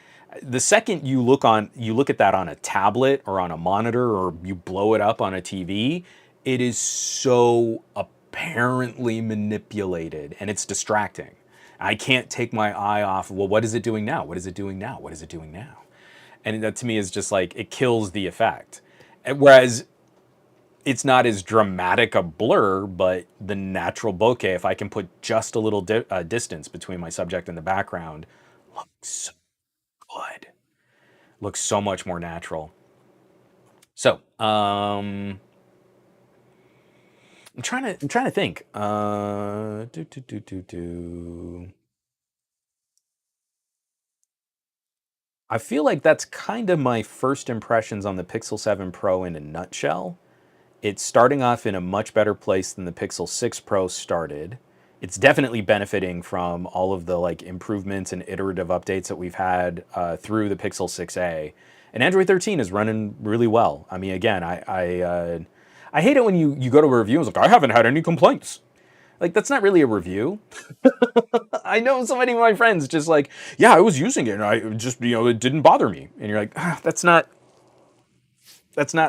The second you look at that on a tablet or on a monitor or you blow it up on a TV, it is so apparently manipulated and it's distracting. I can't take my eye off, well, what is it doing now? What is it doing now? What is it doing now? And that to me is just like, it kills the effect. Whereas it's not as dramatic a blur, but the natural bokeh, if I can put just a little distance between my subject and the background, looks so good. Looks so much more natural. So, I'm trying to think. I feel like that's kind of my first impressions on the Pixel 7 Pro in a nutshell. It's starting off in a much better place than the Pixel 6 Pro started. It's definitely benefiting from all of the like improvements and iterative updates that we've had through the Pixel 6a. And Android 13 is running really well. I mean, again, I hate it when you go to a review and it's like, I haven't had any complaints. Like, that's not really a review. I know so many of my friends just like, yeah, I was using it and I just, it didn't bother me. And you're like, that's not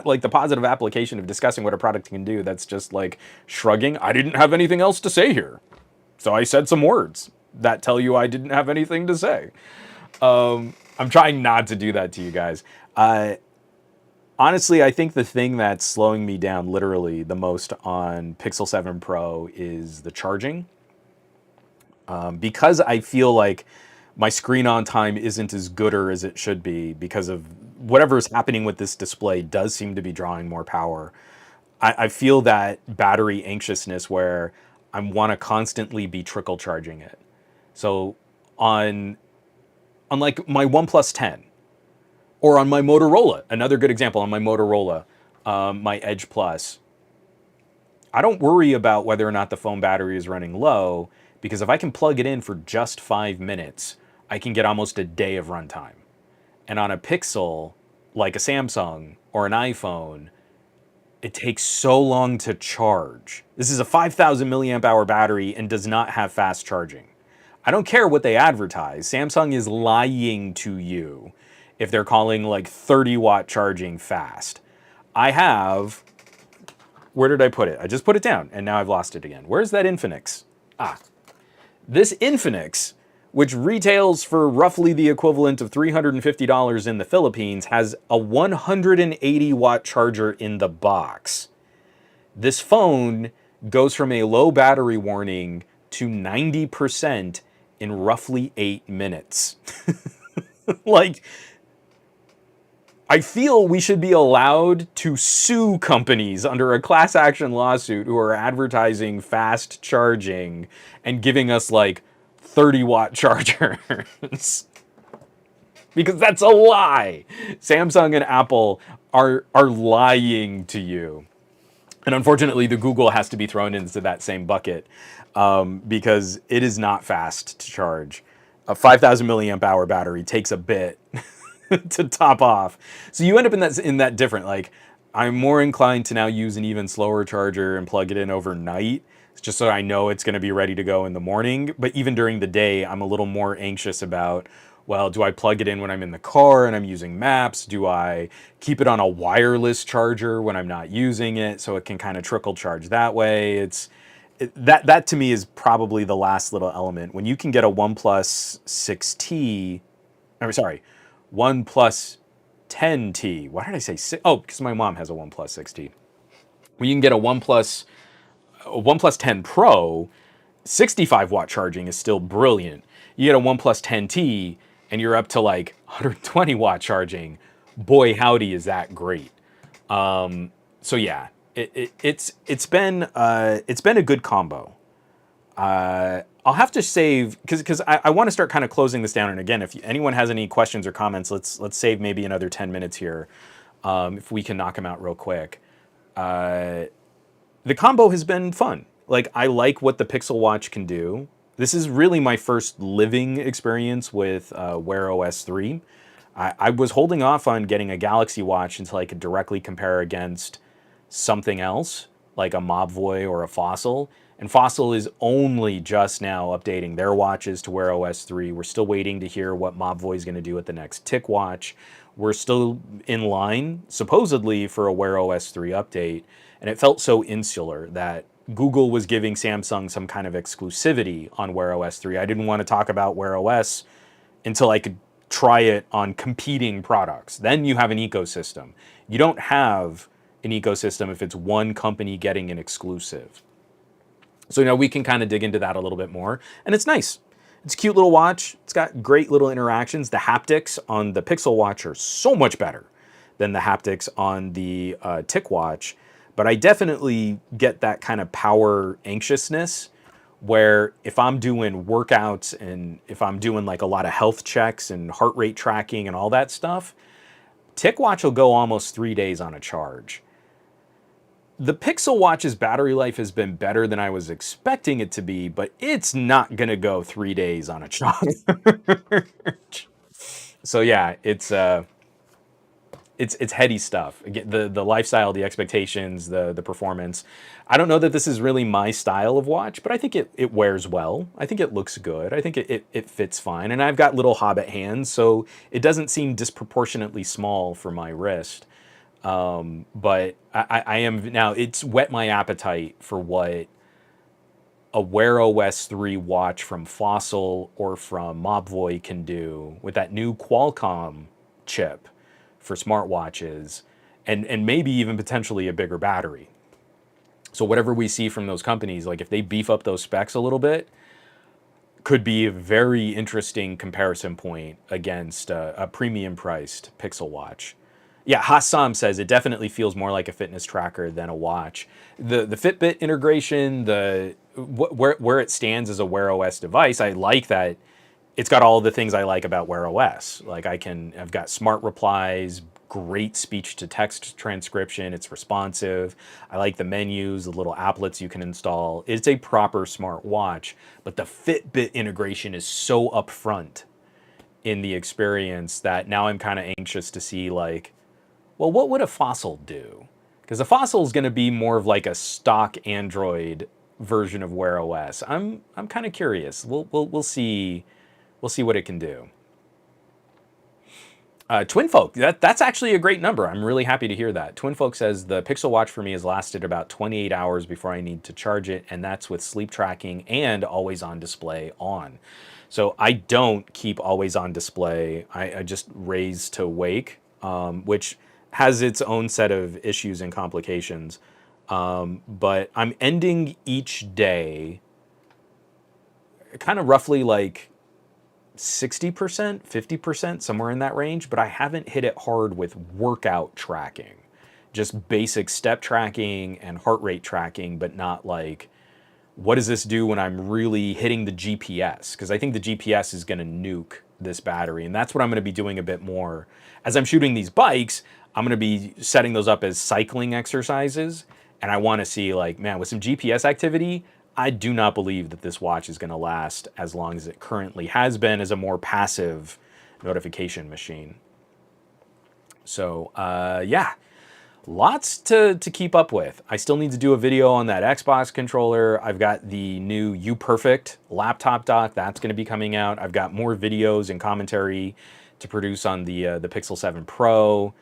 like the positive application of discussing what a product can do. That's just like shrugging. I didn't have anything else to say here. So I said some words that tell you I didn't have anything to say. I'm trying not to do that to you guys. Honestly, I think the thing that's slowing me down literally the most on Pixel 7 Pro is the charging. Because I feel like my screen on time isn't as gooder as it should be because of whatever is happening with this display does seem to be drawing more power. I feel that battery anxiousness where I want to constantly be trickle charging it. So on like my OnePlus 10 or on my Motorola, another good example on my Motorola, my Edge Plus, I don't worry about whether or not the phone battery is running low because if I can plug it in for just 5 minutes, I can get almost a day of runtime. And on a Pixel, like a Samsung or an iPhone, it takes so long to charge. This is a 5,000 milliamp hour battery and does not have fast charging. I don't care what they advertise. Samsung is lying to you if they're calling like 30-watt charging fast. I have... Where did I put it? I just put it down, and now I've lost it again. Where's that Infinix? This Infinix, which retails for roughly the equivalent of $350 in the Philippines, has a 180-watt charger in the box. This phone goes from a low battery warning to 90% in roughly 8 minutes. Like, I feel we should be allowed to sue companies under a class action lawsuit who are advertising fast charging and giving us like 30-watt chargers. Because that's a lie. Samsung and Apple are lying to you. And unfortunately, the Google has to be thrown into that same bucket because it is not fast to charge. A 5,000 milliamp hour battery takes a bit to top off. So you end up in that different, like, I'm more inclined to now use an even slower charger and plug it in overnight, just so I know it's going to be ready to go in the morning. But even during the day, I'm a little more anxious about, well, do I plug it in when I'm in the car and I'm using maps? Do I keep it on a wireless charger when I'm not using it so it can kind of trickle charge that way? That to me is probably the last little element. When you can get a OnePlus 6T, I'm sorry, OnePlus 10T. Why did I say 6? Oh, because my mom has a OnePlus 6T. When you can get a OnePlus 10 Pro, 65-watt charging is still brilliant. You get a OnePlus 10T and you're up to like 120-watt charging. Boy, howdy, is that great. So yeah, it's been a good combo. I'll have to save because I want to start kind of closing this down. And again, if anyone has any questions or comments, let's save maybe another 10 minutes here, if we can knock them out real quick. The combo has been fun. Like, I like what the Pixel Watch can do. This is really my first living experience with Wear OS 3. I was holding off on getting a Galaxy Watch until I could directly compare against something else, like a Mobvoi or a Fossil. And Fossil is only just now updating their watches to Wear OS 3. We're still waiting to hear what Mobvoi is going to do with the next Tick watch. We're still in line, supposedly, for a Wear OS 3 update. And it felt so insular that Google was giving Samsung some kind of exclusivity on Wear OS 3. I didn't want to talk about Wear OS until I could try it on competing products. Then you have an ecosystem. You don't have an ecosystem if it's one company getting an exclusive. So now we can kind of dig into that a little bit more. And it's nice. It's a cute little watch. It's got great little interactions. The haptics on the Pixel Watch are so much better than the haptics on the Tick Watch. But I definitely get that kind of power anxiousness where if I'm doing workouts and if I'm doing like a lot of health checks and heart rate tracking and all that stuff, Tick Watch will go almost 3 days on a charge. The Pixel Watch's battery life has been better than I was expecting it to be, but it's not going to go 3 days on a charge. So yeah, it's heady stuff. Again, the lifestyle, the expectations, the performance. I don't know that this is really my style of watch, but I think it wears well. I think it looks good. I think it fits fine. And I've got little hobbit hands, so it doesn't seem disproportionately small for my wrist. But I am now, it's whet my appetite for what a Wear OS 3 watch from Fossil or from Mobvoi can do with that new Qualcomm chip for smartwatches, and maybe even potentially a bigger battery. So whatever we see from those companies, like if they beef up those specs a little bit, could be a very interesting comparison point against a premium priced Pixel Watch. Yeah, Hassam says it definitely feels more like a fitness tracker than a watch. The Fitbit integration, where it stands as a Wear OS device, I like that it's got all the things I like about Wear OS. Like I've got smart replies, great speech to text transcription. It's responsive. I like the menus, the little applets you can install. It's a proper smart watch, but the Fitbit integration is so upfront in the experience that now I'm kind of anxious to see like, well, what would a Fossil do? Because a Fossil is going to be more of like a stock Android version of Wear OS. I'm kind of curious. We'll see. We'll see what it can do. Twinfolk, that's actually a great number. I'm really happy to hear that. Twinfolk says the Pixel Watch for me has lasted about 28 hours before I need to charge it, and that's with sleep tracking and always on display on. So I don't keep always on display. I just raise to wake, which has its own set of issues and complications. But I'm ending each day kind of roughly like 60%, 50%, somewhere in that range, but I haven't hit it hard with workout tracking. Just basic step tracking and heart rate tracking, but not like, what does this do when I'm really hitting the GPS? Because I think the GPS is going to nuke this battery, and that's what I'm going to be doing a bit more. As I'm shooting these bikes, I'm going to be setting those up as cycling exercises, and I want to see like, man, with some GPS activity, I do not believe that this watch is going to last as long as it currently has been as a more passive notification machine. So yeah, lots to keep up with. I still need to do a video on that Xbox controller. I've got the new UPerfect laptop dock. That's going to be coming out. I've got more videos and commentary to produce on the Pixel 7 Pro.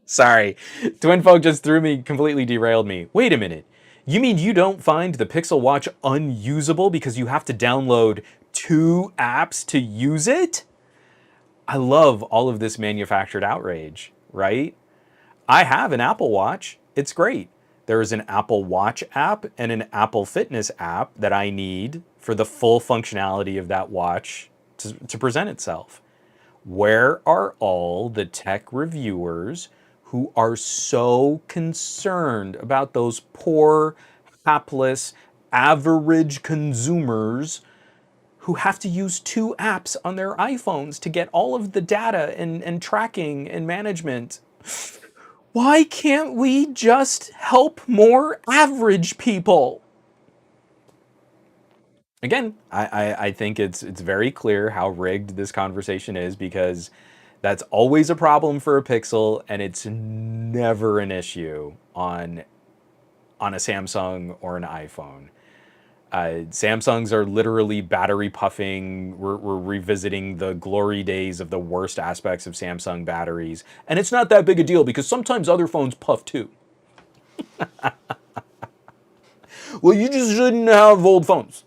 Sorry, Twinfolk just completely derailed me. Wait a minute. You mean you don't find the Pixel Watch unusable because you have to download 2 apps to use it? I love all of this manufactured outrage, right? I have an Apple Watch. It's great. There is an Apple Watch app and an Apple Fitness app that I need for the full functionality of that watch to present itself. Where are all the tech reviewers who are so concerned about those poor, hapless, average consumers who have to use two apps on their iPhones to get all of the data and tracking and management. Why can't we just help more average people? Again, I think it's very clear how rigged this conversation is, because that's always a problem for a Pixel, and it's never an issue on a Samsung or an iPhone. Samsungs are literally battery puffing. We're revisiting the glory days of the worst aspects of Samsung batteries, and it's not that big a deal because sometimes other phones puff too. Well, you just shouldn't have old phones.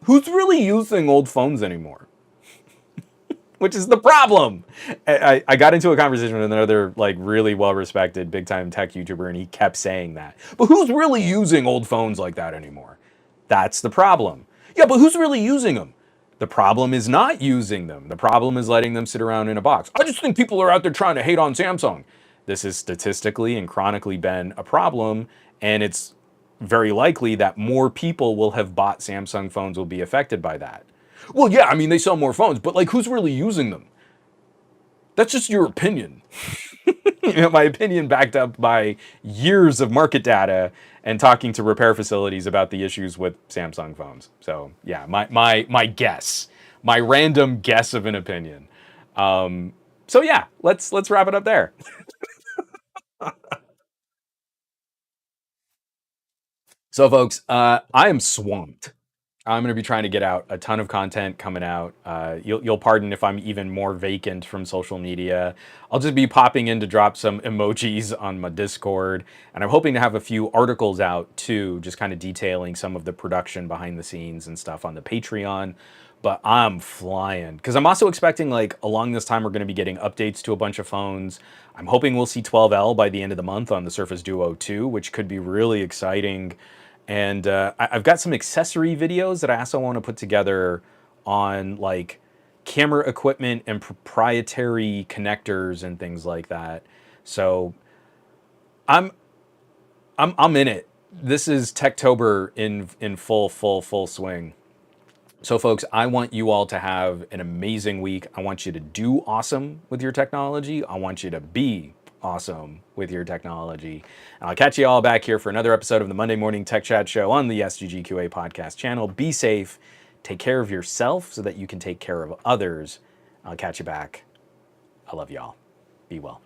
Who's really using old phones anymore? Which is the problem. I got into a conversation with another like really well-respected big time tech YouTuber, and he kept saying that. But who's really using old phones like that anymore? That's the problem. Yeah, but who's really using them? The problem is not using them. The problem is letting them sit around in a box. I just think people are out there trying to hate on Samsung. This has statistically and chronically been a problem, and it's very likely that more people will have bought Samsung phones will be affected by that. Well, yeah, I mean, they sell more phones, but like, who's really using them? That's just your opinion. My opinion backed up by years of market data and talking to repair facilities about the issues with Samsung phones. So yeah, my guess, my random guess of an opinion. So yeah, let's wrap it up there. So folks, I am swamped. I'm going to be trying to get out a ton of content coming out. You'll pardon if I'm even more vacant from social media. I'll just be popping in to drop some emojis on my Discord, and I'm hoping to have a few articles out too, just kind of detailing some of the production behind the scenes and stuff on the Patreon. But I'm flying because I'm also expecting like along this time we're going to be getting updates to a bunch of phones. I'm hoping we'll see 12L by the end of the month on the Surface Duo 2, which could be really exciting. And I've got some accessory videos that I also want to put together on like camera equipment and proprietary connectors and things like that. So I'm I'm in it. This is Techtober in full swing. So folks, I want you all to have an amazing week. I want you to do awesome with your technology. I want you to be awesome with your technology. And I'll catch you all back here for another episode of the Monday Morning Tech Chat Show on the SGGQA podcast channel. Be safe, take care of yourself so that you can take care of others. I'll catch you back. I love y'all. Be well.